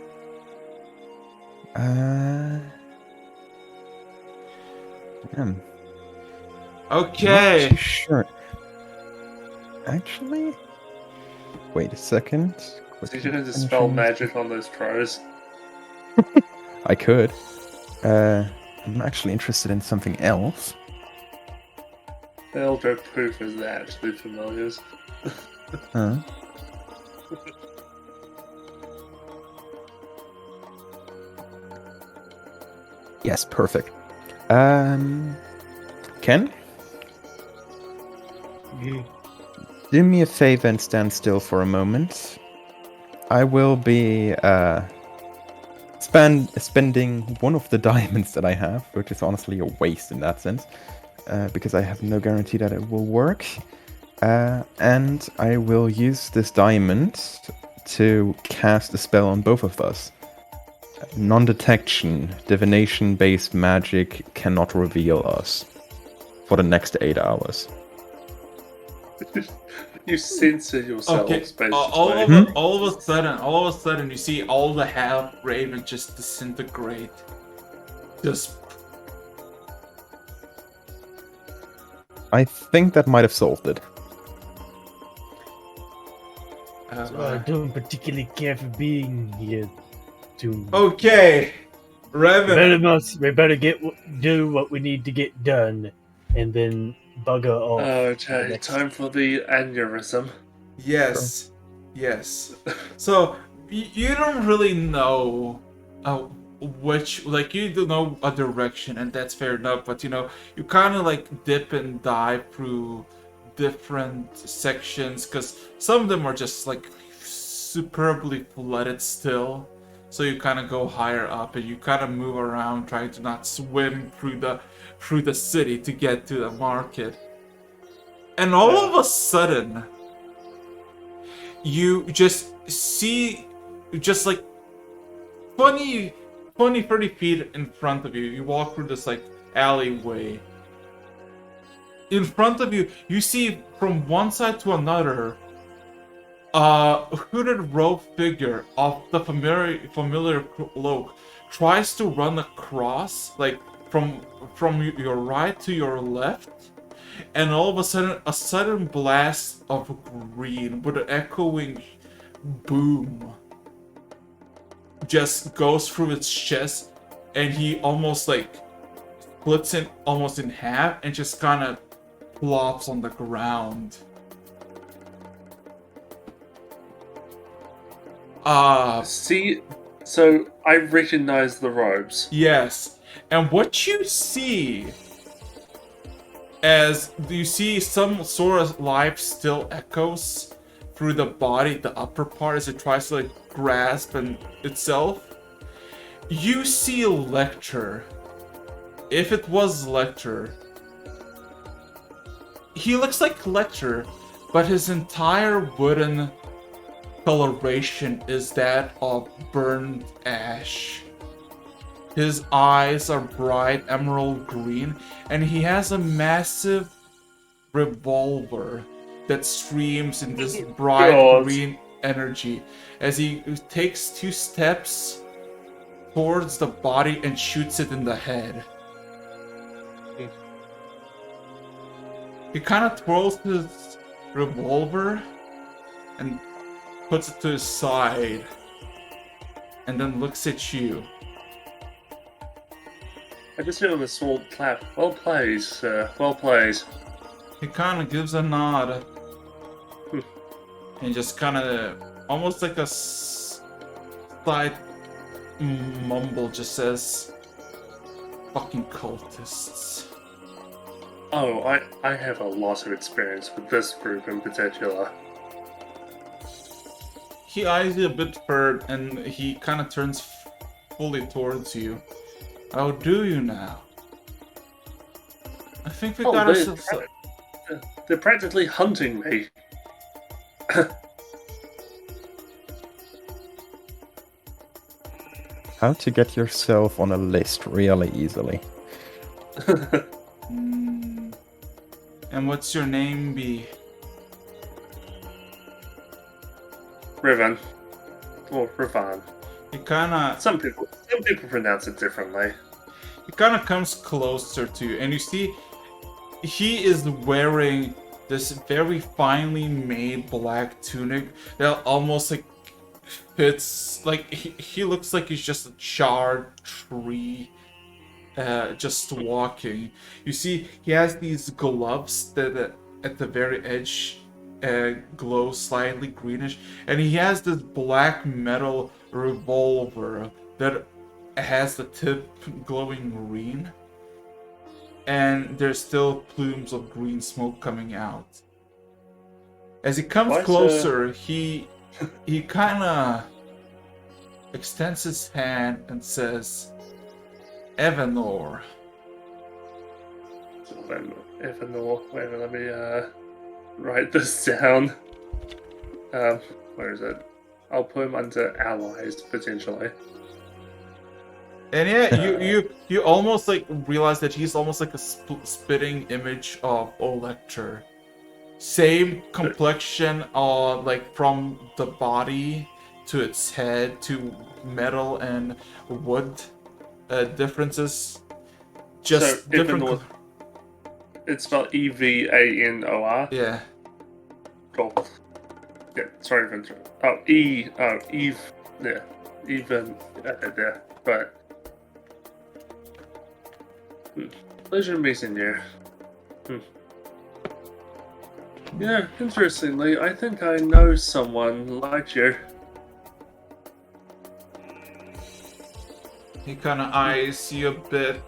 Okay. Not too sure. Actually, wait a second. So you can dispel magic on those crows. I could. I'm actually interested in something else. Elder proof is actually familiars. Huh? Yes, perfect. Ken? Do me a favor and stand still for a moment. I will be spending one of the diamonds that I have, which is honestly a waste in that sense, because I have no guarantee that it will work. And I will use this diamond to cast a spell on both of us. Non-detection, divination-based magic cannot reveal us for the next 8 hours. You censor yourselves, Okay. basically. All of a sudden, you see all the half ravens just disintegrate. Just. I think that might have solved it. I don't particularly care for being here. Okay, Revan. We better do what we need to get done, and then bugger off. Okay, time for the aneurysm. Yes, yes. So you don't really know which, like, you don't know a direction, and that's fair enough. But you kind of like dip and dive through different sections, because some of them are just like superbly flooded still. So you kind of go higher up, and you kind of move around, trying to not swim through the city to get to the market. And all of a sudden, you just see, just like 20, 30 feet in front of you. You walk through this like alleyway. In front of you, you see from one side to another, a hooded robe figure of the familiar cloak tries to run across, like from your right to your left, and all of a sudden blast of green with an echoing boom just goes through its chest, and he almost like splits it almost in half and just kind of plops on the ground. See, so I recognize the robes. Yes. And what you see as you see some sort of life still echoes through the body, the upper part, as it tries to like grasp and itself. You see Lecter. If it was Lecter, he looks like Lecter, but his entire wooden coloration is that of burned ash. His eyes are bright emerald green, and he has a massive revolver that streams in this bright God. green energy as he takes 2 steps towards the body and shoots it in the head. He kind of throws his revolver and puts it to his side and then looks at you. I just hear him a small clap. Well played, sir. Well played. He kind of gives a nod and just kind of almost like a slight mumble just says, "Fucking cultists." Oh, I have a lot of experience with this group in particular. He eyes you a bit further and he kind of turns fully towards you. How do you now? I think we got ourselves. They're practically hunting me. How to get yourself on a list really easily. And what's your name be? Riven. Or Rivan. He kinda Some people pronounce it differently. he kinda comes closer to you, and you see he is wearing this very finely made black tunic that almost like fits like he looks like he's just a charred tree just walking. You see he has these gloves that at the very edge glow slightly greenish, and he has this black metal revolver that has the tip glowing green, and there's still plumes of green smoke coming out. As he comes closer, he kind of extends his hand and says, "Evanor." Evanor. Wait a minute, let me write this down. Where is it? I'll put him under allies potentially. And yeah, you almost like realize that he's almost like a spitting image of Olector. Same complexion, like from the body to its head to metal and wood differences. Just So, different. Evanor, it's spelled Evanor. Yeah. Cool. Yeah, sorry for interrupting. Oh, Eve. Yeah, even there. But pleasure meeting you. Yeah, interestingly, I think I know someone like you. He kind of eyes you a bit,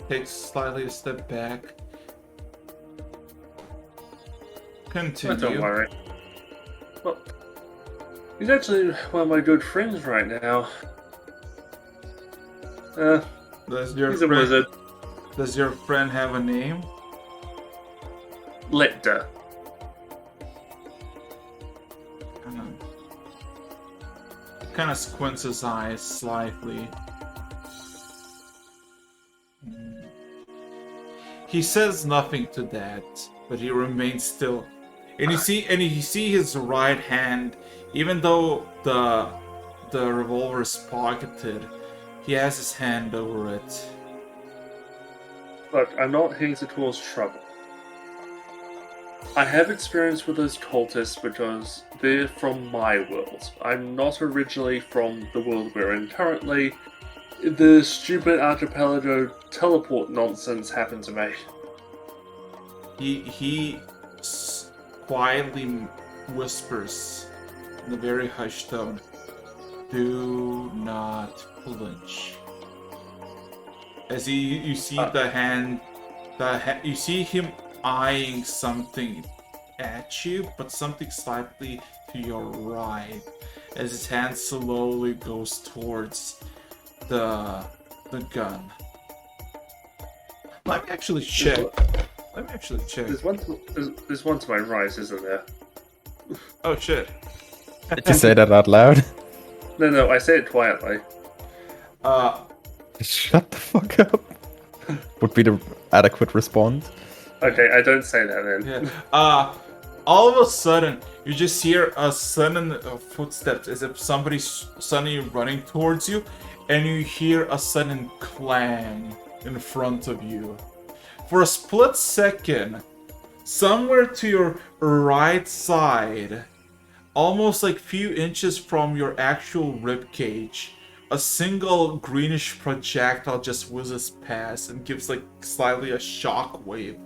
takes slightly a step back. Continue. Don't worry. Well, he's actually one of my good friends right now. Does your He's a friend, wizard. Does your friend have a name? Lecter. Kind of squints his eyes slightly. He says nothing to that, but he remains still. And you see his right hand, even though the revolver is pocketed, he has his hand over it. Look, I'm not here to cause trouble. I have experience with those cultists because they're from my world. I'm not originally from the world we're in currently. The stupid archipelago teleport nonsense happened to me. He quietly whispers in a very hushed tone, "Do not flinch." As you see the hand, you see him eyeing something at you, but something slightly to your right, as his hand slowly goes towards the gun. Let me actually check. There's one to my right, isn't there? Oh shit. Did you say that out loud? No, I say it quietly. Shut the fuck up. Would be the adequate response. Okay, I don't say that then. Yeah. All of a sudden, you just hear a sudden footsteps as if somebody's suddenly running towards you, and you hear a sudden clang in front of you. For a split second, somewhere to your right side, almost like few inches from your actual ribcage, a single greenish projectile just whizzes past and gives like slightly a shock wave.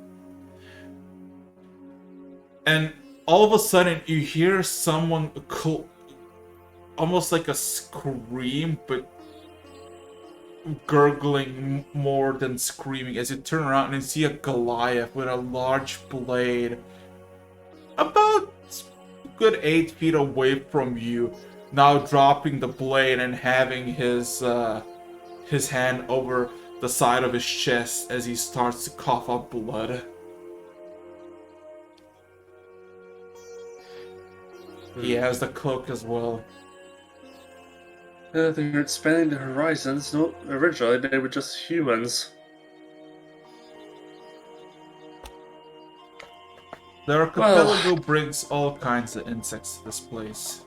And all of a sudden, you hear someone almost like a scream, but gurgling more than screaming, as you turn around and see a Goliath with a large blade about a good 8 feet away from you, now dropping the blade and having his hand over the side of his chest as he starts to cough up blood. He has the cloak as well. They're expanding the horizons. No, originally they were just humans. The archipelago brings all kinds of insects to this place.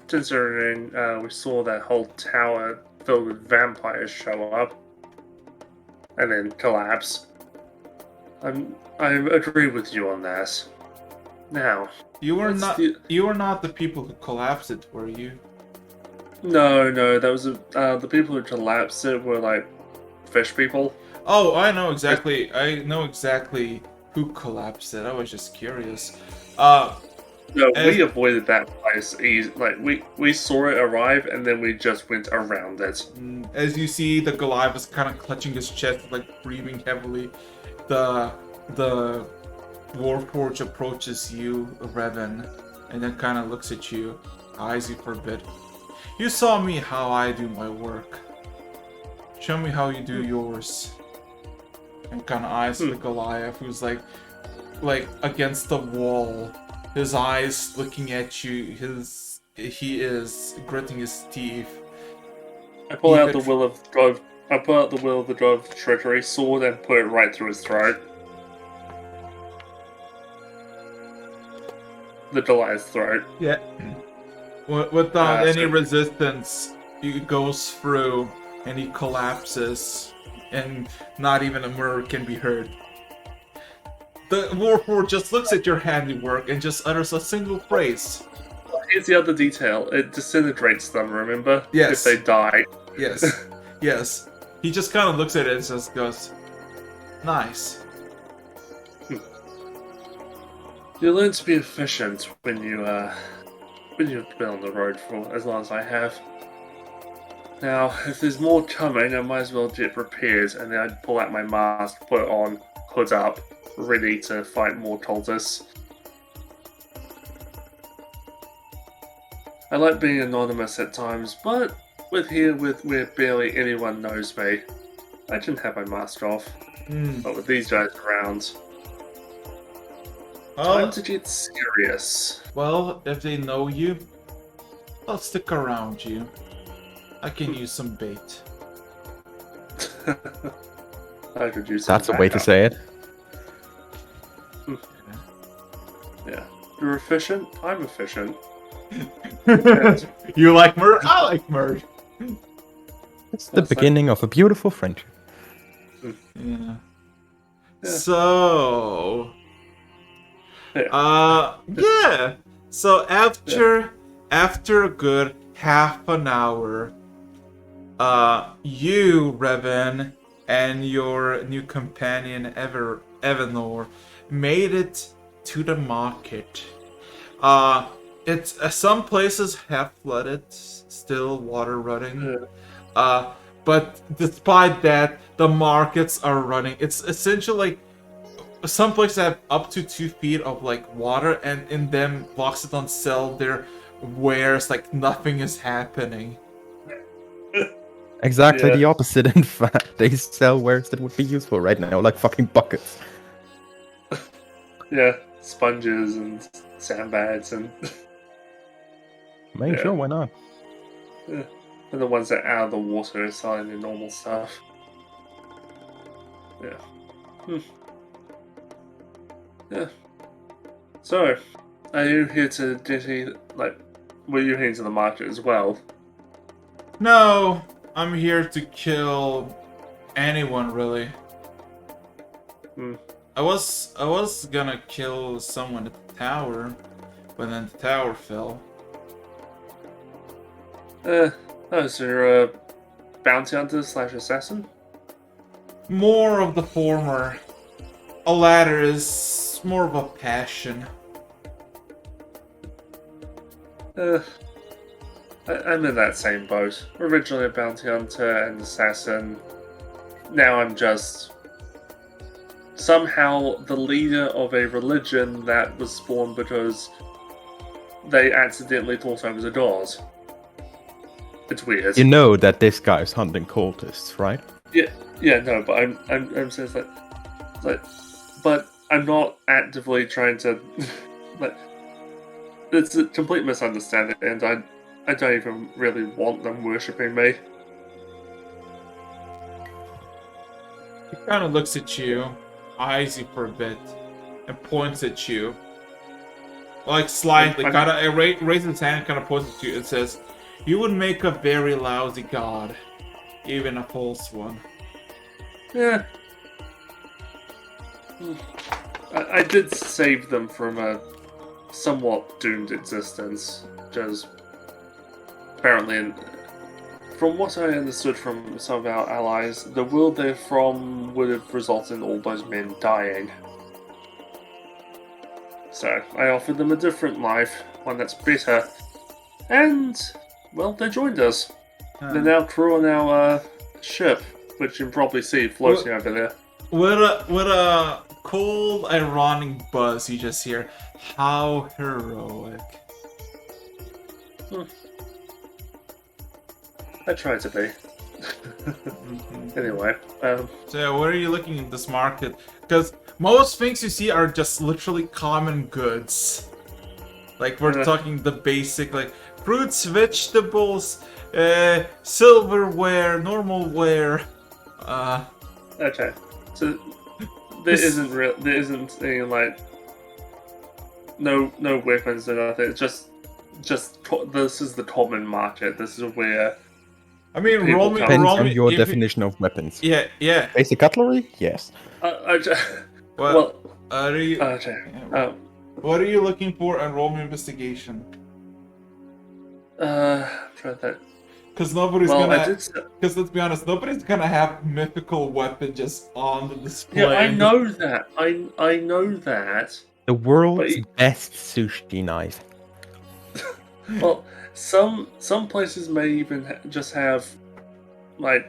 Considering we saw that whole tower filled with vampires show up and then collapse, I agree with you on that. Now, You were not the people who collapsed it, were you? no, that was the people who collapsed it were like fish people. Oh, I know exactly. I know exactly who collapsed it. I was just curious. No, we avoided that place easy. Like we saw it arrive and then we just went around it. As you see, the Goliath is kind of clutching his chest, like breathing heavily. The Warforge approaches you, Revan, and then kind of looks at you, eyes you for a bit. You saw me how I do my work. Show me how you do yours. And kind of eyes the Goliath, who's like against the wall. His eyes looking at you. He is gritting his teeth. I pull out the will of the Drove treachery sword and put it right through his throat. The Goliath's throat. Yeah. Without any resistance, he goes through and he collapses, and not even a murmur can be heard. The Warforged just looks at your handiwork and just utters a single phrase. Here's the other detail. It disintegrates them, remember? Yes. If they die. Yes. Yes. He just kind of looks at it and just goes, nice. You learn to be efficient when you've been on the road for as long as I have. Now, if there's more coming, I might as well get prepared, and then I'd pull out my mask, put it on, hood up, ready to fight more cultists. I like being anonymous at times, but where barely anyone knows me, I can have my mask off. But with these guys around, time to get serious. Well, if they know you, I'll stick around you. I can use some bait. I could use some That's a way to backup. say it. Yeah. You're efficient, I'm efficient. You like murder? I like murder. It's the beginning of a beautiful friendship. Yeah. Yeah. So, yeah. So after a good half an hour, you, Revan, and your new companion Evanor made it to the market. It's some places have flooded, still water running. But despite that, the markets are running. It's essentially like some places have up to 2 feet of like water, and in them Voxodon sell their wares like nothing is happening. Exactly Yeah. the opposite, in fact. They sell wares that would be useful right now, like fucking buckets. Yeah, sponges and sandbags and I mean, Yeah. sure, why not? and the ones that are out of the water are selling the normal stuff. Yeah. Yeah. So, are you here to ditty, like, were you here to the market as well? No, I'm here to kill anyone really. Hmm. I was gonna kill someone at the tower, but then the tower fell. Oh, so you're a bounty hunter / assassin? More of the former. A latter is more of a passion. I'm in that same boat. Originally a bounty hunter and assassin. Now I'm just somehow the leader of a religion that was spawned because they accidentally thought I was a god. It's weird. You know that this guy's hunting cultists, right? Yeah, no, but I'm saying but I'm not actively trying to like. It's a complete misunderstanding, and I don't even really want them worshipping me. He kind of looks at you, eyes you for a bit, and points at you. Like slightly, kind of raises his hand, kind of points at you, and says, "You would make a very lousy god, even a false one." Yeah. I did save them from a somewhat doomed existence, just apparently, from what I understood from some of our allies, the world they're from would have resulted in all those men dying. So I offered them a different life, one that's better, and, well, they joined us. They're now crew on our ship, which you can probably see floating over there. With a cold, ironic buzz, you just hear, "How heroic." I tried to be. Anyway, So where are you looking in this market? Because most things you see are just literally common goods. Like we're talking the basic, like fruits, vegetables, silverware, normal ware. okay. So there isn't any like no weapons or nothing. It's just this is the common market. This is where I mean, people roll me, come. Depends roll on me. your if definition of weapons. Yeah, yeah. Basic cutlery? Yes. Well, are you? Okay. What are you looking for? And roll me investigation. Try that. Because nobody's Well, I gonna. did. Because let's be honest, nobody's gonna have mythical weapon just on the display. Yeah, I know that. I know that. The world's But- best sushi knife. Well, some places may even just have like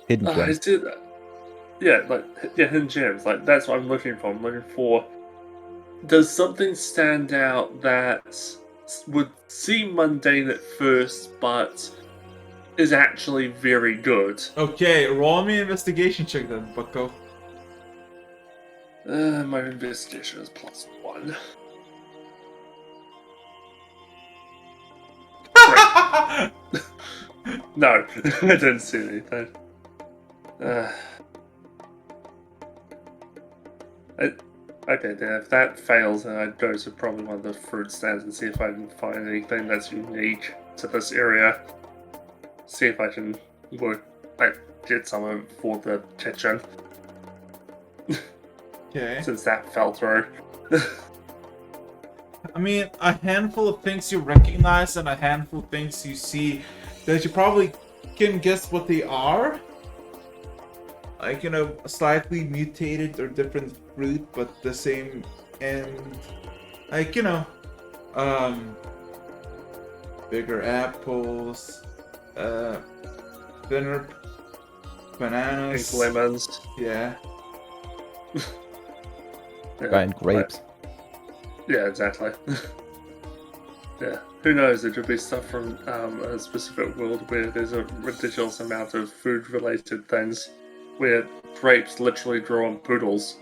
Hidden I gems. did. Yeah, hidden gems. Like that's what I'm looking for. I'm looking for. Does something stand out that would seem mundane at first, but is actually very good? Okay, roll me investigation check then, bucko. My investigation is +1. No, I didn't see anything. Okay, then if that fails, then I'd go to probably one of the fruit stands and see if I can find anything that's unique to this area. See if I can get some of it for the kitchen, Okay. since that fell through. I mean, a handful of things you recognize and a handful of things you see that you probably can guess what they are. Like, you know, slightly mutated or different fruit, but the same end. Like, you know, bigger apples, turnip, bananas. Pink lemons. Yeah. Yeah, Giant grapes. Yeah, exactly. Yeah, who knows? It could be stuff from a specific world where there's a ridiculous amount of food-related things, where grapes literally grow on poodles.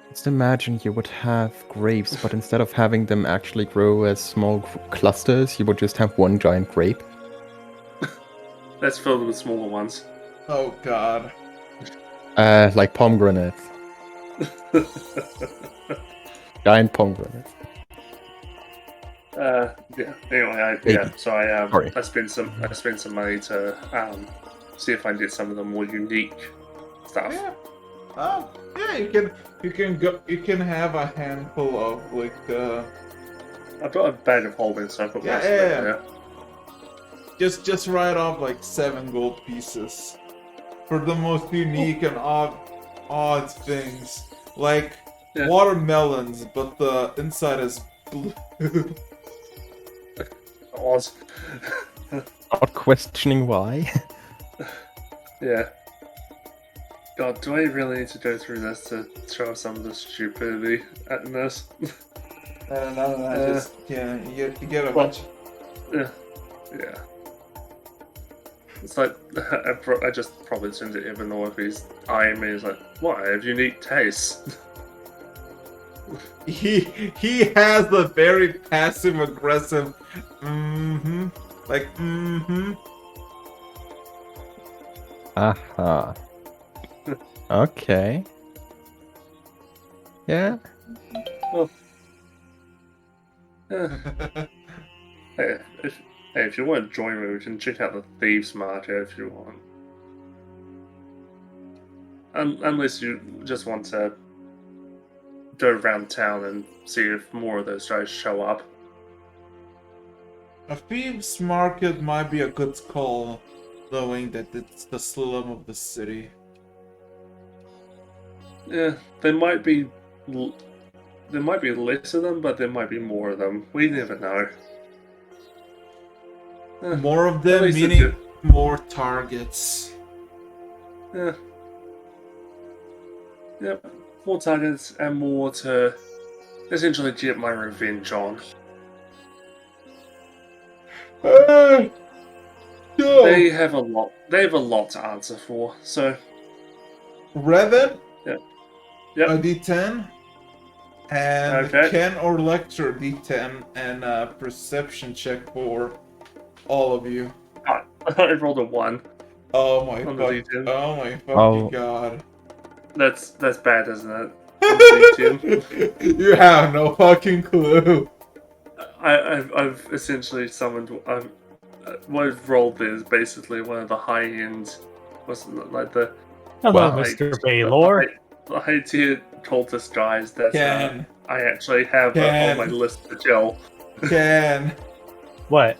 Just imagine you would have grapes, but instead of having them actually grow as small clusters, you would just have one giant grape. That's filled with smaller ones. Oh God. Like pomegranates. Giant pomegranates. Yeah. Anyway, Maybe. so Sorry. I spent some money to see if I can get some of the more unique stuff. Yeah. Yeah. You can have a handful of like. I've got a bag of holding, so I put Yeah, most of it yeah. there. Just write off like 7 gold pieces for the most unique and odd things, like Yeah. watermelons, but the inside is blue. Oz. Not questioning why. Yeah. God, do I really need to go through this to show some of the stupidity in this? No, just you get a Well, bunch. Yeah. It's like, I just probably sent it even though if he's eyeing me, he's like, what, I have unique tastes. He has the very passive aggressive like Aha. Okay. Yeah. Hey, if you want to join me, we can check out the Thieves Market if you want. Unless you just want to go around town and see if more of those guys show up. a thieves market might be a good call, knowing that it's the slum of the city. Yeah, there might be less of them, but there might be more of them. We never know. More of At them least meaning it's more targets. Yeah. Yep. More targets and more to essentially get my revenge on. No. They have a lot. They have a lot to answer for. So. Revan, Yep. a D10, and Okay. Ken or Lecter D10, and a perception check for all of you. I rolled a 1 Oh my on the fuck! D10. Oh my fucking Oh. god! That's bad, isn't it? On the D10. You have no fucking clue. I've essentially summoned. What I've rolled there is basically one of the high end. What's it, like the Hello, Wow. Mr. Baylor. the high tier cultist guys that Ken, I actually have Ken. on my list to kill. Ken. What?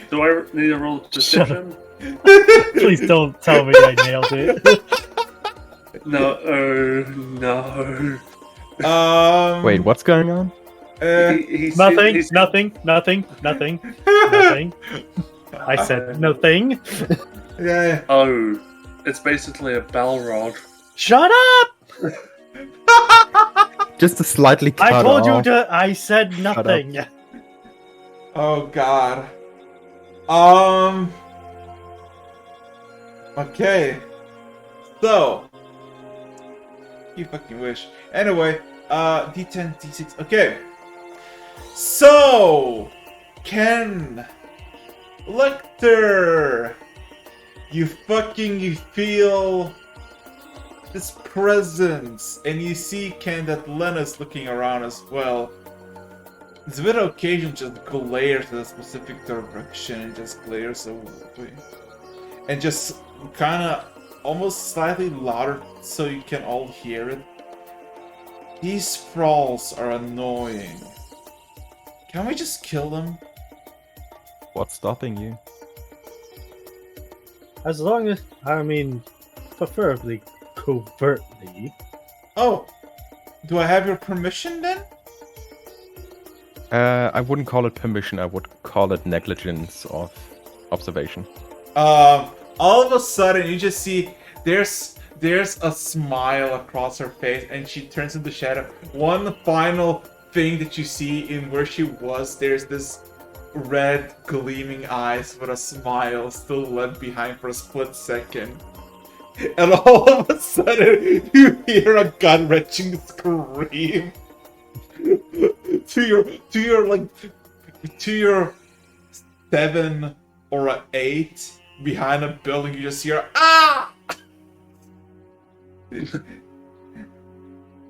Do I need to roll perception? Please don't tell me I nailed it. No, oh no. Wait, what's going on? He's Nothing. I said nothing. Yeah. Oh, it's basically a Balrog. Shut up! Just a slightly cut I told you off. to. I said nothing. Oh god. Okay. So. You fucking wish. Anyway, D10, D6. Okay. So. Ken. Lecter. You feel this presence, and you see Ken that Lena's looking around as well. This bit of occasion just glares in a specific direction and just glares away. And just kinda almost slightly louder so you can all hear it. These thralls are annoying. Can we just kill them? What's stopping you? As long as, preferably covertly. Oh, do I have your permission then? I wouldn't call it permission. I would call it negligence of observation. All of a sudden, you just see there's a smile across her face, and she turns into shadow. One final thing that you see in where she was, there's this red gleaming eyes with a smile still left behind for a split second. And all of a sudden, you hear a gut-wrenching scream to your 7 or an 8 behind a building. You just hear ah.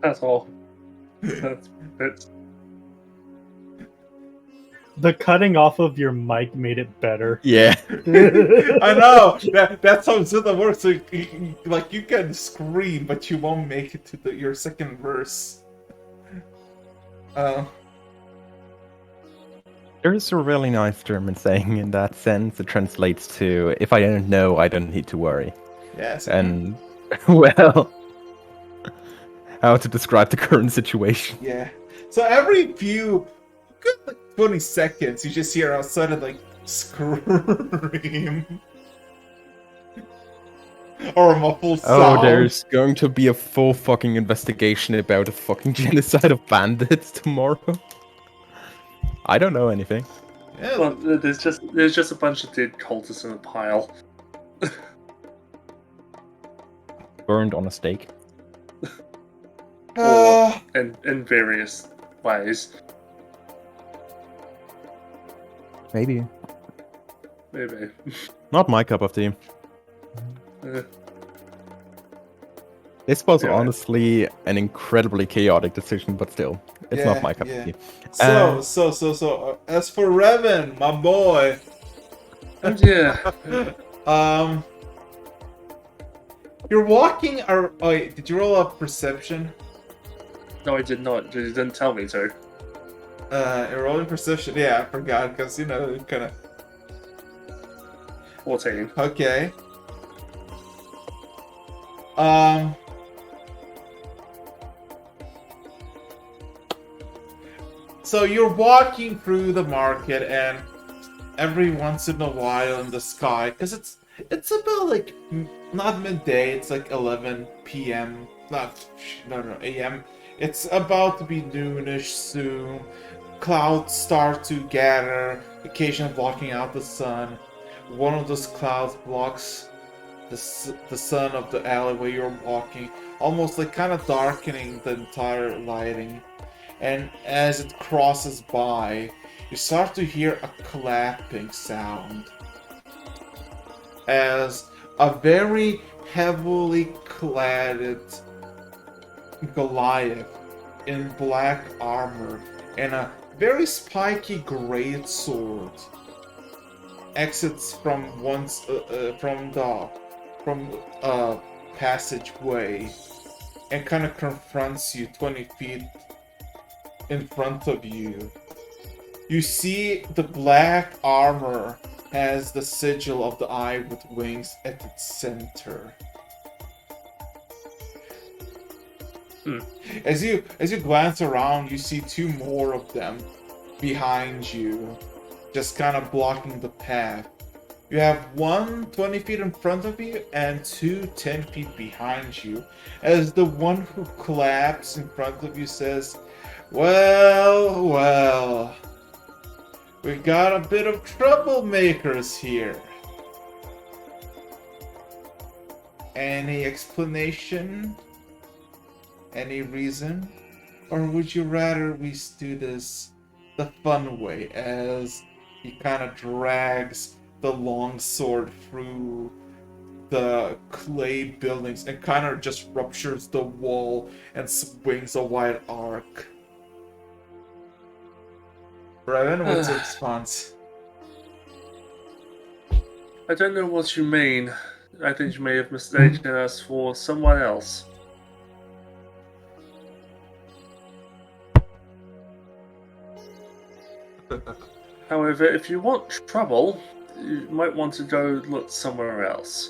That's all. That's The cutting off of your mic made it better. Yeah. I know that's how Zilla works. So you can scream, but you won't make it to your second verse. There's a really nice German saying in that sense. It translates to, if I don't know, I don't need to worry. Yes. And, well, how to describe the current situation. Yeah. So every few good 20 seconds, you just hear outside of scream. Or a muffled sound. Oh, there's going to be a full fucking investigation about a fucking genocide of bandits tomorrow. I don't know anything. Yeah, well, there's just a bunch of dead cultists in a pile. Burned on a stake. Or in various ways. Maybe. Maybe. Not my cup of tea. Uh, This was Yeah. honestly an incredibly chaotic decision, but still, it's not my cup of tea. So, as for Revan, my boy, and yeah. you're walking. Oh, wait, did you roll up perception? No, I did not. You didn't tell me to. You're rolling perception. Yeah, I forgot because kind of. 14. Okay. So you're walking through the market, and every once in a while in the sky, because it's about not midday, it's like 11 p.m. No, a.m. It's about to be noonish soon. Clouds start to gather, occasionally blocking out the sun. One of those clouds blocks the sun of the alleyway you're walking, almost kind of darkening the entire lighting. And as it crosses by, you start to hear a clapping sound as a very heavily cladded Goliath in black armor and a very spiky great sword exits from the passageway and kind of confronts you 20 feet in front of you. You see the black armor has the sigil of the eye with wings at its center. As you glance around, you see two more of them behind you, just kind of blocking the path. You have one 20 feet in front of you and two 10 feet behind you, as the one who claps in front of you says, Well, we got a bit of troublemakers here. Any explanation? Any reason? Or would you rather we do this the fun way, as he kind of drags the long sword through the clay buildings and kind of just ruptures the wall and swings a wide arc? Brevin, what's your response? I don't know what you mean. I think you may have mistaken us for someone else. However, if you want trouble, you might want to go look somewhere else.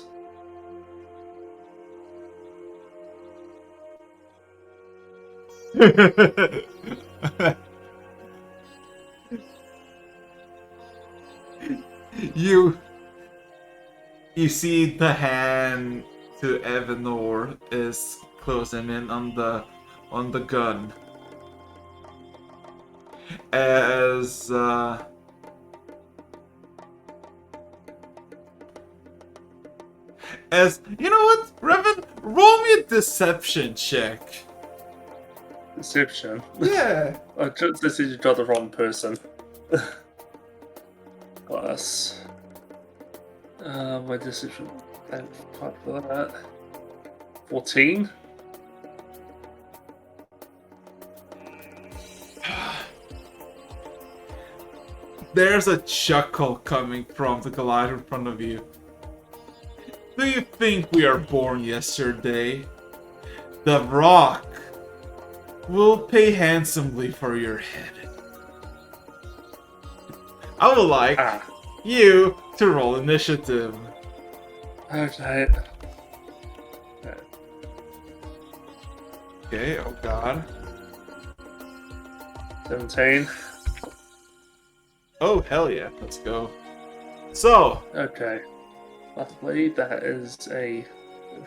You see the hand to Evanor is closing in on the gun. As you know what, Revan, roll me a deception check. Deception. Yeah. I just said you got the wrong person. Plus. My deception. Thank fuck for that. 14? There's a chuckle coming from the Goliath in front of you. Do you think we are born yesterday? The Rock will pay handsomely for your head. I would like you to roll initiative. Okay. Okay, oh god. 17. Oh, hell yeah, let's go. So, Okay. Luckily, that is a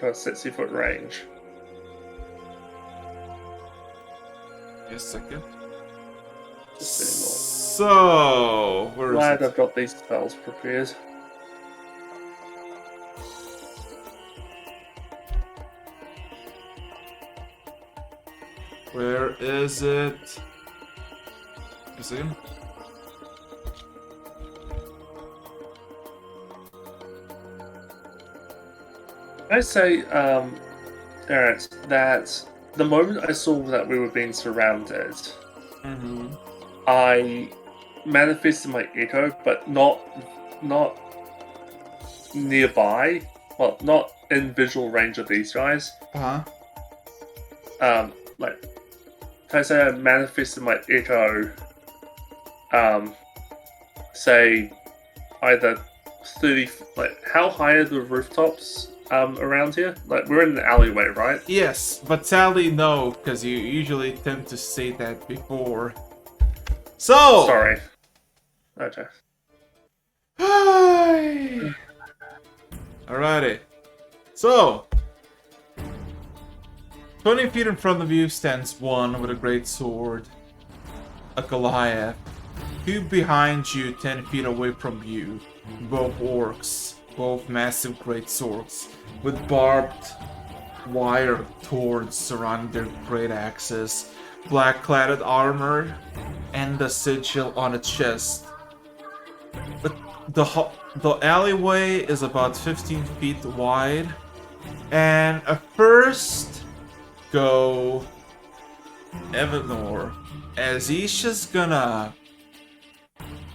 60-foot range. just a second. Just So, where is glad it? I've got these spells prepared. Where is it? A second. I say, Eric, that the moment I saw that we were being surrounded, Mm-hmm. I manifested my echo, but not nearby. Well, not in visual range of these guys. Uh-huh. Like, can I say I manifested my echo? Say, either 30. Like, how high are the rooftops? Around here? Like, we're in an alleyway, right? Yes, but sadly no, because you usually tend to say that before. So! Sorry. Okay. Alrighty. So, 20 feet in front of you stands one with a great sword, a Goliath. Two behind you, 10 feet away from you, both orcs, both massive great swords, with barbed wire cords surrounding their great axes, black-cladded armor, and the sigil on its chest. But the alleyway is about 15 feet wide, and first go Evanor, as he's just gonna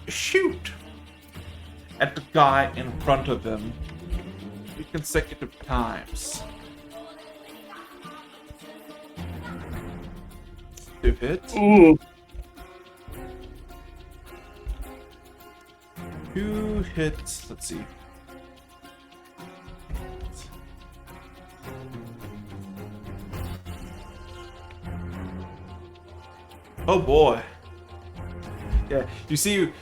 shoot at the guy in front of him 3 consecutive times. To hit. Ooh. 2 hits. Let's see. Oh boy. Yeah, you see,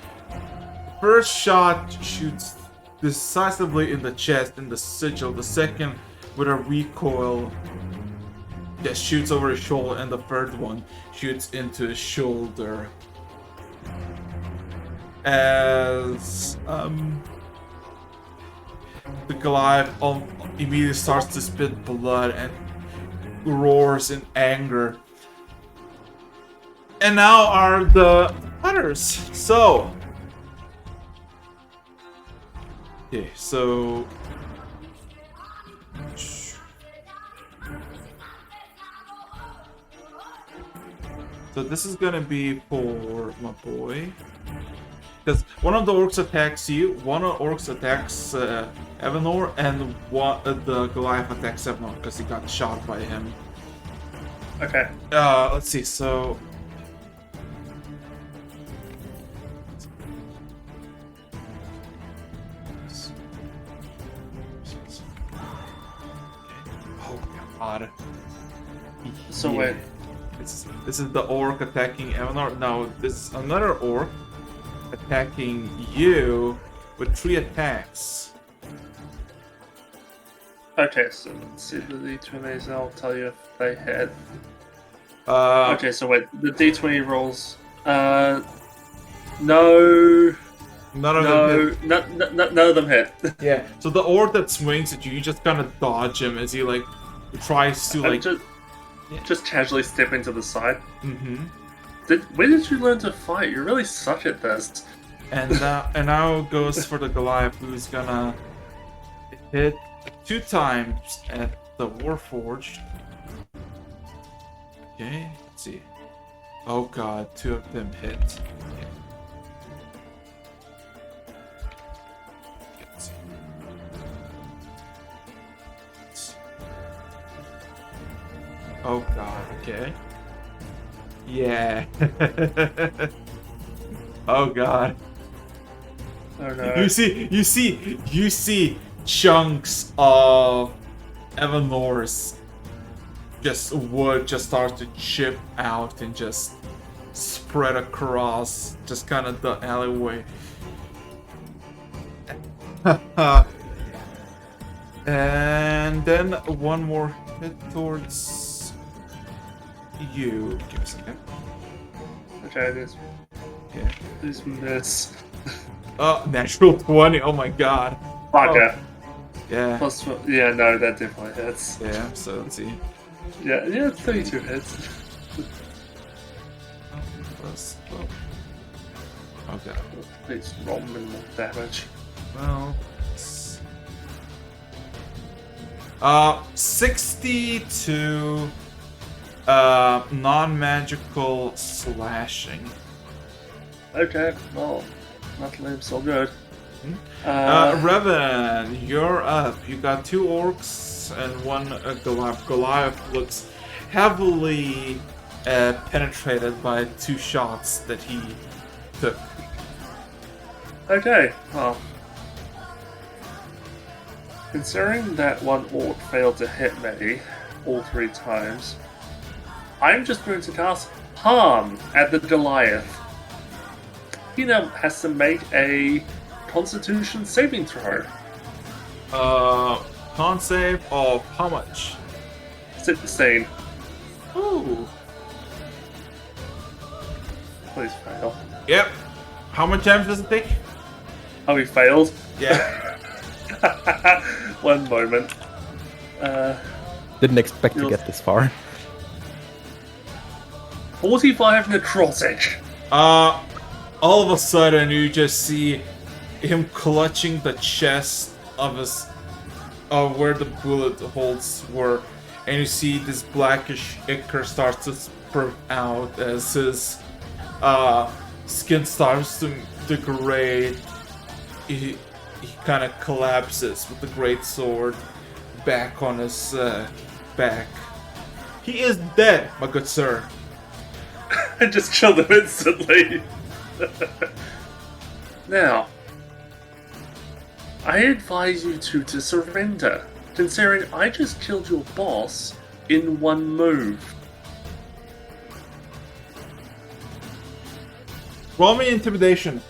first shot shoots decisively in the chest, in the sigil. The second, with a recoil, just shoots over his shoulder, and the third one shoots into his shoulder. As the Goliath immediately starts to spit blood and roars in anger. And now are the hunters. So, okay, so this is gonna be for my boy, because one of the orcs attacks you, one of the orcs attacks Evanor, and the Goliath attacks Evanor because he got shot by him. Okay. Let's see. So. Oh god. So Yeah. wait. This is the orc attacking Evanor. No, this is another orc attacking you with 3 attacks. Okay, so let's see the D20s. I'll tell you if they hit. Okay. So wait, the D20 rolls. No. None of them hit. None of them hit. Yeah. So the orc that swings at you, you just kind of dodge him as he like tries to like. Just casually step into the side. Mm-hmm. Where did you learn to fight? You really suck at this. And now goes for the Goliath, who's gonna hit 2 times at the Warforged. Okay, let's see. Oh god, 2 of them hit. Okay. Let's see. Oh god, okay. Yeah. Oh god. Oh no. You see chunks of Evanor's wood just start to chip out and just spread across just kind of the alleyway. And then one more hit towards you. Give me a second. Okay, this Yeah. miss. Oh, natural 20. Oh my god. Bugger. Yeah. Plus, yeah, no, that definitely hits. Yeah, so let's see. Yeah, 32 hits. Plus 12. Okay. Please roll minimal damage. Well. 62 non-magical slashing. Okay, well, not live so good. Revan, you're up. You got 2 orcs and 1 Goliath. Goliath looks heavily penetrated by 2 shots that he took. Okay, well. Considering that 1 orc failed to hit me all 3 times, I'm just going to cast Harm at the Goliath. He now has to make a Constitution saving throw. Con save of how much? 16. Ooh. Please fail. Yep. How much damage does it take? Oh, he failed? Yeah. 1 moment. Didn't expect to get this far. 45 necrotic. All of a sudden you just see him clutching the chest of where the bullet holes were, and you see this blackish ichor starts to sprout out as his skin starts to degrade. He kind of collapses with the great sword back on his back. He is dead, my good sir. I just killed him instantly. Now, I advise you two to surrender, considering I just killed your boss in 1 move. Roll me intimidation.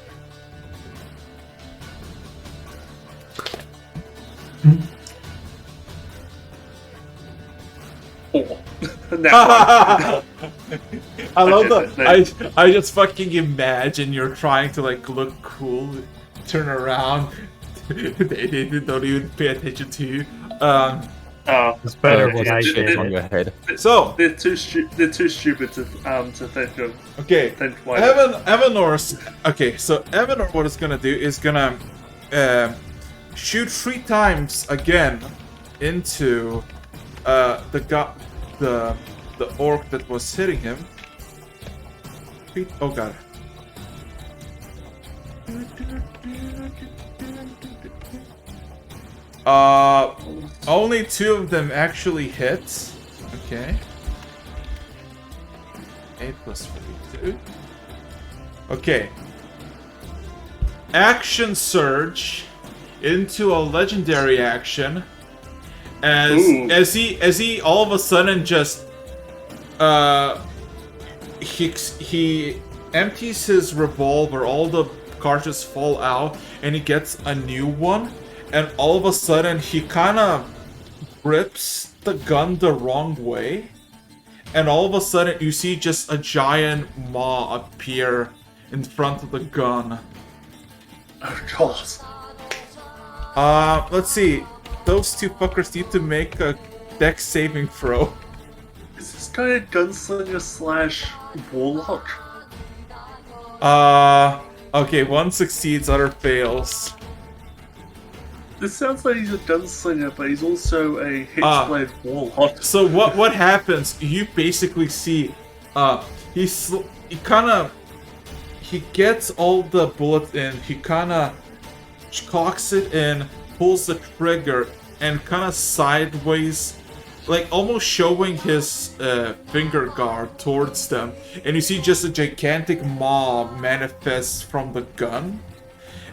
Oh, now I love Okay, that. I just fucking imagine you're trying to like look cool, turn around. they don't even pay attention to you. It's better It was than I shit did. on your head. So they're too stupid to think of. okay, Think why. Evanor's. Okay, so Evanor, what it's gonna do is gonna shoot 3 times again into the orc that was hitting him. Oh god. Only 2 of them actually hit. Okay. 8 plus 42. Okay. Action surge into a legendary action. As he all of a sudden just he empties his revolver, all the cartridges fall out, and he gets a new one, and all of a sudden he kind of grips the gun the wrong way, and all of a sudden you see just a giant maw appear in front of the gun. Oh god. Let's see. Those two fuckers need to make a dex saving throw. Is this guy a gunslinger slash warlock? Okay, one succeeds, other fails. This sounds like he's a gunslinger, but he's also a hitchblade warlock. So what happens? You basically see, he gets all the bullets in. He kind of cocks it in, pulls the trigger, and kind of sideways, like almost showing his finger guard towards them. And you see just a gigantic maw manifest from the gun.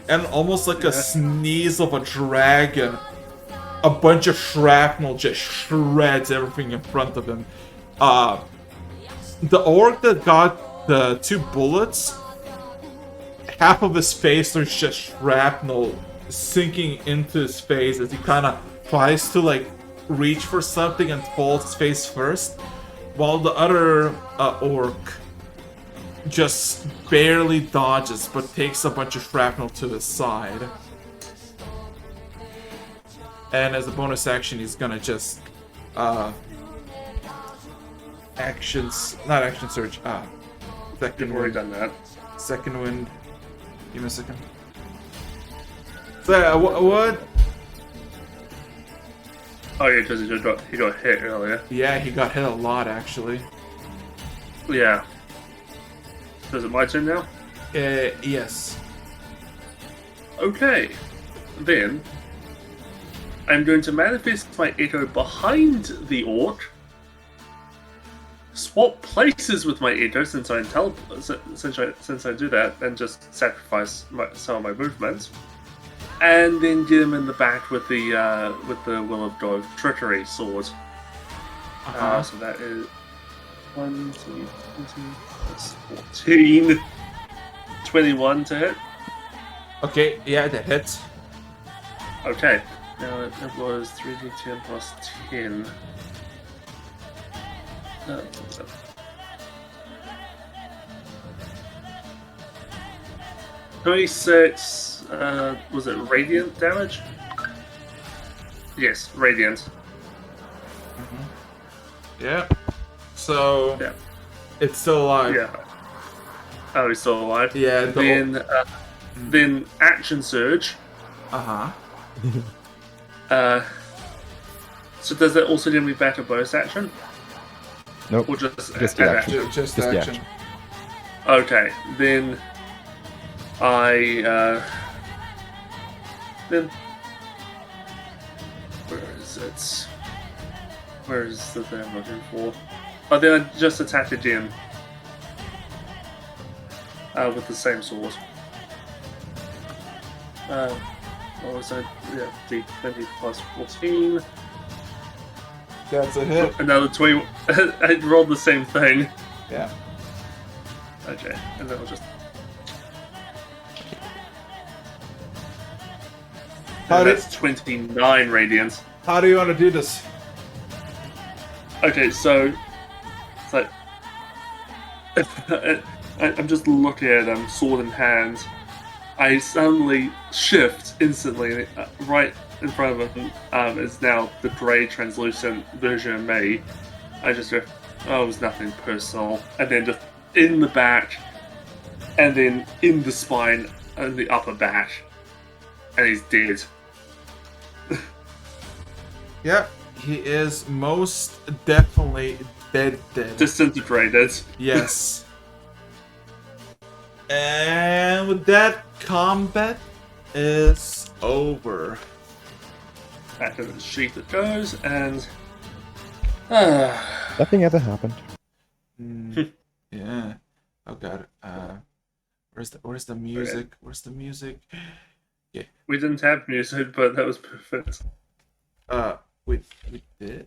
And almost like a sneeze of a dragon, a bunch of shrapnel just shreds everything in front of him. The orc that got the 2 bullets, half of his face there's just shrapnel sinking into his face as he kind of tries to like reach for something and falls face first, while the other orc just barely dodges but takes a bunch of shrapnel to his side. And as a bonus action, he's gonna just not action surge. Second We've already wind. done that. Second wind. Give me a second. So what? Oh yeah, because he got hit earlier. Yeah, he got hit a lot actually. Yeah. Is it my turn now? Yes. Okay. Then I'm going to manifest my echo behind the orc. Swap places with my echo since I do that, and just sacrifice some of my movements, and then get him in the back with the Will of God Trickery sword. So that is 1, 2, 20, that's 14, 21 to hit. Okay, yeah, that hits. Okay, now it was 3d10 plus 10. 26, was it radiant damage? Yes, radiant. Yeah. So Yeah. it's still alive. Yeah. Oh, he's still alive? Yeah. Then action surge. So does that also give me back a bonus action? Nope. Or just Just an the action? action. Just Just the action. action. Okay, then then where is it? Where is the thing I'm looking for? Oh, then I just attack again with the same sword. What was that? Yeah, D20 plus 14. That's a hit. Another 20. I rolled the same thing. Yeah. Okay, and then I'll just. That's 29 radiance. How do you want to do this? Okay, so it's like I'm just looking at him, sword in hand. I suddenly shift instantly, and right in front of him is now the grey, translucent version of me. I just go, oh, it was nothing personal, and then just in the back, and then in the spine, and the upper back, and he's dead. Yeah, he is most definitely dead. Disintegrated. Yes. And with that, combat is over. Back into the sheet it goes, and Nothing ever happened. Yeah. Oh god. Where's the music? Where's the music? we didn't have music, but that was perfect. We did.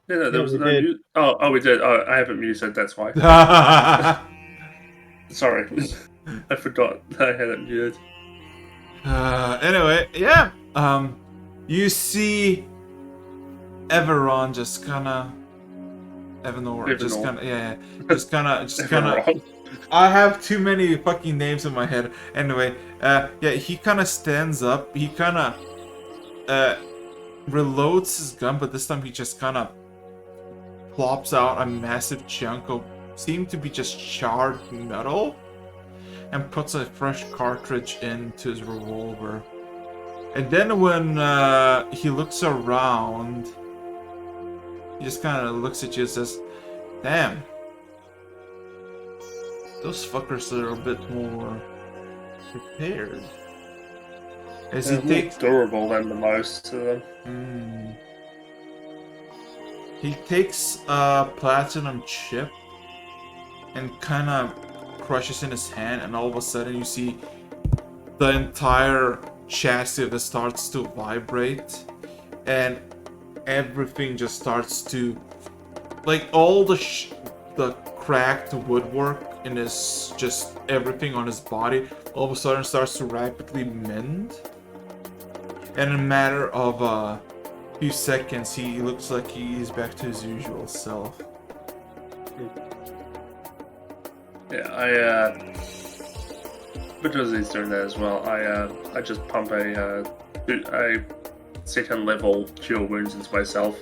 No, there Yeah, was we no did. music. Oh, we did. Oh, I haven't muted. That's why. Sorry. I forgot I had it muted. Anyway, yeah. You see Everon just kinda Evanor, just Evanor. kinda just kinda Everon. I have too many fucking names in my head. Anyway, yeah, he kinda stands up, he kinda reloads his gun, but this time he just kinda plops out a massive chunk of seem to be just charred metal and puts a fresh cartridge into his revolver. And then when he looks around, he just kind of looks at you and says, "Damn, those fuckers are a bit more prepared." As he They're more takes, durable than the most of them. he takes a platinum chip and kind of crushes in his hand, and all of a sudden you see the entire chassis of it starts to vibrate, and everything just starts to, like, all the cracked woodwork in his, just everything on his body all of a sudden starts to rapidly mend, and in a matter of a few seconds he looks like he's back to his usual self. Yeah, because he's doing that as well, I just pump a second level cure wounds into myself.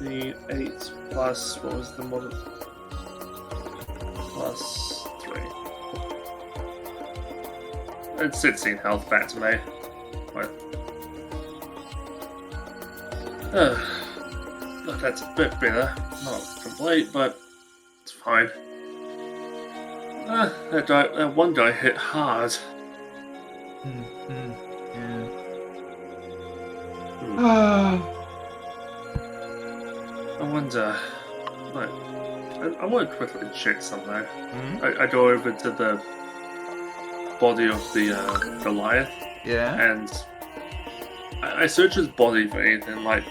The 8 plus, what was the model? Plus 3. It's 16 health back to me. Right. Look, that's a bit better. Not complete, but it's fine. That one guy hit hard. I wonder. Like, I want to quickly check something. I go over to the body of the Goliath, and I search his body for anything like,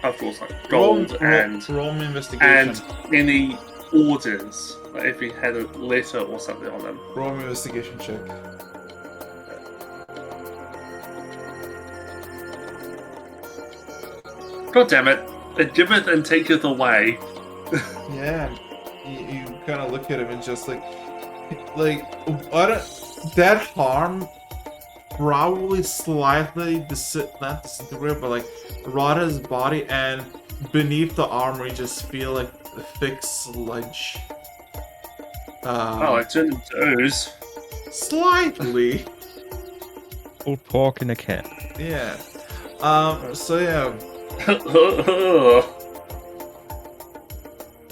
of course, like gold and investigation. and any orders, like if he had a letter or something on him. Roll me investigation check. God damn it! It giveth and taketh away. Yeah, you kind of look at him and just like that harm probably slightly not disintegrate, but like rot his body, and beneath the armor you just feel like a thick sludge. I turned into ooze. Slightly. Old pork in a can. Yeah. So yeah.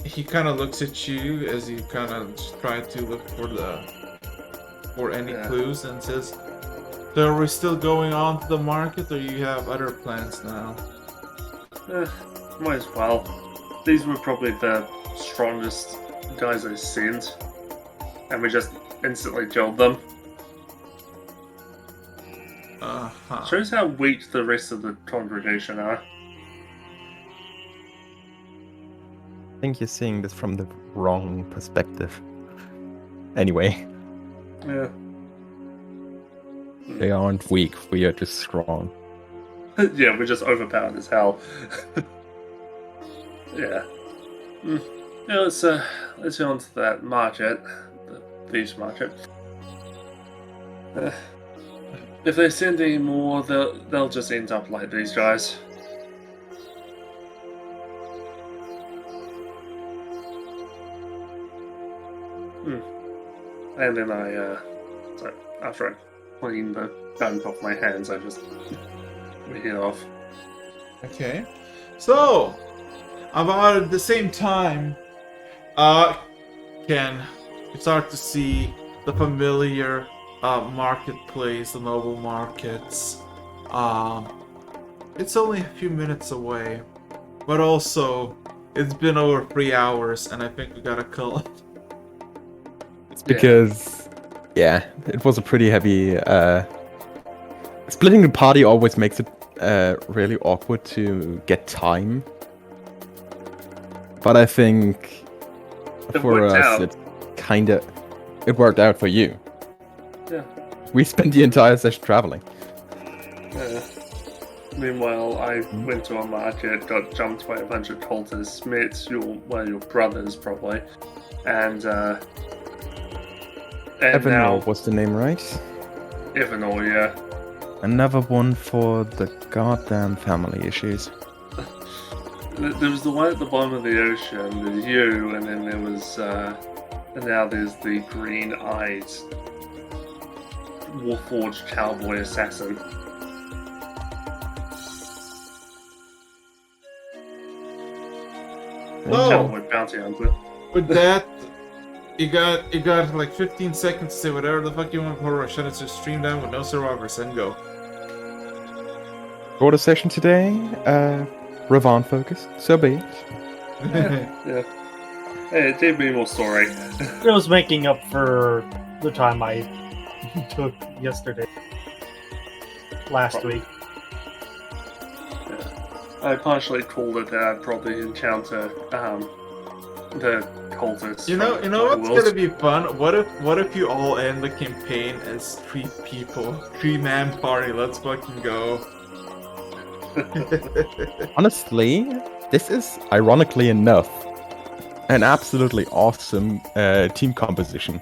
He kind of looks at you as you kind of try to look for any clues, and says, "So are we still going on to the market, or you have other plans now?" Might as well. These were probably the strongest guys I've seen, and we just instantly killed them. Shows how weak the rest of the congregation are. I think you're seeing this from the wrong perspective. Anyway, Yeah. they aren't weak, we are just strong. Yeah, we're just overpowered as hell. Yeah. Yeah, let's go on to that market, the thieves market. If they send any more, they'll just end up like these guys. And then after I clean the gunk off my hands, I just head off. Okay. So, about at the same time, Ken, you start to see the familiar marketplace, the noble markets. It's only a few minutes away, but also it's been over 3 hours, and I think we gotta call it. It's because, it was a pretty heavy. Splitting the party always makes it really awkward to get time. But I think It for worked us, out. it worked out for you. Yeah. We spent the entire session traveling. Yeah. Meanwhile, I went to a market, got jumped by a bunch of cultists, met your brothers probably, and Evanor now was the name, right? Evanor, yeah. Another one for the goddamn family issues. There was the one at the bottom of the ocean, there's you, and then there was, and now there's the green-eyed Warforged cowboy assassin. Oh. Cowboy bounty hunter. With that, you got like 15 seconds to say whatever the fuck you want before I shut it to stream down with no survivors and go. Shorter session today, Ravon focused, so be it. Yeah. Hey, it did me more story. It was making up for the time I took yesterday. Last week. I partially called it that I'd probably encounter the cultists. You know from what's Worlds. gonna be fun? What if you all end the campaign as 3 people, 3-man party? Let's fucking go. Honestly, this is, ironically enough, an absolutely awesome team composition.